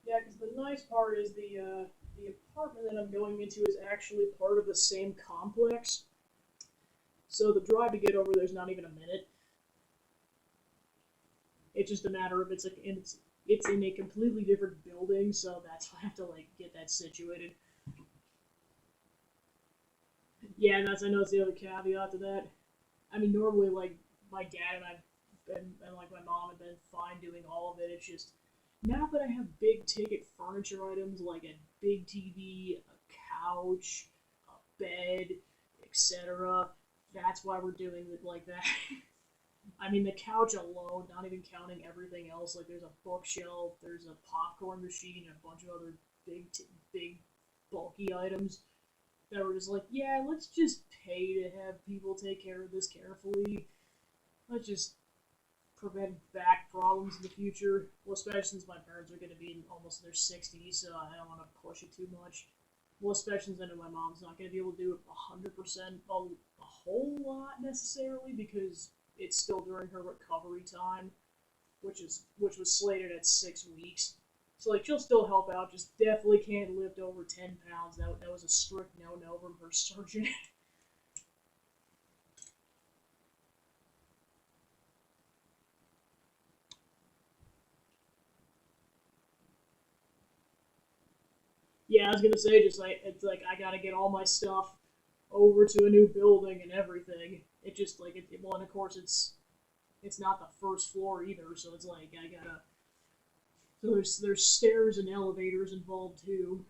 Yeah, because the nice part is the apartment that I'm going into is actually part of the same complex. So the drive to get over there's not even a minute. It's just a matter of it's in a completely different building, so that's why I have to like get that situated. Yeah, and I know it's the other caveat to that. I mean, normally like my dad and and like my mom have been fine doing all of it. It's just now that I have big ticket furniture items like a big TV, a couch, a bed, etc. That's why we're doing it like that. I mean, the couch alone, not even counting everything else, like there's a bookshelf, there's a popcorn machine, and a bunch of other big, bulky items that were just like, yeah, let's just pay to have people take care of this carefully. Let's just prevent back problems in the future. Well, especially since my parents are going to be in almost their 60s, so I don't want to push it too much. Well, especially since I know my mom's not going to be able to do it 100% a whole lot necessarily because it's still during her recovery time, which was slated at 6 weeks. So like she'll still help out, just definitely can't lift over 10 pounds. That was a strict no from her surgeon. Yeah, I was gonna say just like it's like I gotta get all my stuff over to a new building and everything. It just like well, and of course it's not the first floor either, so it's like I gotta. So there's stairs and elevators involved too.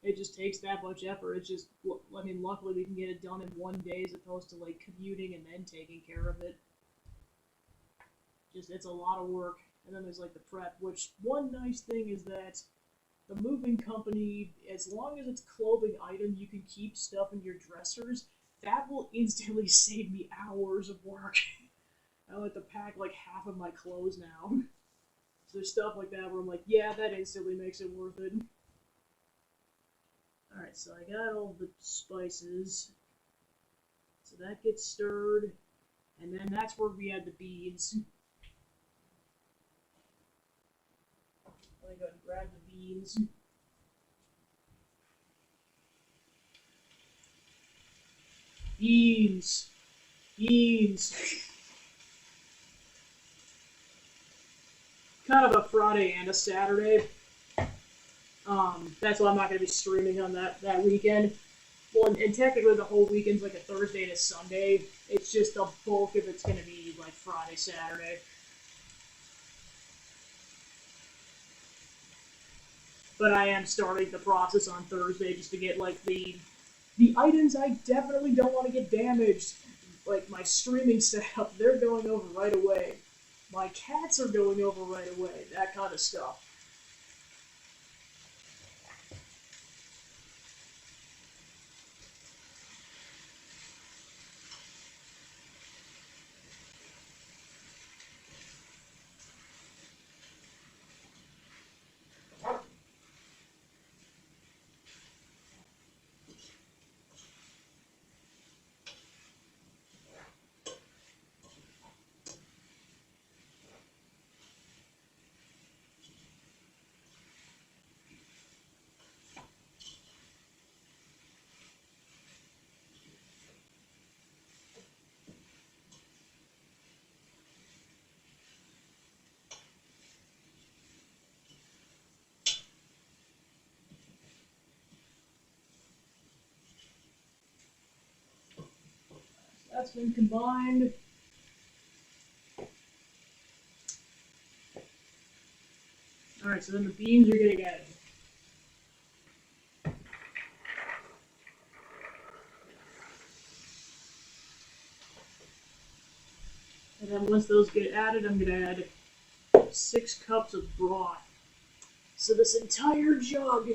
It just takes that much effort. It's just I mean, luckily we can get it done in one day as opposed to like commuting and then taking care of it. Just it's a lot of work, and then there's like the prep. Which one nice thing is that the moving company, as long as it's clothing item, you can keep stuff in your dressers. That will instantly save me hours of work. I don't have to pack like half of my clothes now. So there's stuff like that where I'm like, yeah, that instantly makes it worth it. Alright, so I got all the spices. So that gets stirred. And then that's where we add the beans. Let me go and grab the beans. Beans. Beans. Kind of a Friday and a Saturday. That's why I'm not going to be streaming on that weekend. Well, and technically the whole weekend's like a Thursday to Sunday. It's just the bulk of it's going to be like Friday, Saturday. But I am starting the process on Thursday just to get like the items I definitely don't want to get damaged. Like my streaming setup, they're going over right away. My cats are going over right away. That kind of stuff. that's been combined. Alright, so then the beans are getting added. And then once those get added, I'm going to add 6 cups of broth. So this entire jug.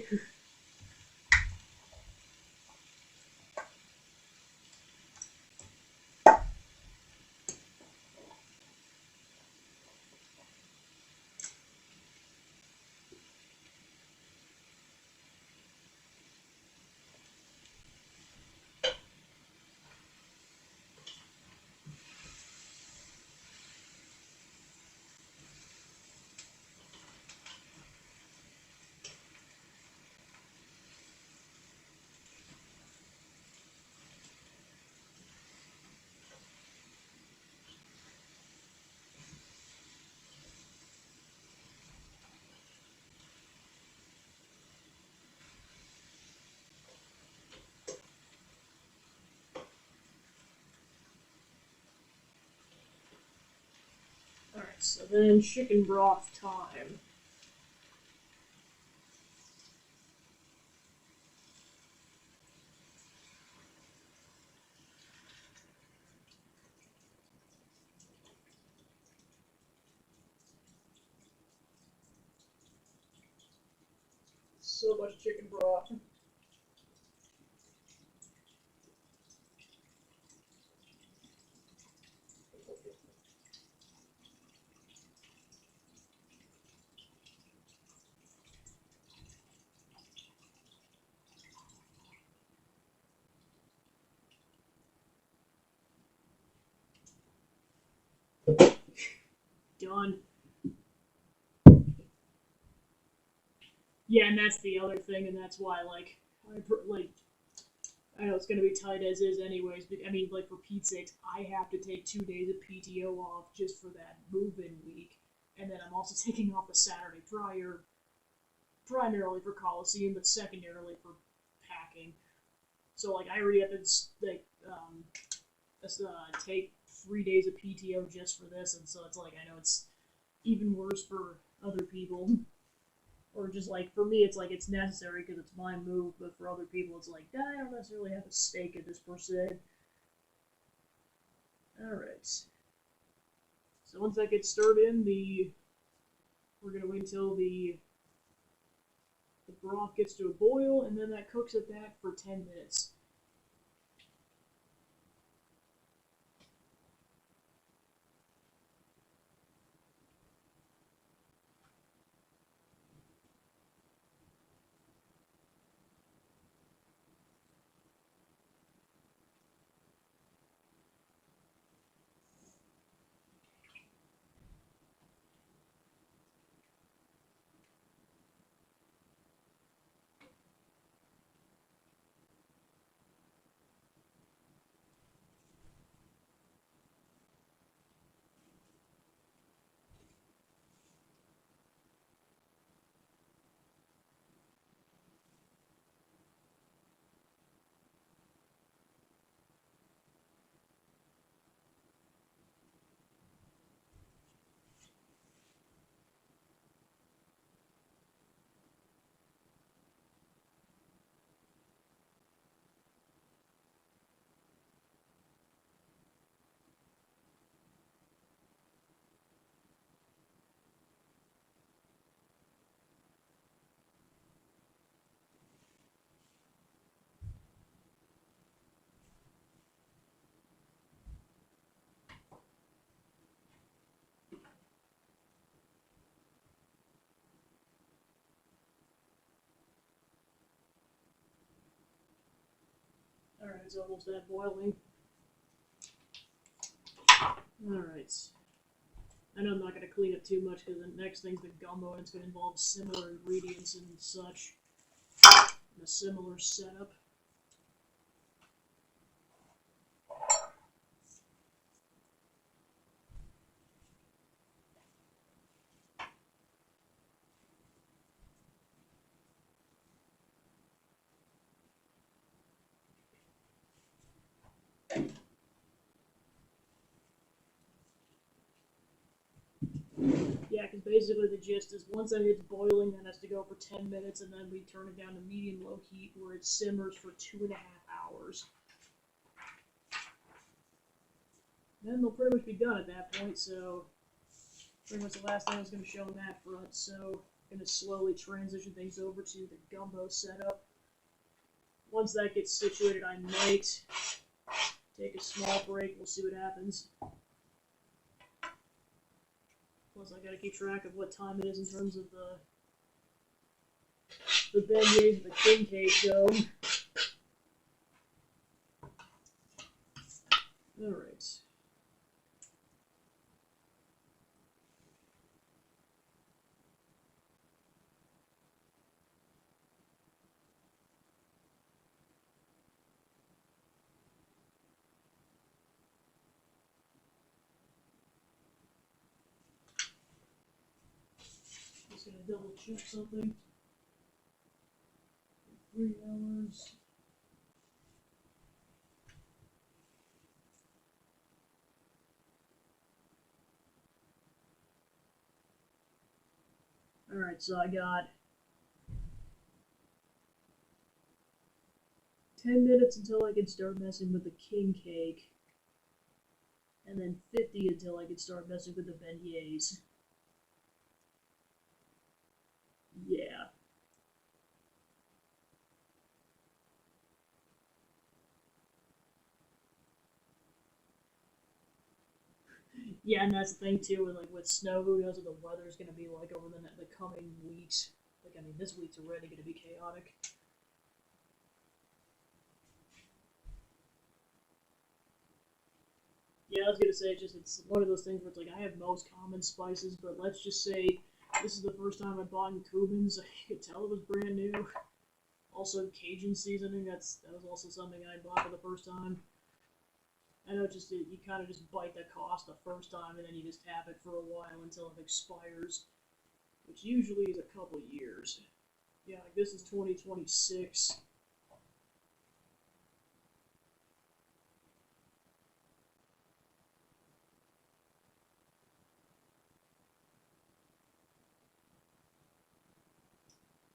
Alright, so then chicken broth time. So much chicken broth. Done. Yeah, and that's the other thing, and that's why, like, I know it's gonna be tight as is, anyways. But I mean, like, for Pete's sakes, I have to take 2 days of PTO off just for that move-in week, and then I'm also taking off the Saturday prior, primarily for Coliseum, but secondarily for packing. So, like, I already have to like take 3 days of PTO just for this, and so it's like I know it's even worse for other people. Or just like for me, it's like it's necessary because it's my move, but for other people, it's like I don't necessarily have a stake in this per se. All right. So once that gets stirred in, we're gonna wait until the broth gets to a boil, and then that cooks at that for 10 minutes. All right, it's almost at boiling. All right. I know I'm not going to clean it too much because the next thing's the gumbo, and it's going to involve similar ingredients and such, and a similar setup. basically the gist is once that hits boiling, that has to go for 10 minutes, and then we turn it down to medium-low heat where it simmers for 2.5 hours. Then they'll pretty much be done at that point, so pretty much the last thing I was going to show on that front, so I'm going to slowly transition things over to the gumbo setup. Once that gets situated, I might take a small break. We'll see what happens. Plus, I got to keep track of what time it is in terms of the beignets and the king cake go. All right. Just gonna double check something. 3 hours. Alright, so I got 10 minutes until I can start messing with the king cake, and then 50 until I can start messing with the beignets. Yeah. Yeah, and that's the thing too, with like with snow, who knows what the weather's gonna be like over the coming weeks. Like, I mean, this week's already gonna be chaotic. Yeah, I was gonna say it's one of those things where it's like I have most common spices, but let's just say this is the first time I bought Cubans. I could tell it was brand new. Also, Cajun seasoning. That was also something I bought for the first time. I know just you kind of just bite the cost the first time, and then you just have it for a while until it expires, which usually is a couple years. Yeah, like this is 2026.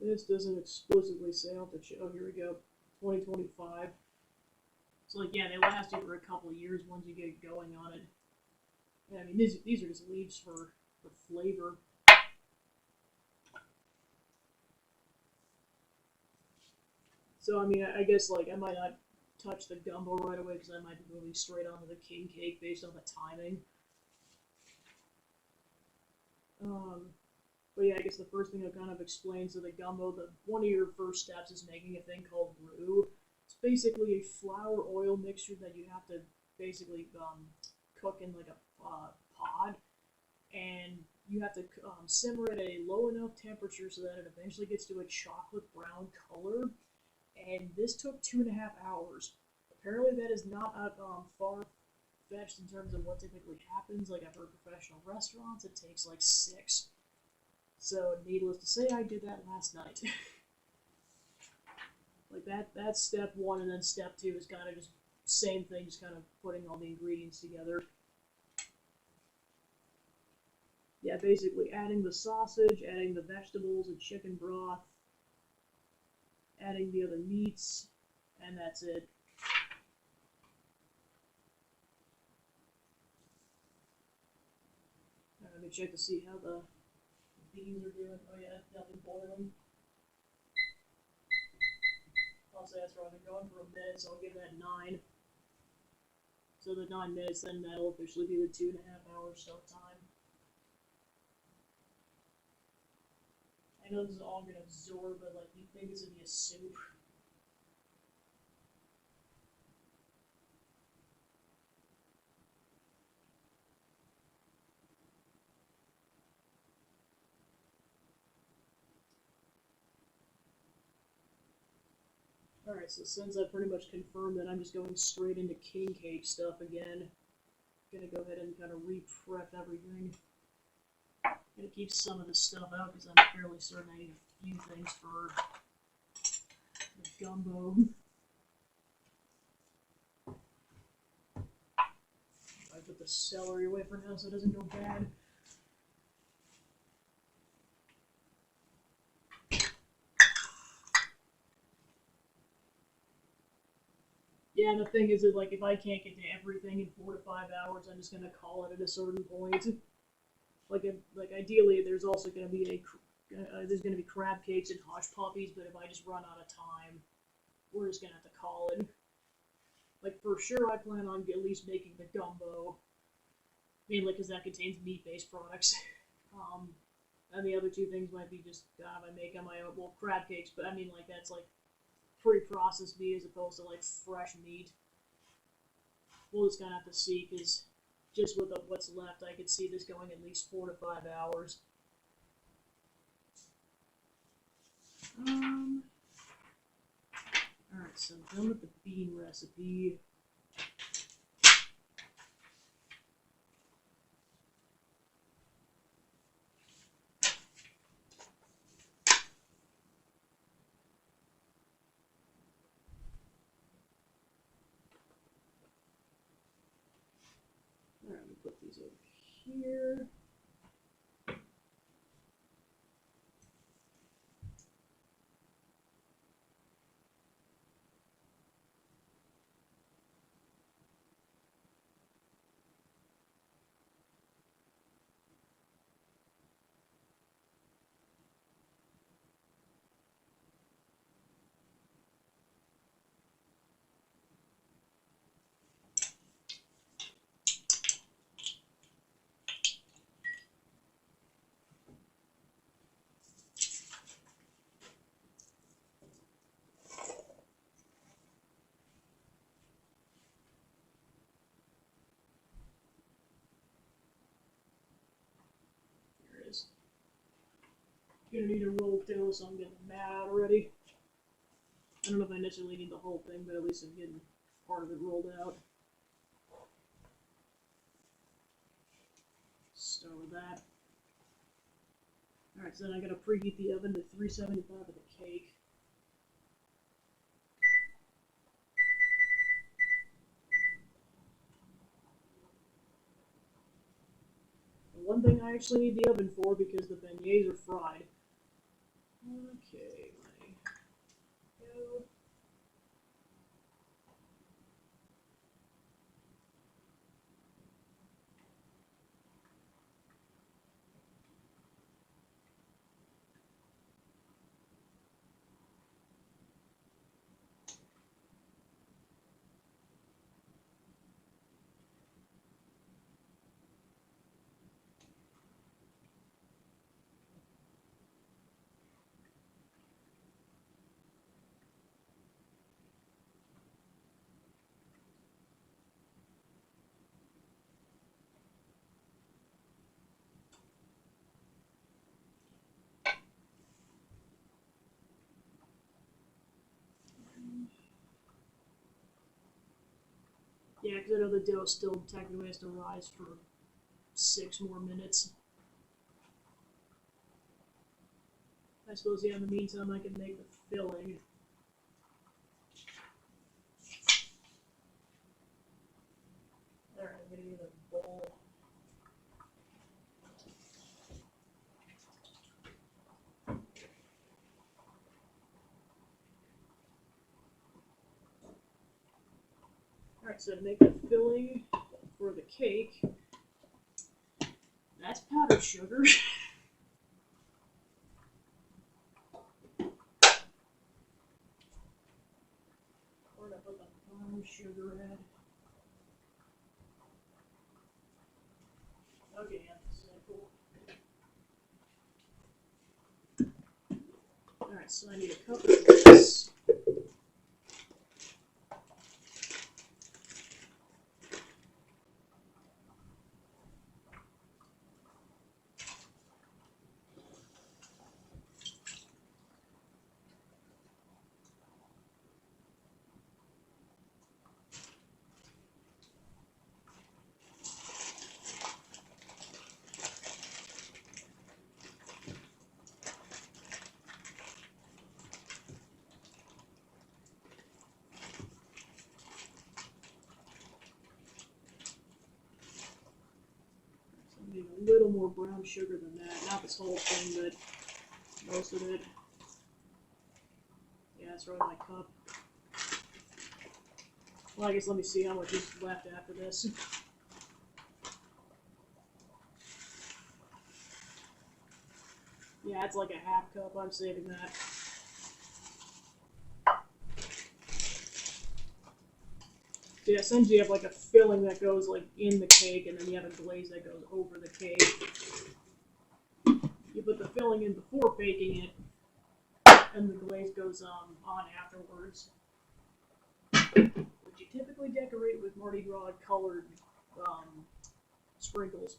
This doesn't explicitly say off the show. Here we go, 2025. So like, yeah, they last you for a couple of years once you get going on it. Yeah, I mean, these are just leaves for flavor. So I mean, I guess like I might not touch the gumbo right away because I might be moving straight onto the king cake based on the timing. Um, but yeah, I guess the first thing I'll kind of explain, so the gumbo, one of your first steps is making a thing called roux. It's basically a flour oil mixture that you have to basically cook in like a pot, and you have to simmer at a low enough temperature so that it eventually gets to a chocolate brown color. And this took 2.5 hours. Apparently, that is not far fetched in terms of what typically happens. Like I've heard professional restaurants, it takes like 6. So, needless to say, I did that last night. Like that's step 1, and then step 2 is kind of just same thing, just kind of putting all the ingredients together. Yeah, basically adding the sausage, adding the vegetables and chicken broth, adding the other meats, and that's it. Let me check to see how the beans are doing. Oh yeah, nothing boiling. I'll say that's wrong. They're going for a minute, so I'll give that 9. So the 9 minutes, then that'll officially be the 2.5 hour start time. I know this is all going to absorb, but like you think it's going to be a soup. Alright, so since I pretty much confirmed that I'm just going straight into king cake stuff again, I'm going to go ahead and kind of re-prep everything. I'm going to keep some of this stuff out because I'm fairly certain I need a few things for the gumbo. I put the celery away for now so it doesn't go bad. Yeah, and the thing is that, like, if I can't get to everything in 4 to 5 hours, I'm just gonna call it at a certain point. Like ideally, there's also gonna be there's gonna be crab cakes and hush puppies, but if I just run out of time, we're just gonna have to call it. Like for sure, I plan on at least making the gumbo, mainly because that contains meat-based products. Um, and the other two things might be just I make on my own. Well, crab cakes, but I mean like that's like pre-processed meat as opposed to like fresh meat. We'll just kind of have to see because just with what's left, I could see this going at least 4 to 5 hours. Um, all right, so I'm done with the bean recipe. All right, let me put these over here. There it is. Gonna need a roll dough, so I'm getting mad already. I don't know if I necessarily need the whole thing, but at least I'm getting part of it rolled out. Start with that. Alright, so then I gotta preheat the oven to 375 of the cake. And one thing I actually need the oven for because the beignets are fried. Okay, let me go. Yeah, because I know the dough still technically has to rise for 6 more minutes. I suppose, yeah, in the meantime, I can make the filling. Alright, I'm gonna need a bowl. Alright, so to make the filling for the cake, that's powdered sugar. Where'd I put the brown sugar at? Okay, yeah, that's cool. Alright, so I need a cup of this. I need a little more brown sugar than that. Not this whole thing, but most of it. Yeah, that's right, my cup. Well, I guess let me see how much is left after this. Yeah, it's like a half cup. I'm saving that. So yeah, essentially you have like a filling that goes like in the cake, and then you have a glaze that goes over the cake. You put the filling in before baking it, and the glaze goes on afterwards. Which you typically decorate with Mardi Gras colored sprinkles.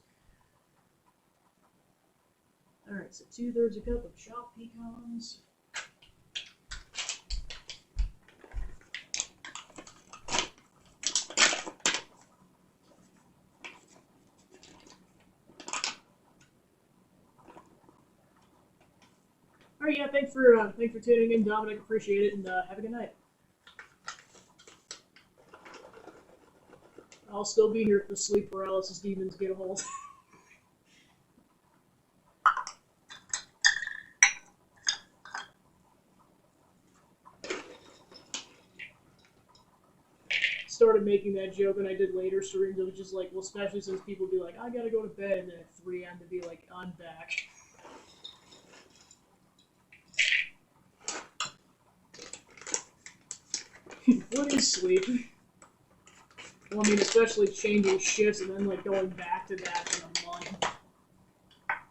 Alright, so 2/3 a cup of chopped pecans. Alright, yeah, thanks for tuning in, Dominic. Appreciate it, and have a good night. I'll still be here if the sleep paralysis demons get a hold. Started making that joke and I did later streams. It was just like, well, especially since people be like, I gotta go to bed, and then at 3 a.m. to be like, I'm back. What is sleep? Well, I mean, especially changing shifts and then like going back to that in a month.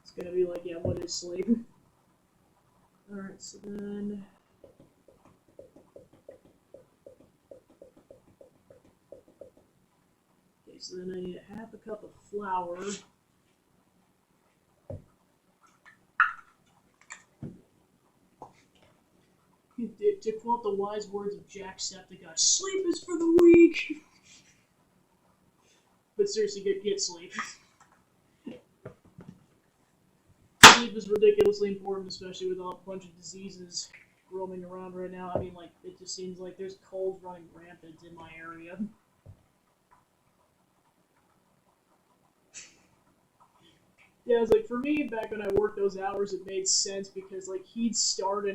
It's gonna be like, yeah, what is sleep? Alright, so then. Okay, so then I need a half a cup of flour. To quote the wise words of Jacksepticeye, sleep is for the weak! But seriously, get sleep. Sleep is ridiculously important, especially with a bunch of diseases roaming around right now. I mean, like, it just seems like there's colds running rampant in my area. Yeah, it's like, for me, back when I worked those hours, it made sense because, like, he'd start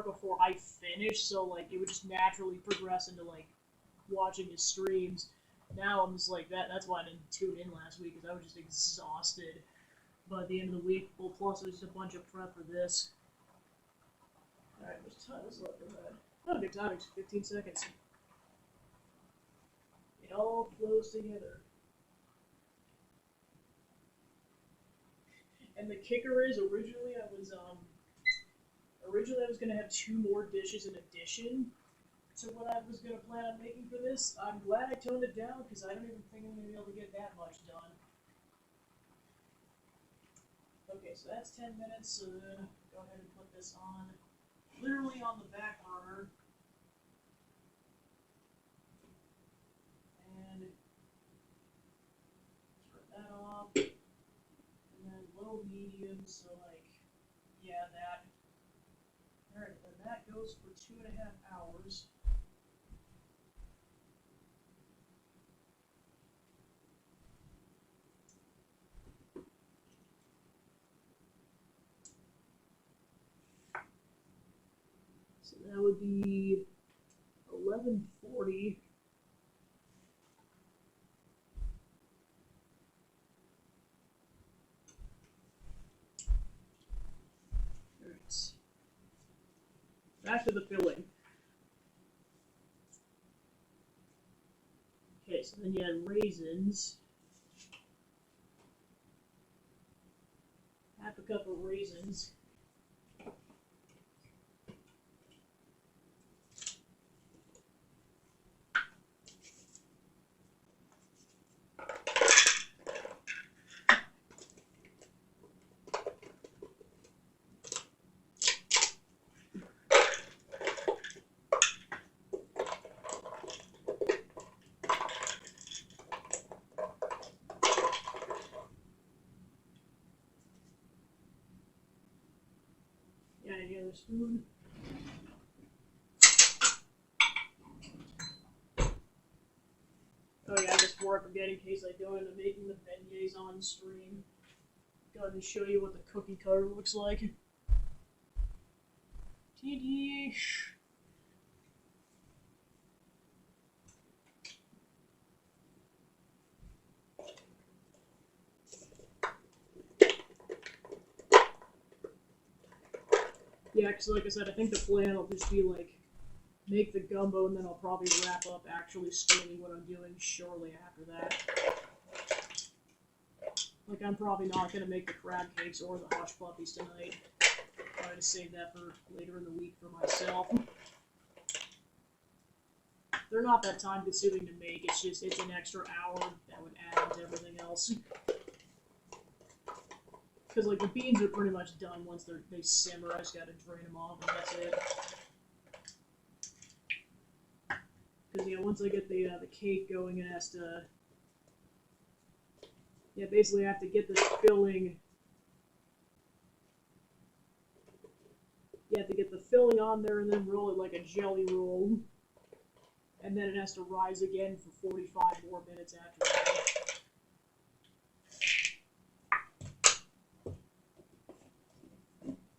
before I finished, so, like, it would just naturally progress into, like, watching his streams. Now I'm just like, that's why I didn't tune in last week, because I was just exhausted by the end of the week. Well, plus it was just a bunch of prep for this. Alright, there's time left for that. Not a good timing, 15 seconds. It all flows together. And the kicker is, originally I was gonna have 2 more dishes in addition to what I was gonna plan on making for this. I'm glad I toned it down because I don't even think I'm gonna be able to get that much done. Okay, so that's 10 minutes, so then go ahead and put this on, literally on the back burner. And turn that off. And then low, medium, so like, yeah, that. Alright, then that goes for 2.5 hours. So that would be 11:40. Alright. Back to the filling. Okay, so then you add raisins. Half a cup of raisins. Yeah, any other spoon? Oh yeah, before I forget, in case I go into making the beignets on stream, go ahead and show you what the cookie cutter looks like. TD. Yeah, because like I said, I think the plan will just be like make the gumbo, and then I'll probably wrap up actually starting what I'm doing shortly after that. Like, I'm probably not going to make the crab cakes or the hush puppies tonight. Try to save that for later in the week for myself. They're not that time consuming to make, it's just, it's an extra hour that would add on to everything else. Because, like, the beans are pretty much done once they simmer, I just gotta drain them off and that's it. Because, yeah, once I get the cake going, it has to... Yeah, basically I have to get the filling... You have to get the filling on there and then roll it like a jelly roll. And then it has to rise again for 45 more minutes after that.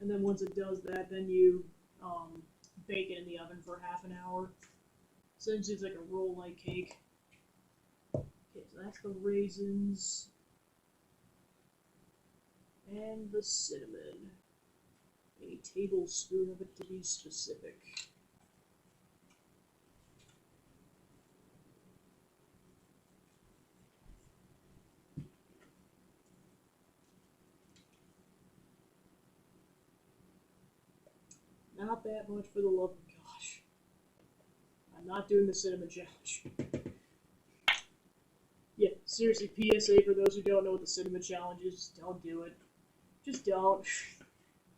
And then once it does that, then you bake it in the oven for half an hour. Essentially, it's like a roll-like cake. Okay, so that's the raisins. And the cinnamon. A tablespoon of it to be specific. Not that much for the love of gosh. I'm not doing the cinnamon challenge. Yeah, seriously, PSA for those who don't know what the cinnamon challenge is, don't do it. Just don't.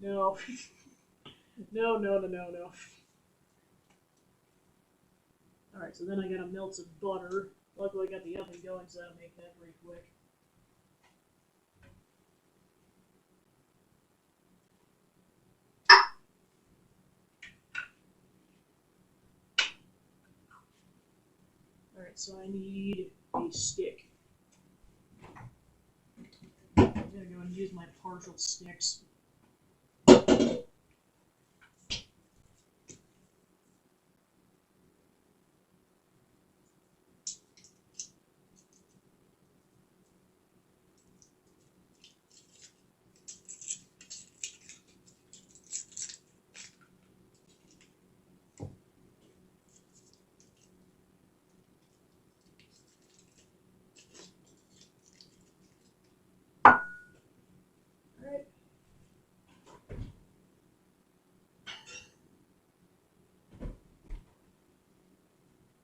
No. No. Alright, so then I gotta melt some butter. Luckily I got the oven going, so that'll make that pretty quick. Alright, so I need a stick. I'm gonna go and use my partial sticks.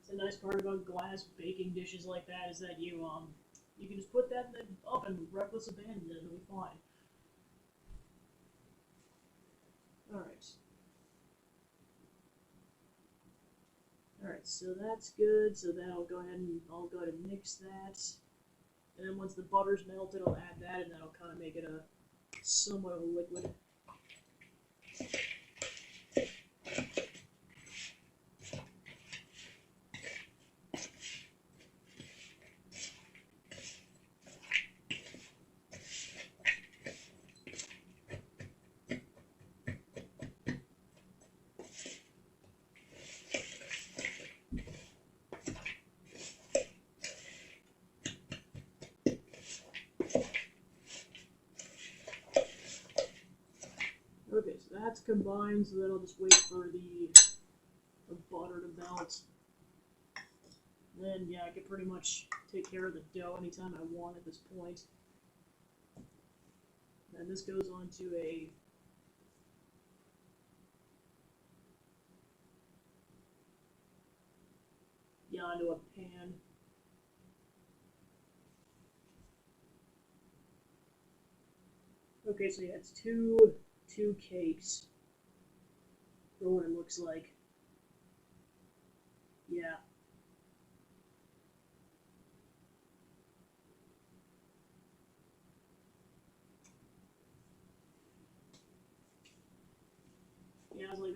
The nice part about glass baking dishes like that is that you can just put that in the oven with reckless abandon and it'll be fine. Alright. Alright, so that's good, so then I'll go ahead and mix that. And then once the butter's melted, I'll add that and that'll kind of make it a somewhat of a liquid. Okay, so that's combined, so then I'll just wait for the butter to melt. Then, yeah, I can pretty much take care of the dough anytime I want at this point. And this goes onto a onto a pan. Okay, so yeah, it's two cakes for what it looks like. Yeah. Yeah, I was like,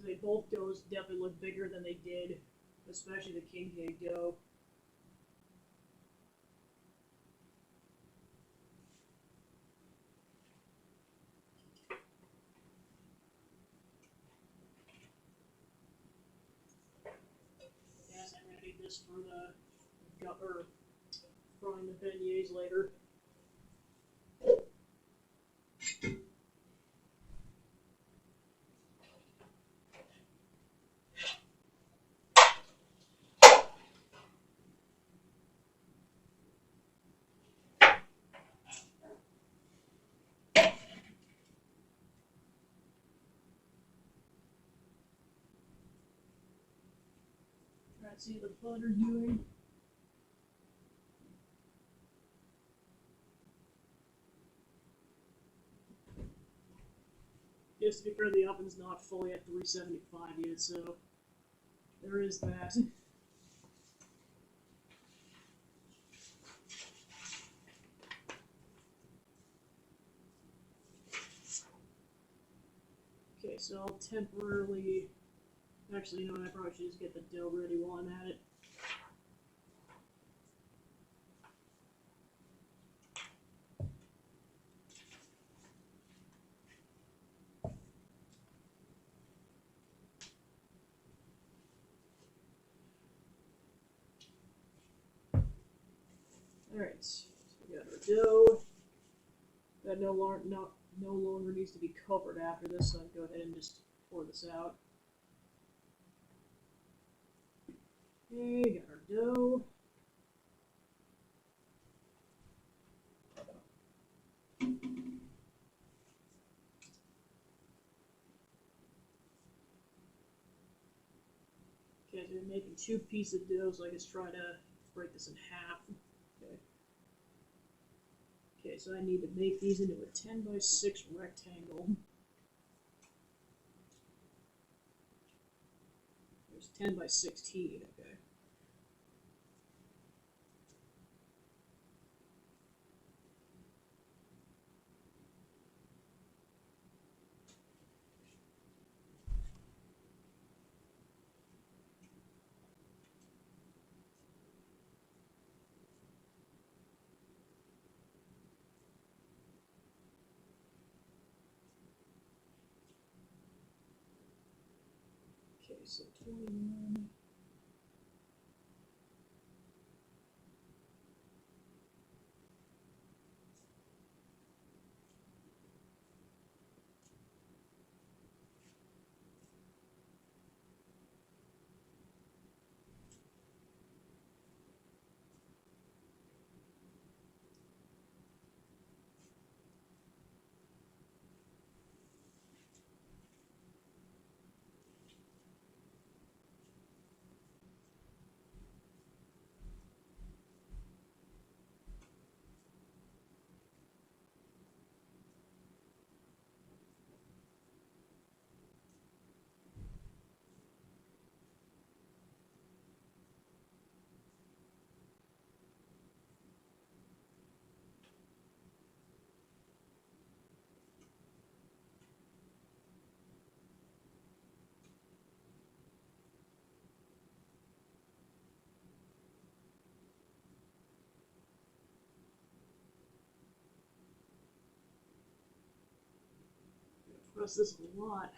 they both doughs definitely look bigger than they did, especially the king cake dough. Yes, I'm gonna need this for or frying the beignets later. Let's see what the butter's doing. Yes, to be fair, the oven's not fully at 375 yet, so there is that. Okay, so I'll temporarily... Actually, you know what, I probably should just get the dough ready while I'm at it. Alright, so we got our dough. That no longer needs to be covered after this, so I can go ahead and just pour this out. Okay, got our dough. Okay, so we're making 2 pieces of dough, so I just try to break this in half. Okay. Okay, so I need to make these into a 10 by 6 rectangle. There's 10 by 16, okay. Okay, so 21. Press this a lot.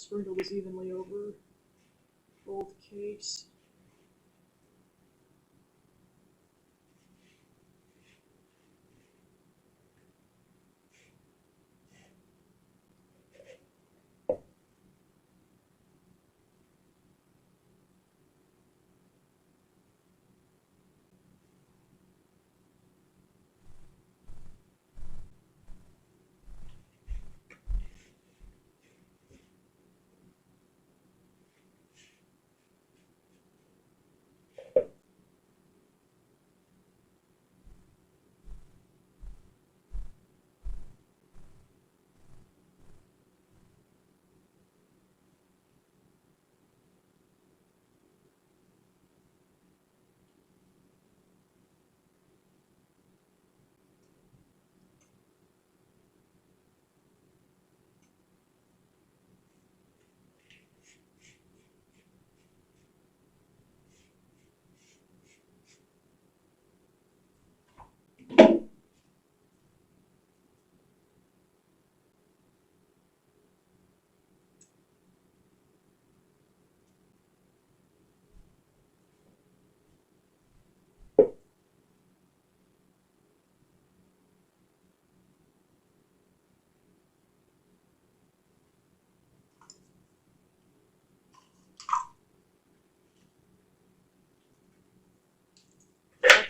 sprinkle this evenly over both cakes.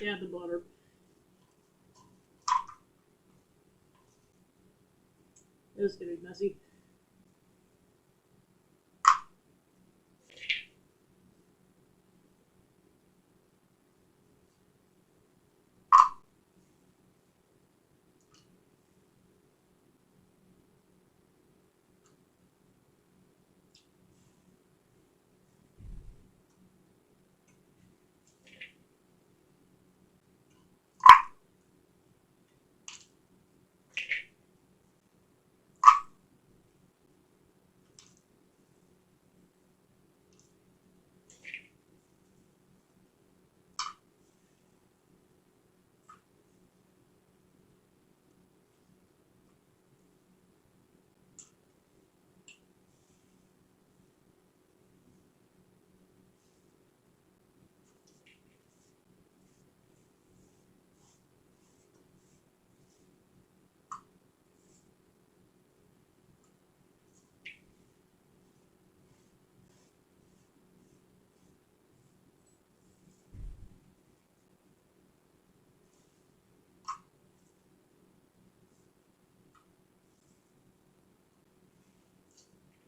Add the butter. This is gonna be messy.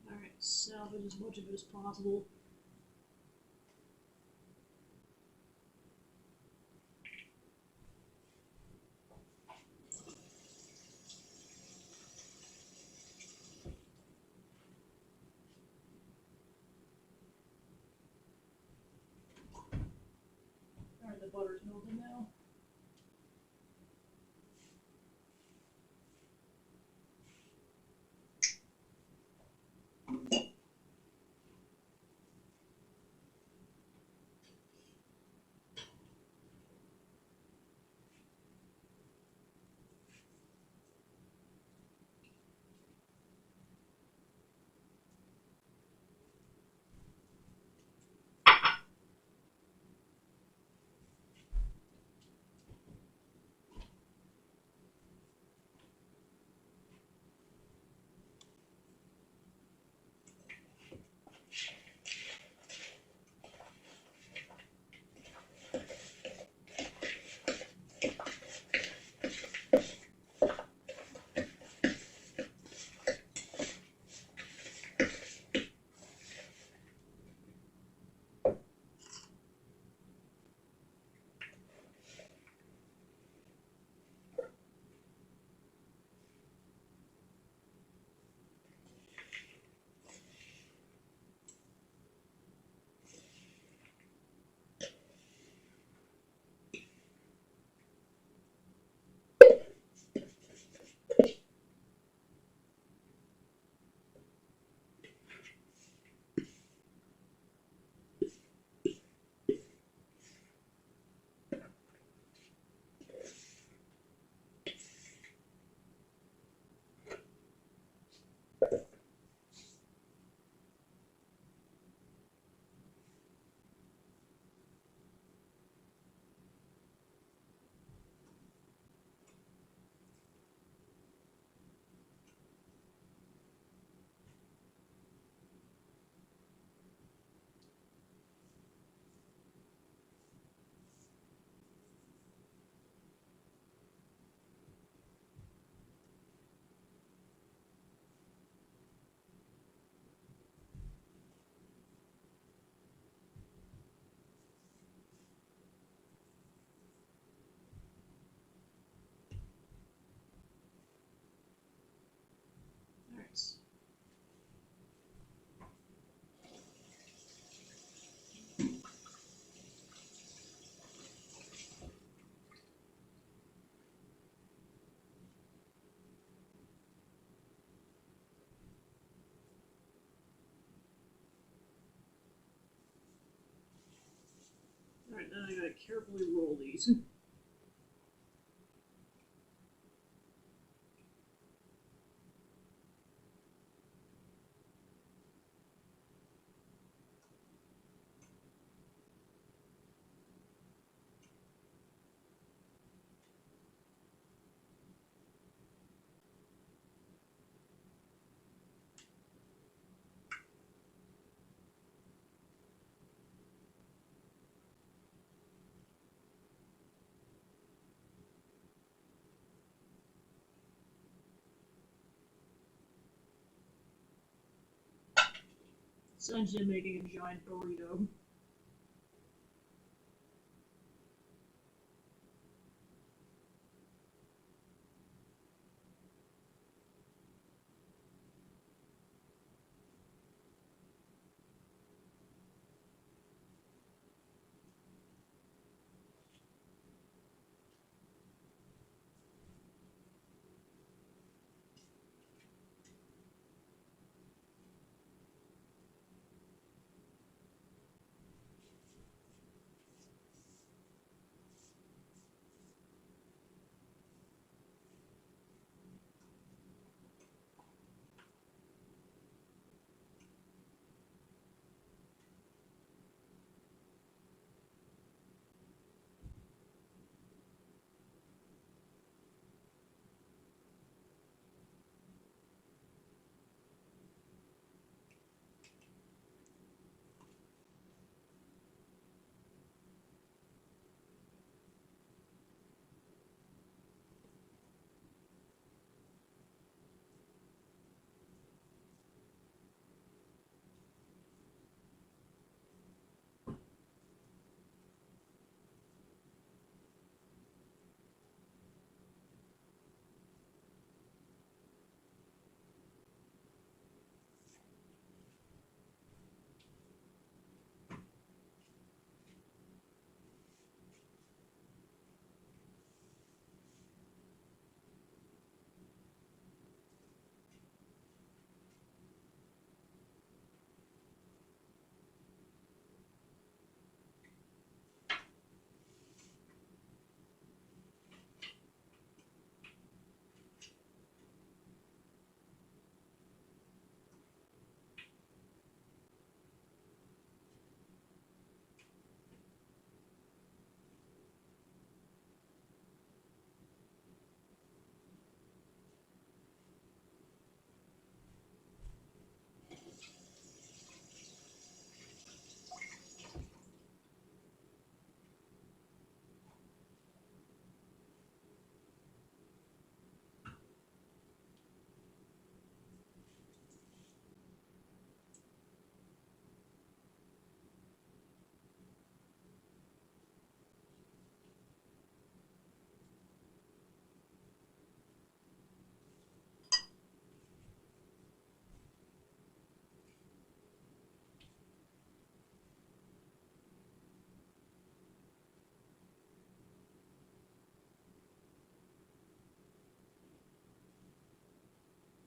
Alright, salvage as much of it as possible. Alright, the butter's melted now. then I gotta carefully roll these. Essentially making a giant burrito.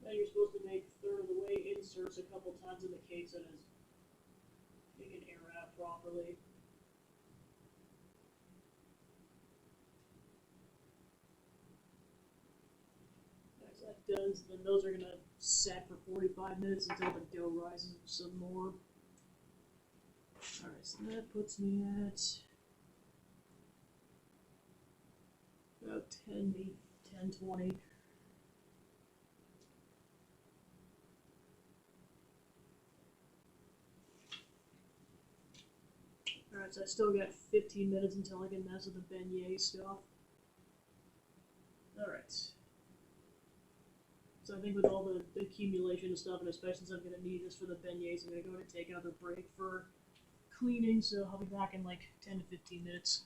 Now you're supposed to make third of the way inserts a couple times in the cake so that it can air out properly. As that does, then those are gonna set for 45 minutes until the dough rises some more. Alright, so that puts me at about 10, maybe 10, 20. Alright, so I still got 15 minutes until I can mess with the beignet stuff. Alright. So I think with all the accumulation of stuff, and especially since I'm going to need this for the beignets, I'm going to go ahead and take another break for cleaning, so I'll be back in like 10 to 15 minutes.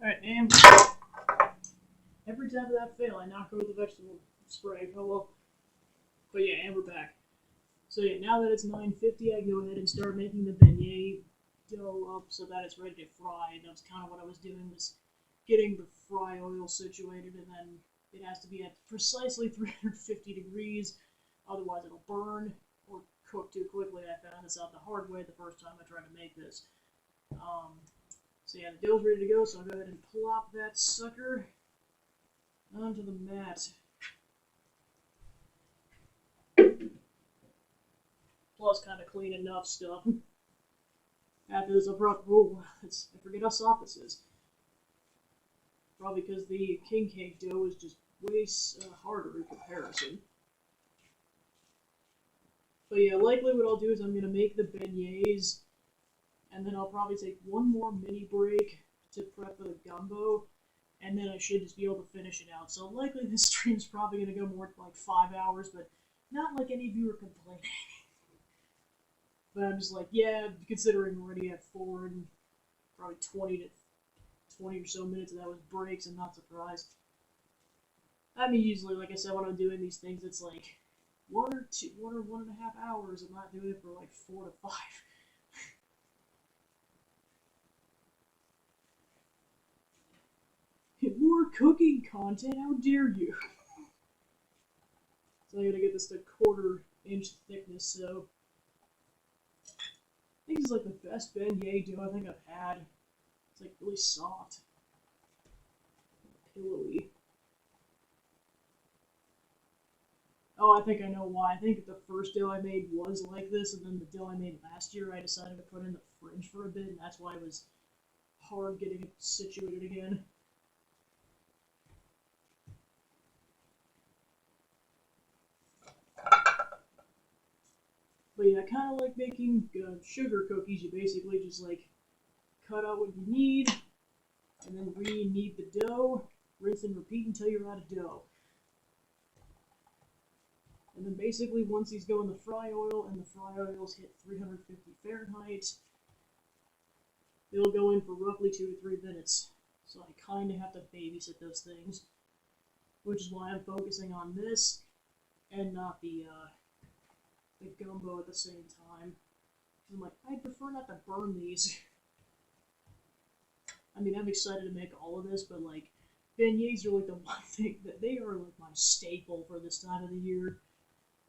Alright, and every time that fail, I knock over the vegetable spray. Oh well. But yeah, and we're back. So yeah, now that it's 9:50, I go ahead and start making the beignet dough up so that it's ready to fry. And that's kind of what I was doing, was getting the fry oil situated, and then it has to be at precisely 350 degrees, otherwise it'll burn or cook too quickly. I found this out the hard way the first time I tried to make this. So yeah, the dough's ready to go, so I'll go ahead and plop that sucker onto the mat. Plus, kind of clean enough stuff. After this, I forget how soft this is. Probably because the king cake dough is just way harder in comparison. But yeah, likely what I'll do is I'm going to make the beignets, and then I'll probably take one more mini break to prep for the gumbo, and then I should just be able to finish it out. So likely this stream's probably going to go more like 5 hours, but not like any of you are complaining. But I'm just like, yeah, considering we're already at 4 and probably 20 or so minutes of that was breaks, I'm not surprised. I mean, usually, like I said, when I'm doing these things, it's like 1 or 1.5 hours. I'm not doing it for like 4 to 5. More cooking content? How dare you? So I gotta get this to 1/4 inch thickness, so I think it's like the best beignet dough I think I've had. It's like really soft, pillowy. Oh, I think I know why. I think the first dough I made was like this, and then the dough I made last year I decided to put in the fridge for a bit, and that's why it was hard getting it situated again. But yeah, I kind of like making sugar cookies. You basically just like cut out what you need, and then re-knead the dough, rinse and repeat until you're out of dough. And then basically once these go in the fry oil and the fry oils hit 350 Fahrenheit, they'll go in for roughly 2 to 3 minutes. So I kind of have to babysit those things, which is why I'm focusing on this and not the gumbo at the same time. I'm like, I'd prefer not to burn these. I mean, I'm excited to make all of this, but like, beignets are like the one thing that they are like my staple for this time of the year.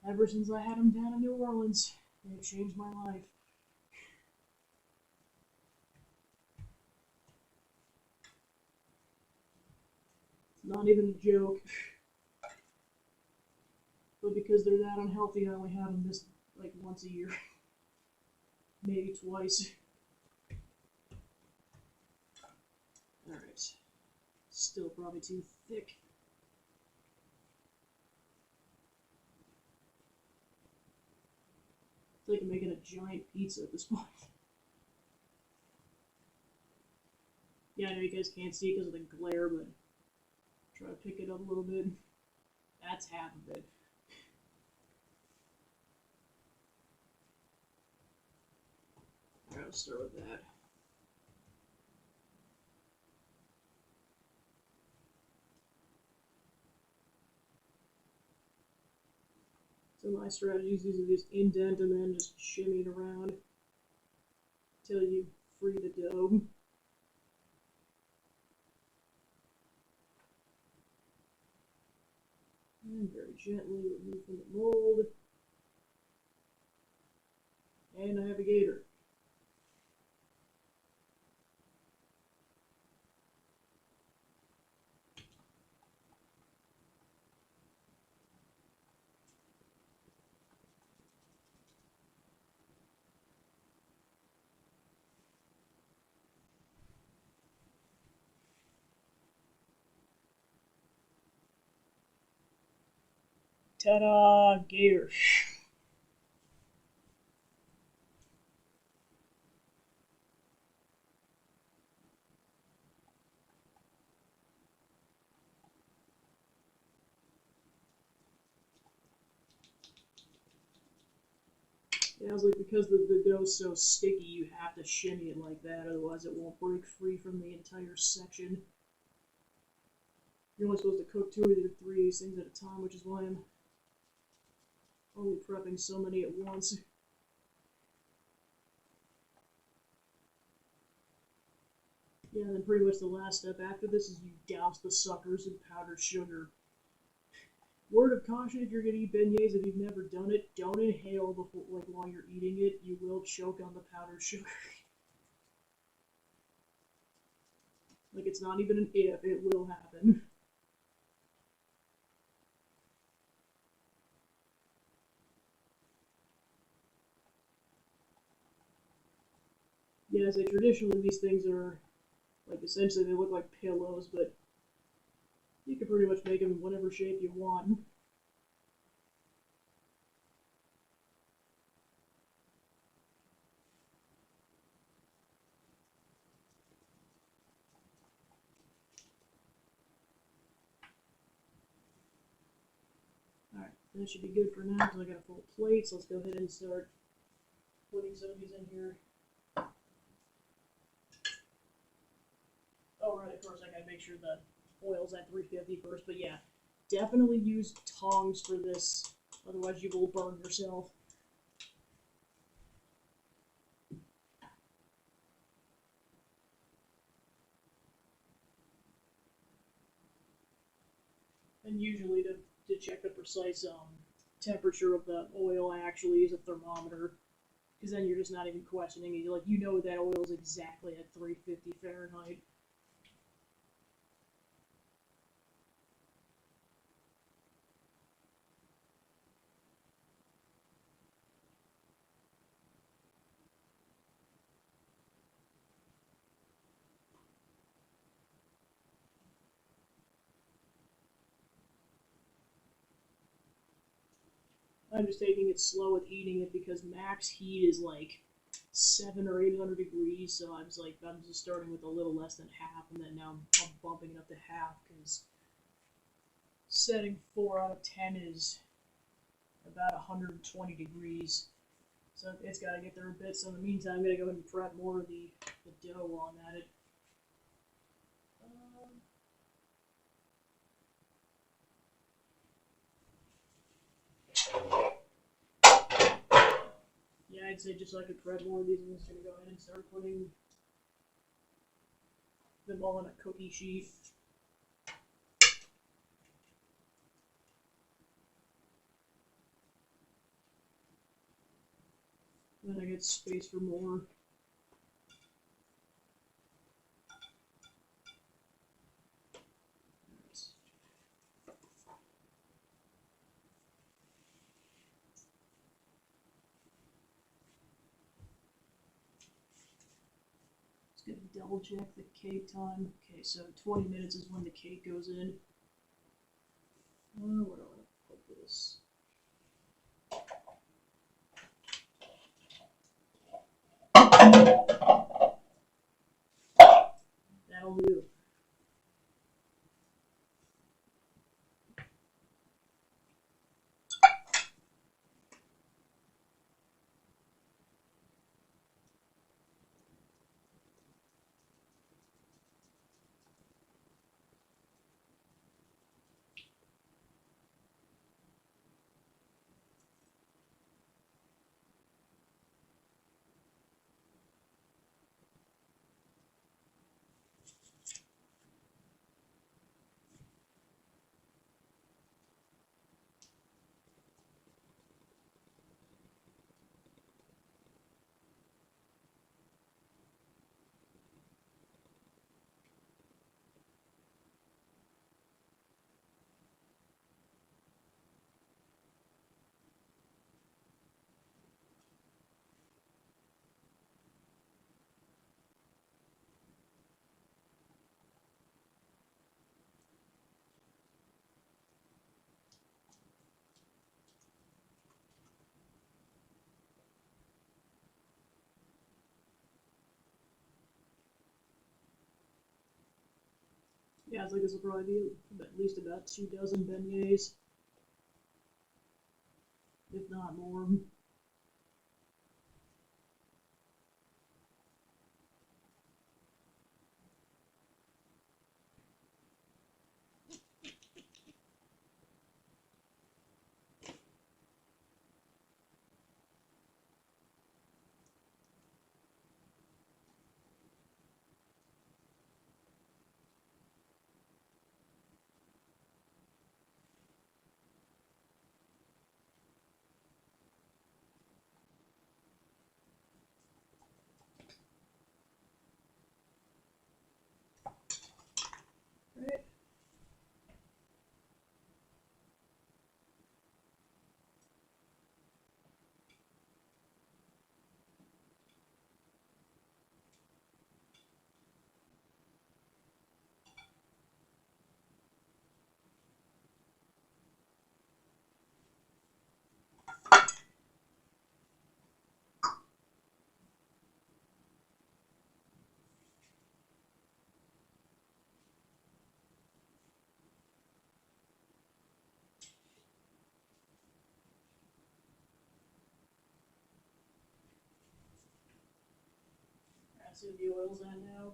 Ever since I had them down in New Orleans, they've changed my life. Not even a joke. But because they're that unhealthy, I only have them this like once a year. Maybe twice. Alright. Still probably too thick. It's like I'm making a giant pizza at this point. Yeah, I know you guys can't see because of the glare, but try to pick it up a little bit. That's half of it. Alright, I'll start with that. So my strategies is to just indent and then just shimmy it around until you free the dough. And very gently remove from the mold. And I have a gator. Ta-da! Gator. Yeah, Yeah, I was like, because the dough's so sticky, you have to shimmy it like that, otherwise it won't break free from the entire section. You're only supposed to cook 2 or 3 of these things at a time, which is why I'm only prepping so many at once. Yeah, and then pretty much the last step after this is you douse the suckers in powdered sugar. Word of caution: if you're gonna eat beignets, if you've never done it, don't inhale before, like while you're eating it. You will choke on the powdered sugar. Like it's not even an if; it will happen. Yeah, so traditionally these things are like essentially they look like pillows, but you can pretty much make them in whatever shape you want. Alright, that should be good for now because I got a full plate, so let's go ahead and start putting some of these in here. Oh, right, of course, I gotta make sure the oil's at 350 first, but yeah, definitely use tongs for this, otherwise you will burn yourself. And usually to check the precise temperature of the oil, I actually use a thermometer, because then you're just not even questioning it. You're like, you know that oil is exactly at 350 Fahrenheit. I'm just taking it slow with heating it because max heat is like 700 or 800 degrees. So I was like, I'm just starting with a little less than half, and then now I'm bumping it up to half because setting 4 out of 10 is about 120 degrees. So it's got to get there a bit. So in the meantime, I'm gonna go ahead and prep more of the dough on at it. Yeah, I'd say just so I could prep more of these, I'm just gonna go ahead and start putting them all on a cookie sheet. Then I get space for more. Just gonna double check the cake time. Okay, so 20 minutes is when the cake goes in. Where do I want to put this? That'll do. Yeah, it's like this will probably be at least about 2 dozen beignets, if not more. See what the oil's at now.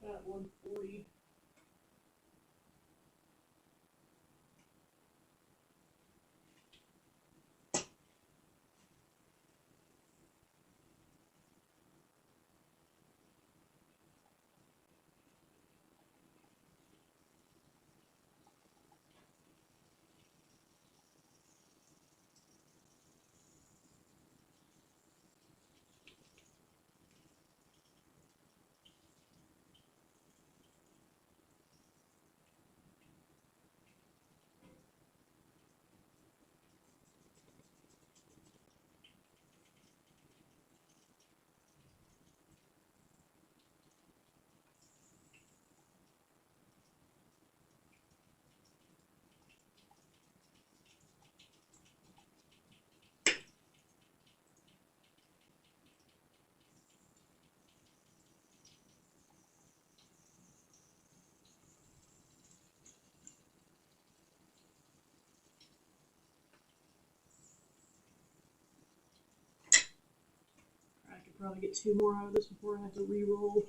At 140. I could probably get 2 more out of this before I have to re-roll.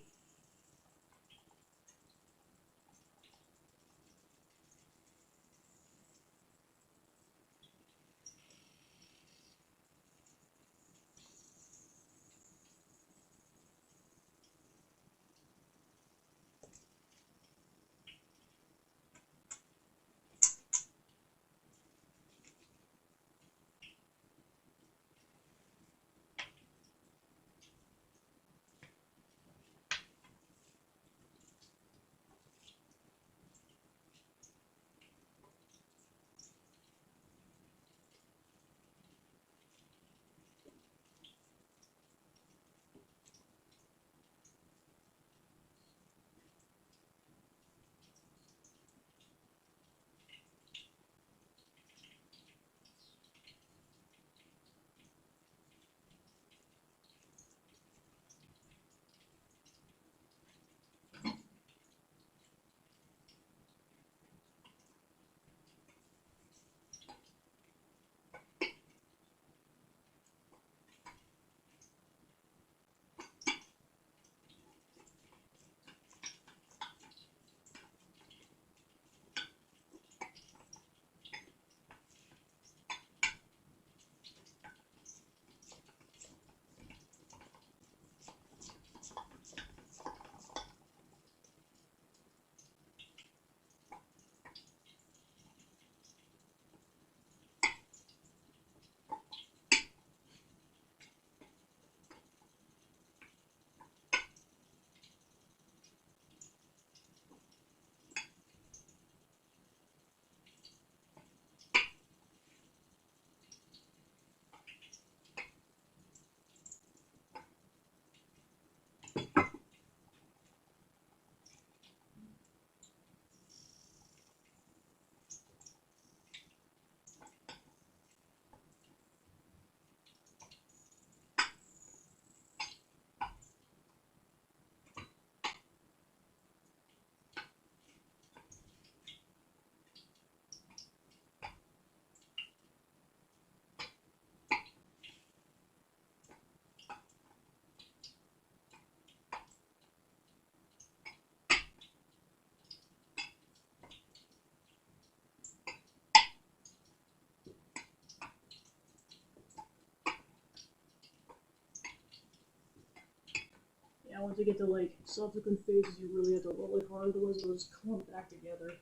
Yeah, once you get to like subsequent phases, you really have to roll it hard, otherwise it'll just clump back together.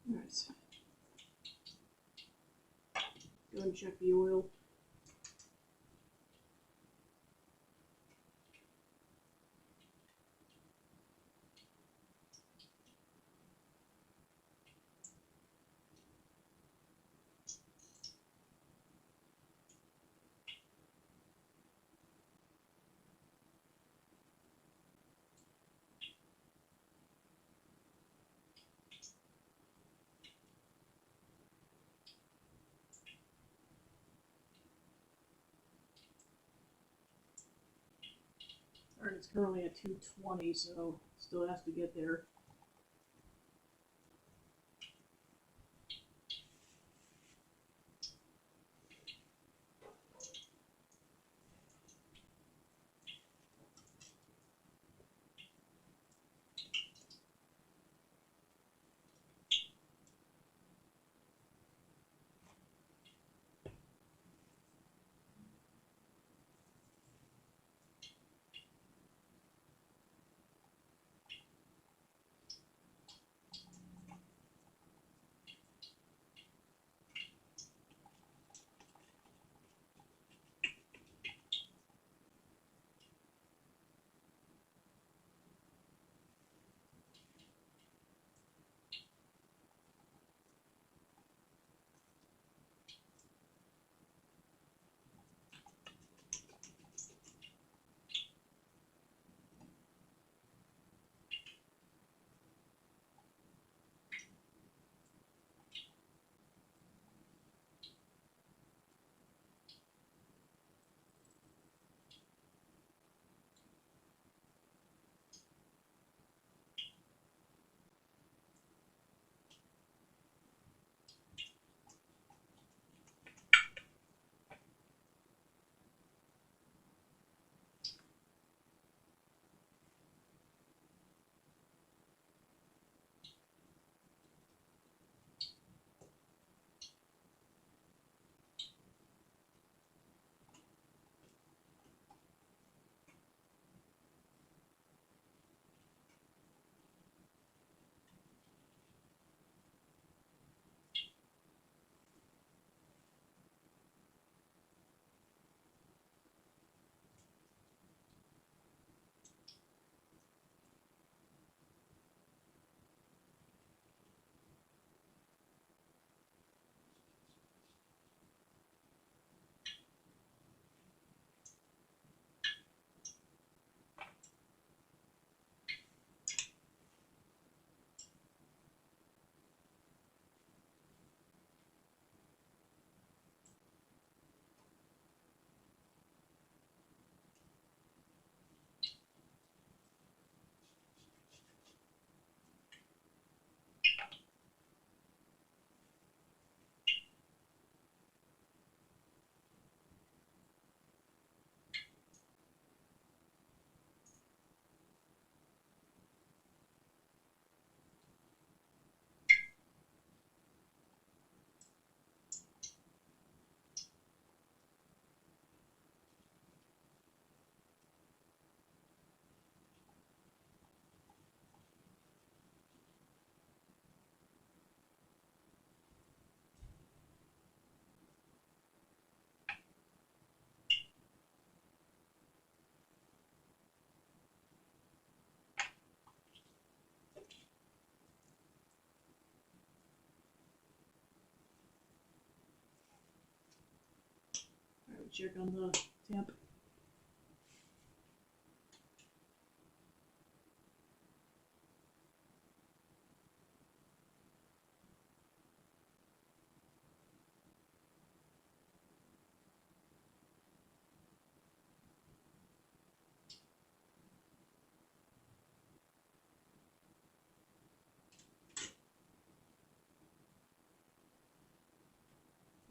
Alright. Go ahead and check the oil. Alright, it's currently at 220, so still has to get there. Alright, check on the temp.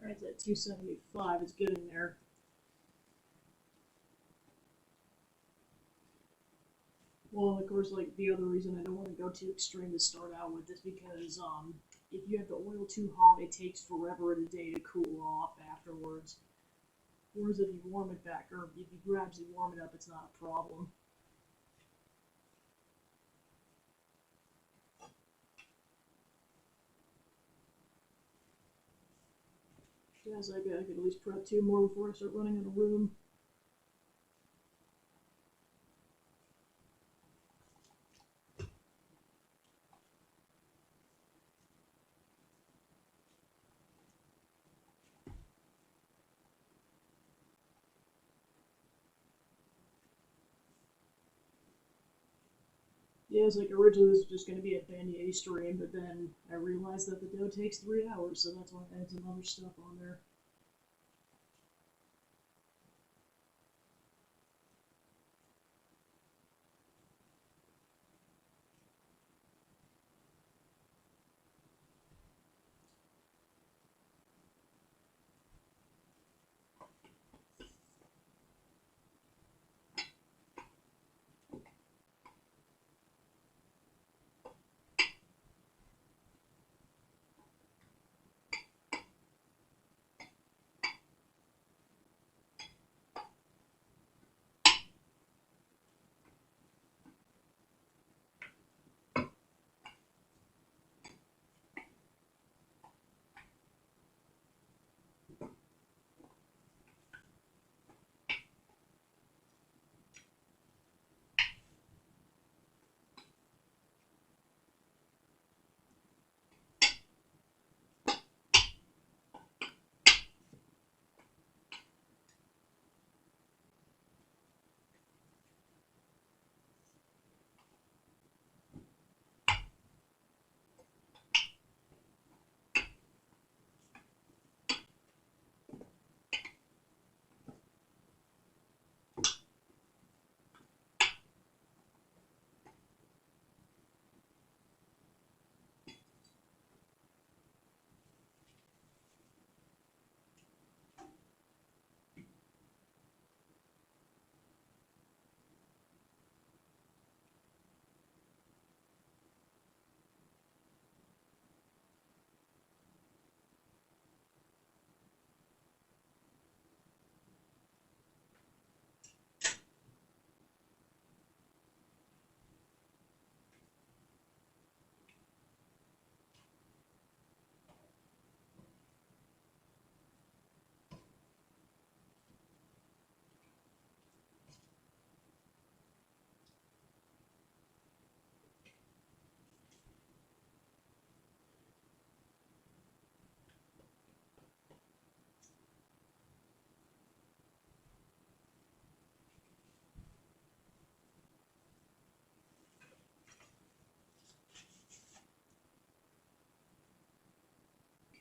Alright, it's at 275, it's getting there. Well, of course, like, the other reason I don't want to go too extreme to start out with is because, if you have the oil too hot, it takes forever in a day to cool off afterwards. Whereas if you warm it back, or if you gradually warm it up, it's not a problem. Yeah, so I could at least prep two more before I start running out of room. Yeah, it's like originally this was just going to be a beignet stream, but then I realized that the dough takes 3 hours, so that's why I added some other stuff on there.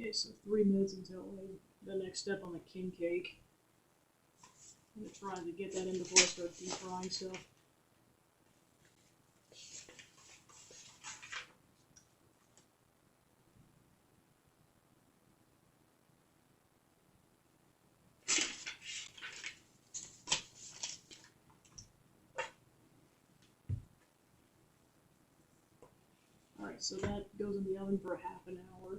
Okay, so 3 minutes until the next step on the king cake. I'm gonna try to get that in before I start deep frying stuff. Alright, so that goes in the oven for half an hour.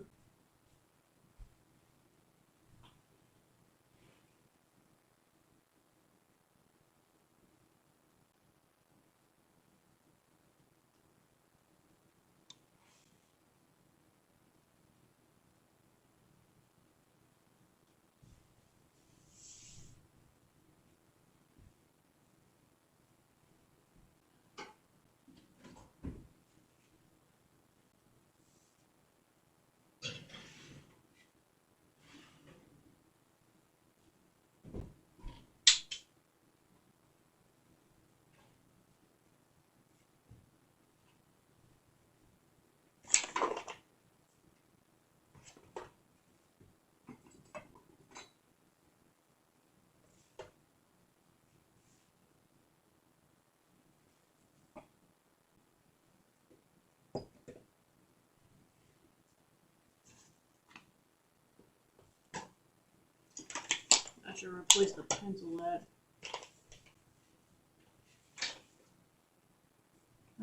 I should replace the pencil at.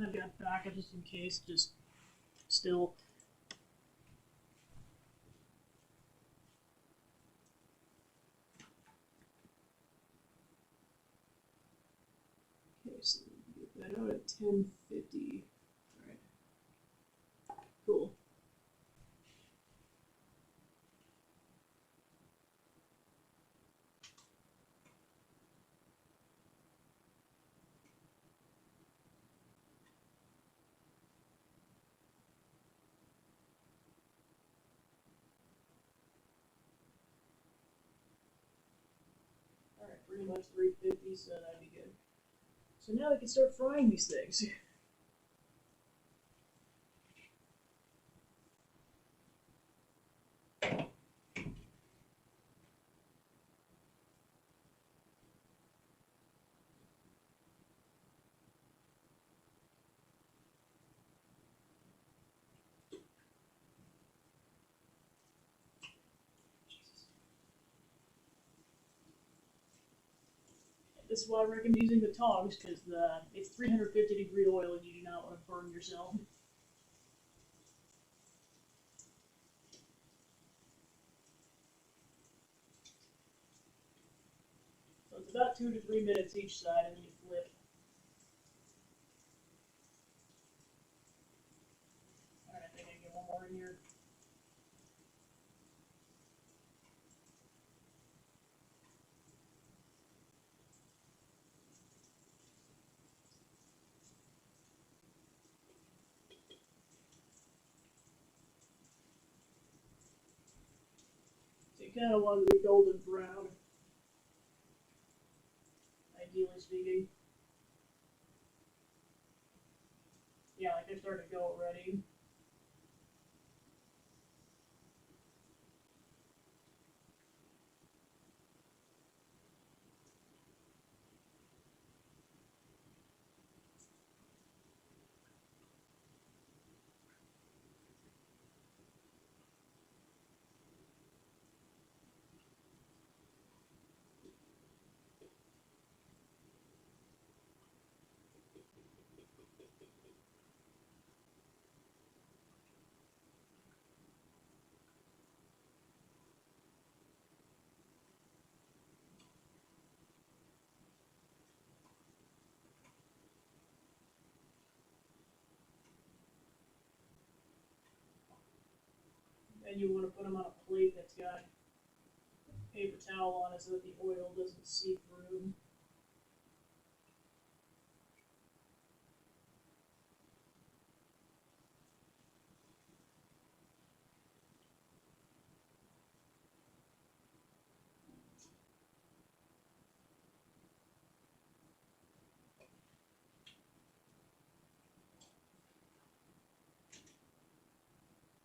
I've got backup just in case, just still. Okay, so get that out at 10:50. Alright. Cool. Alright, pretty much 350, so that'd be good. So now we can start frying these things. This is why I recommend using the tongs, because it's 350-degree oil and you do not want to burn yourself. So it's about 2 to 3 minutes each side, and then you flip. Alright, I think I can get one more in here. So you kind of want to be golden brown, ideally speaking. Yeah, like they're starting to go already. And you want to put them on a plate that's got a paper towel on it so that the oil doesn't seep through.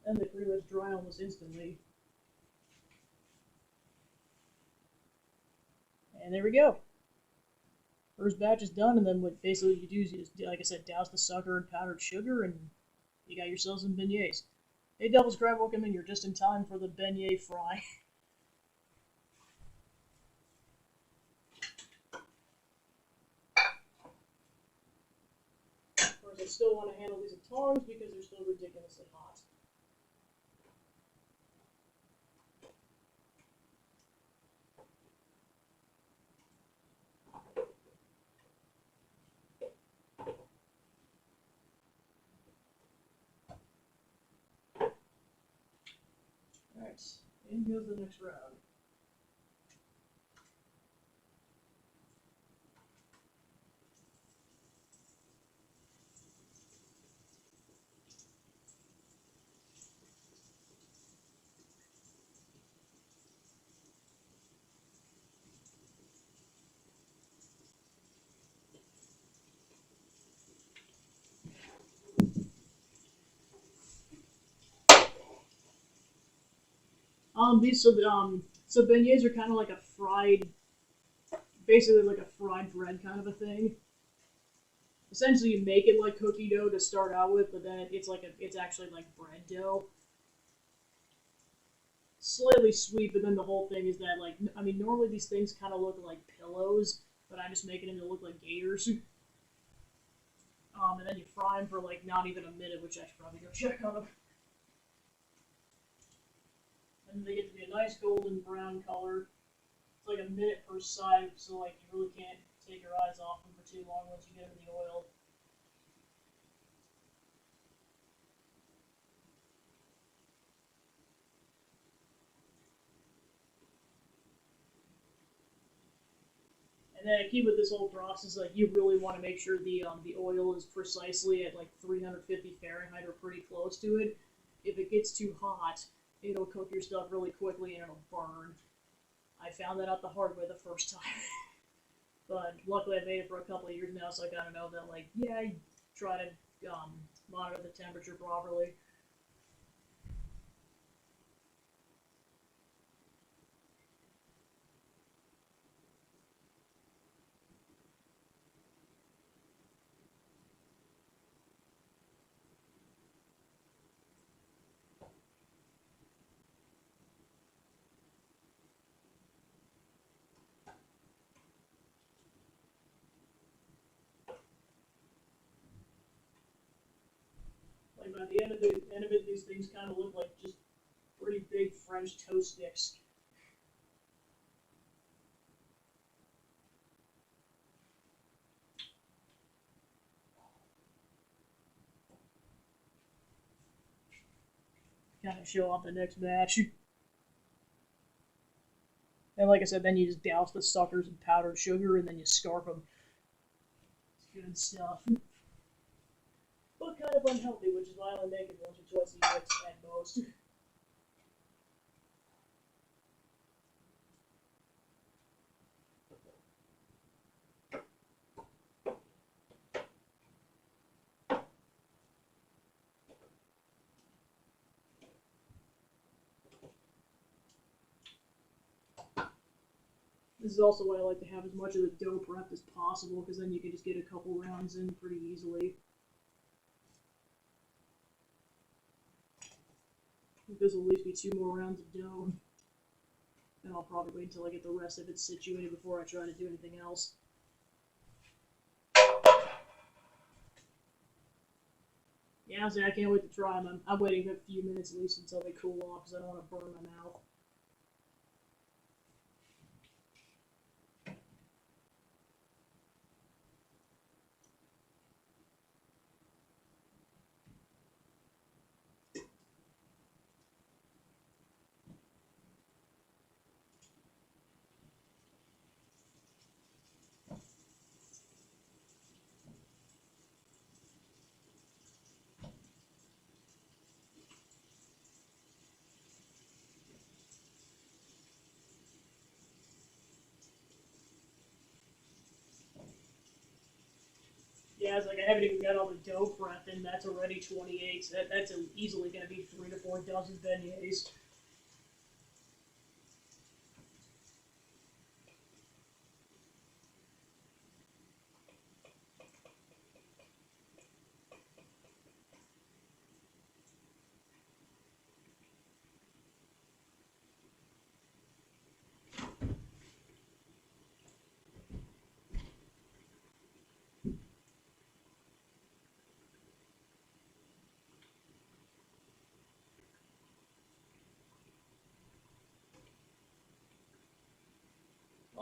And they pretty much dry almost instantly. And there we go. First batch is done, and then what basically you do is you just, like I said, douse the sucker in powdered sugar, and you got yourselves some beignets. Hey, Devil's Crab, welcome in. You're just in time for the beignet fry. Of course, I still want to handle these with tongs because they're still ridiculously hot. Alright, in goes the next round. So beignets are kind of like a fried, basically like a fried bread kind of a thing. Essentially, you make it like cookie dough to start out with, but then it's actually like bread dough. Slightly sweet, but then the whole thing is that, like, I mean, normally these things kind of look like pillows, but I'm just making them to look like gators. And then you fry them for like not even a minute, which I should probably go check on them. And they get to be a nice golden brown color. It's like a minute per side, so like you really can't take your eyes off them for too long once you get them in the oil. And then the key with this whole process, like, you really want to make sure the oil is precisely at like 350 Fahrenheit or pretty close to it. If it gets too hot, it'll cook your stuff really quickly and it'll burn. I found that out the hard way the first time. But luckily I made it for a couple of years now, so I kind of know that, like, yeah, I try to monitor the temperature properly. Like, by the end of it, these things kind of look like just pretty big French toast sticks. Kind of show off the next batch. And like I said, then you just douse the suckers in powdered sugar and then you scarf them. It's good stuff. But kind of unhealthy, which is why I only make it once or twice a year at most. This is also why I like to have as much of the dough prepped as possible, because then you can just get a couple rounds in pretty easily. This will at least be 2 more rounds of dough. And I'll probably wait until I get the rest of it situated before I try to do anything else. Yeah, honestly, I can't wait to try them. I'm waiting a few minutes at least until they cool off, because I don't want to burn my mouth. Yeah, it's like I haven't even got all the dough prepped, and that's already 28. So that's easily going to be 3 to 4 dozen beignets.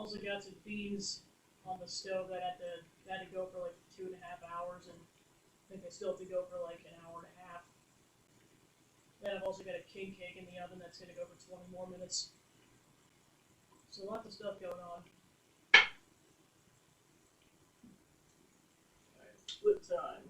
also got some beans on the stove that had to go for like 2.5 hours, and I think I still have to go for like an hour and a half. Then I've also got a king cake in the oven that's gonna go for 20 more minutes. So lots of stuff going on. Alright, flip time.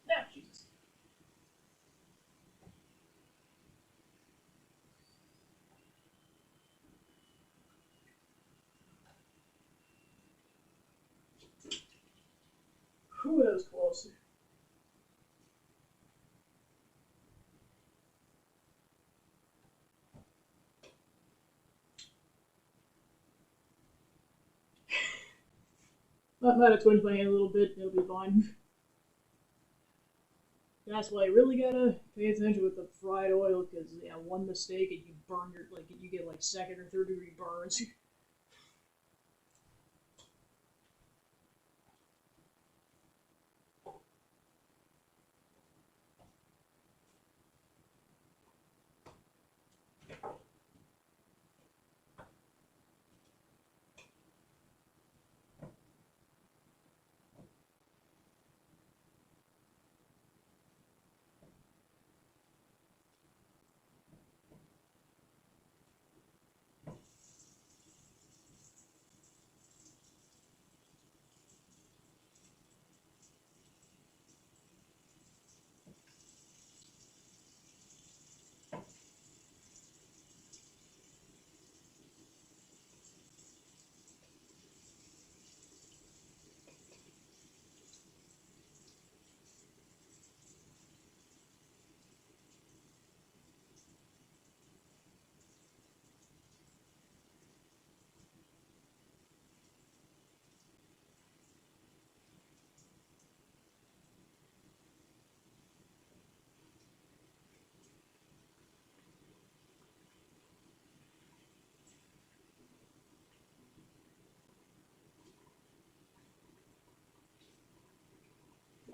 Now, Jesus. Whew, that was close. I might have twinged my hand a little bit. It'll be fine. That's why you really gotta pay attention with the fried oil, because yeah, one mistake and you burn your you get like second or third degree burns.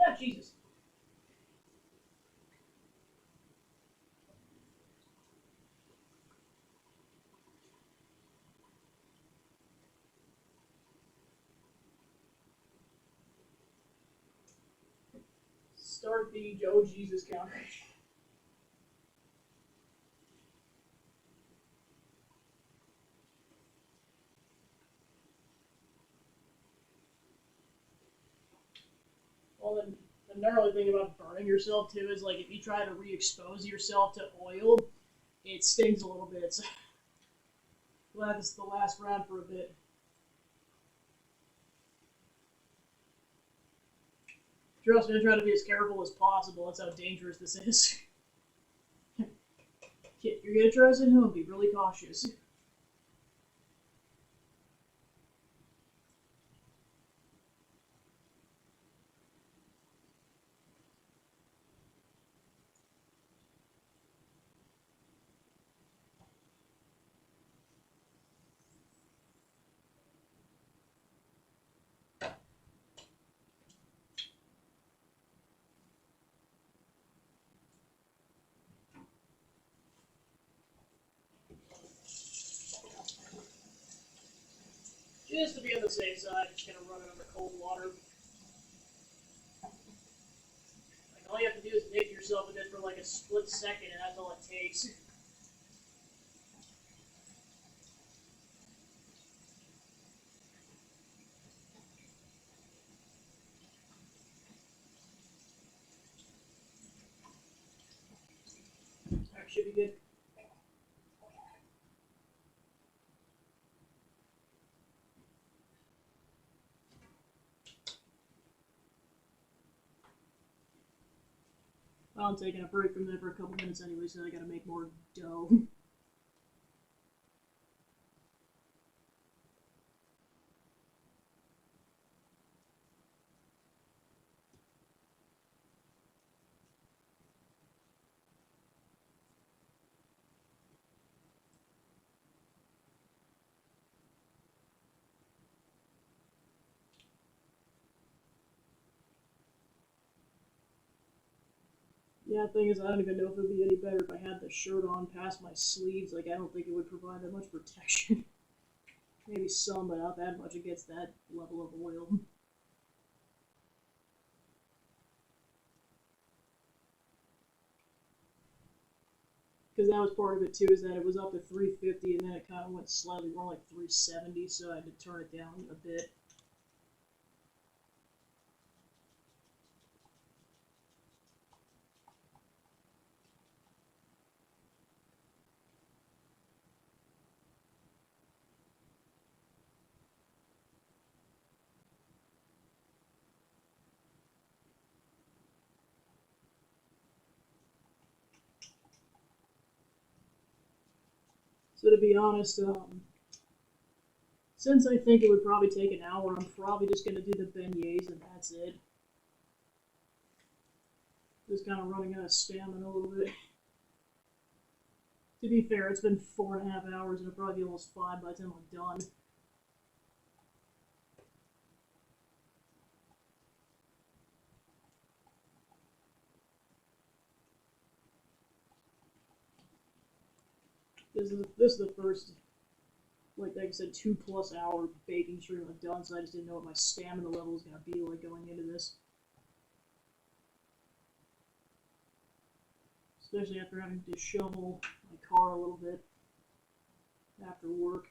Yeah, Jesus. Start the Joe Jesus counter. Well, then the gnarly thing about burning yourself too is like if you try to re-expose yourself to oil, it stings a little bit. So glad this is the last round for a bit. Trust me, I try to be as careful as possible. That's how dangerous this is. Kid, you're gonna try this at home. Be really cautious. Just to be on the safe side, just gonna run it under cold water. Like all you have to do is dip yourself in it for like a split second, and that's all it takes. Alright, should be good. Well, I'm taking a break from there for a couple minutes anyway, so I gotta make more dough. Yeah, the thing is, I don't even know if it would be any better if I had the shirt on past my sleeves. Like, I don't think it would provide that much protection. Maybe some, but not that much against that level of oil. Because that was part of it too, is that it was up to 350 and then it kind of went slightly more like 370, so I had to turn it down a bit. So to be honest, since I think it would probably take an hour, I'm probably just going to do the beignets and that's it. Just kind of running out of stamina a little bit. To be fair, it's been 4.5 hours and it'll probably be almost 5 by the time I'm done. This is the first, like I said, 2+ hour baking stream I've done, so I just didn't know what my stamina level was going to be like going into this. Especially after having to shovel my car a little bit after work.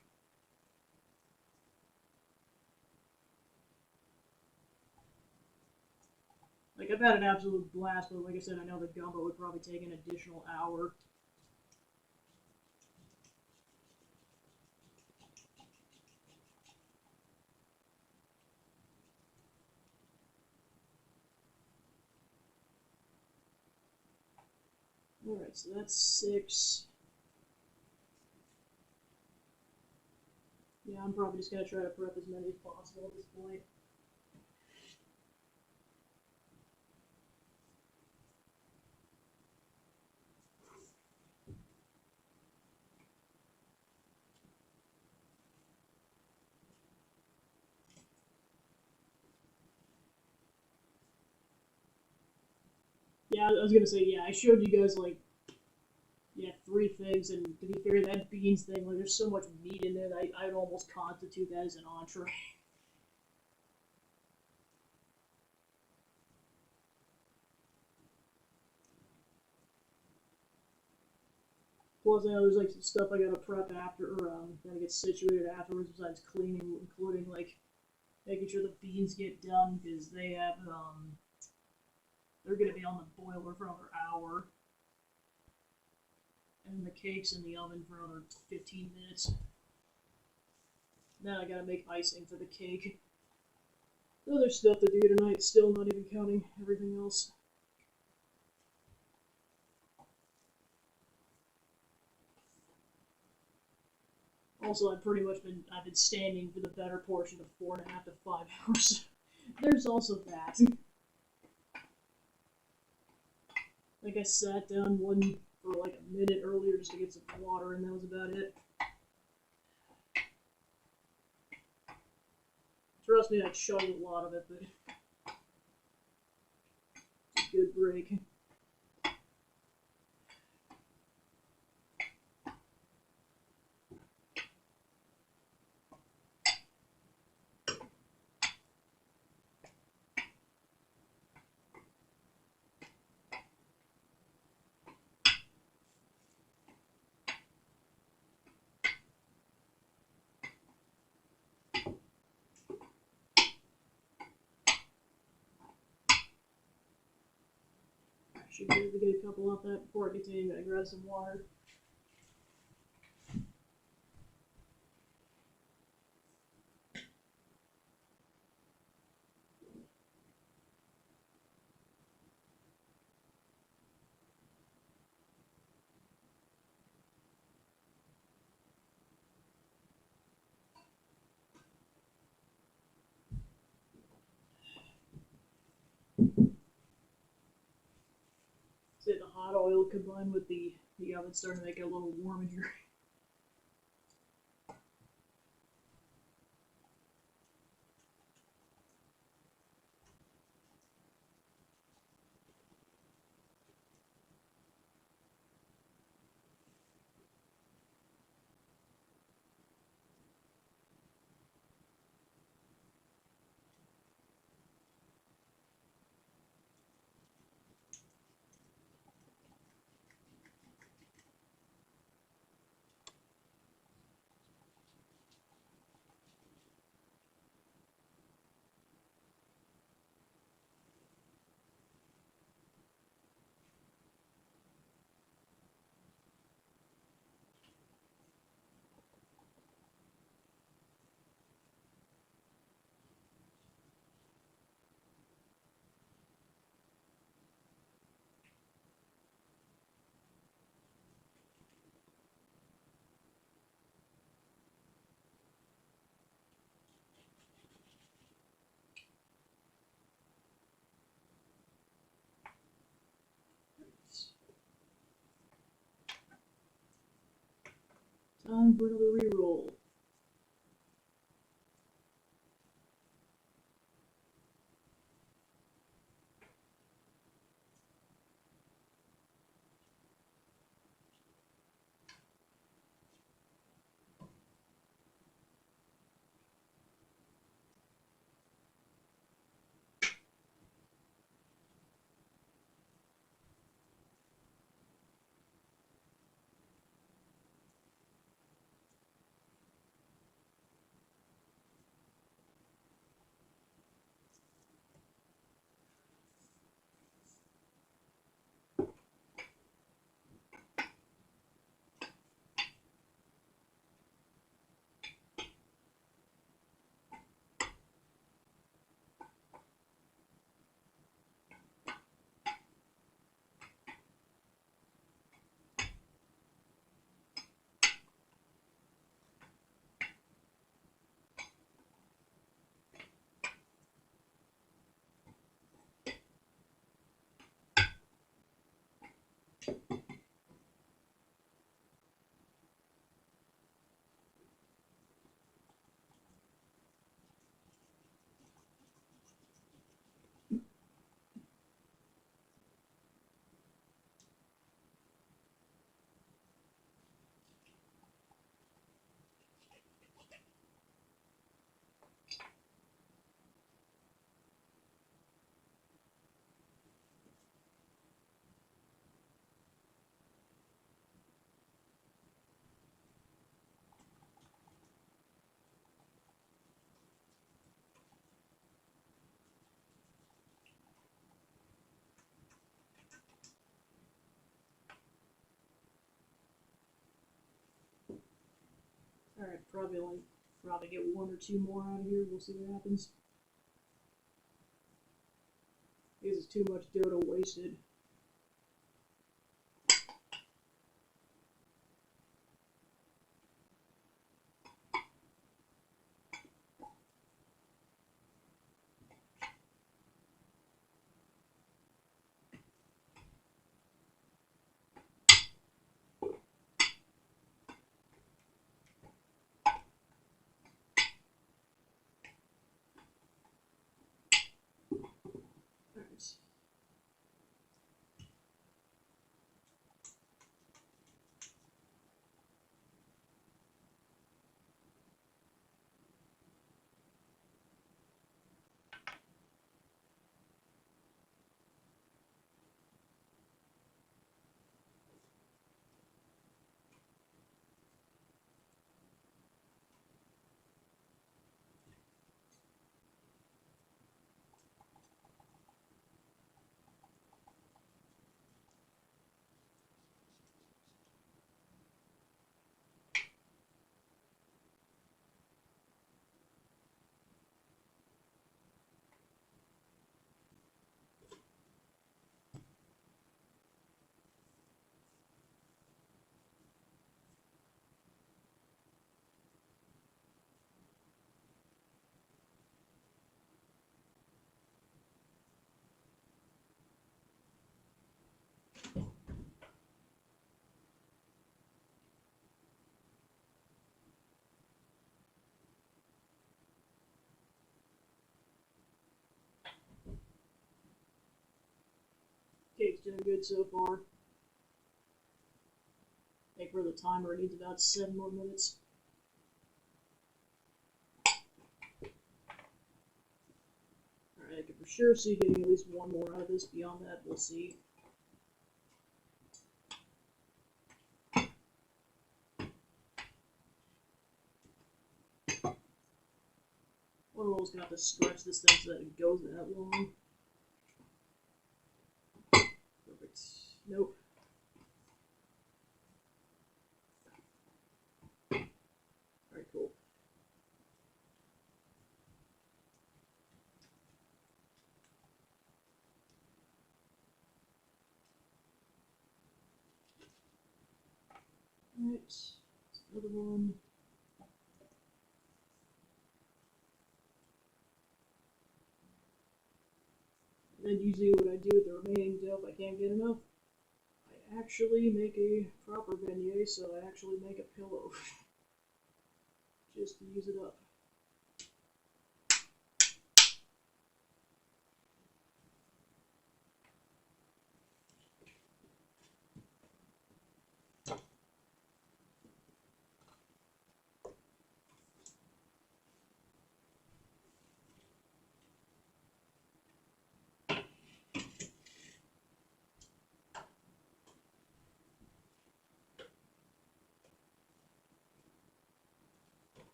Like, I've had an absolute blast, but like I said, I know the gumbo would probably take an additional hour. Alright, so that's 6. Yeah, I'm probably just going to try to prep as many as possible at this point. Yeah, I was going to say, yeah, I showed you guys, like, yeah, 3 things, and to be fair, that beans thing, like, there's so much meat in it, I'd almost constitute that as an entree. Plus, I know there's like some stuff I gotta prep after, or gotta get situated afterwards. Besides cleaning, including like making sure the beans get done because they're gonna be on the boiler for another hour, and the cake's in the oven for another 15 minutes. Then I gotta make icing for the cake. Other stuff to do tonight, still not even counting everything else. Also, I've been standing for the better portion of 4.5 to 5 hours. There's also that. Like I sat down one for like a minute earlier just to get some water, and that was about it. Trust me, I chugged a lot of it, but it's a good break. Should be able to get a couple off that before I get to you. I'm gonna grab some water. combined with the oven starting to make it a little warm in here. Time for another reroll. Alright, probably get one or two more out of here. We'll see what happens. This is too much dough wasted. Alright. cake's doing good so far. I think for the timer it needs about 7 more minutes. Alright, I can for sure see getting at least one more out of this. Beyond that, we'll see. I'm almost gonna have to stretch this thing so that it goes that long. Perfect. Nope. Alright, cool. Alright, another one. And then usually what I do with the remaining dough, if I can't get enough, I actually make a proper beignet, so I actually make a pillow. Just to use it up.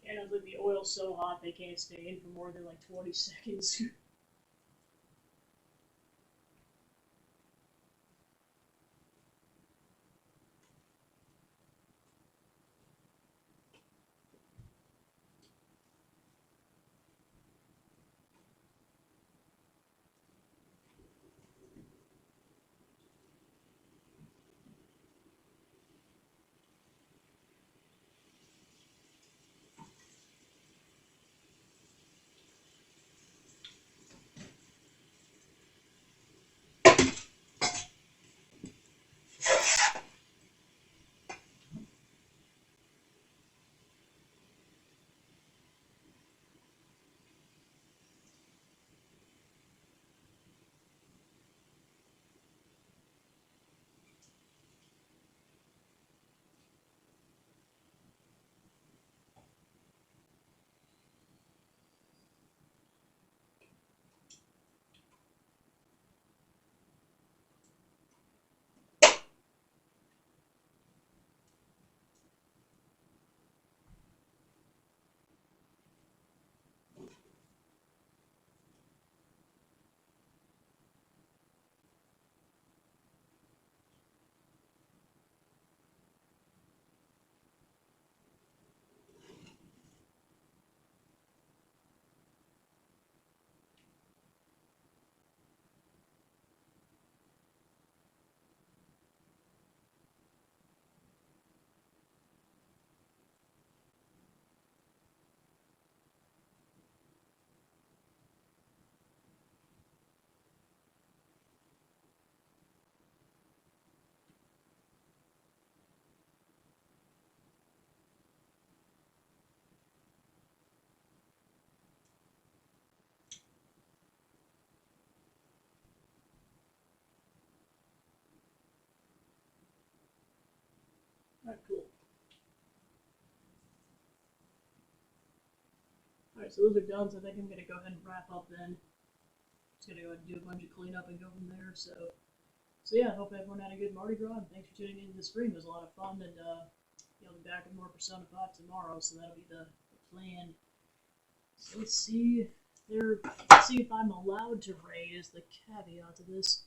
And it's like the oil's so hot they can't stay in for more than like 20 seconds. Alright, so those are done, so I think I'm going to go ahead and wrap up then. Just going to go ahead and do a bunch of cleanup and go from there, so yeah, I hope everyone had a good Mardi Gras, and thanks for tuning into the stream. It was a lot of fun, and I'll be back with more Persona 5 tomorrow, so that'll be the plan. So let's see if I'm allowed to raid is the caveat to this.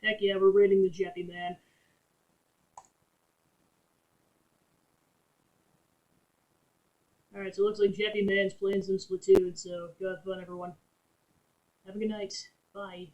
Heck yeah, we're raiding the Jeppy Man. Alright, so it looks like Jeppy Man's playing some Splatoon, so go have fun, everyone. Have a good night. Bye.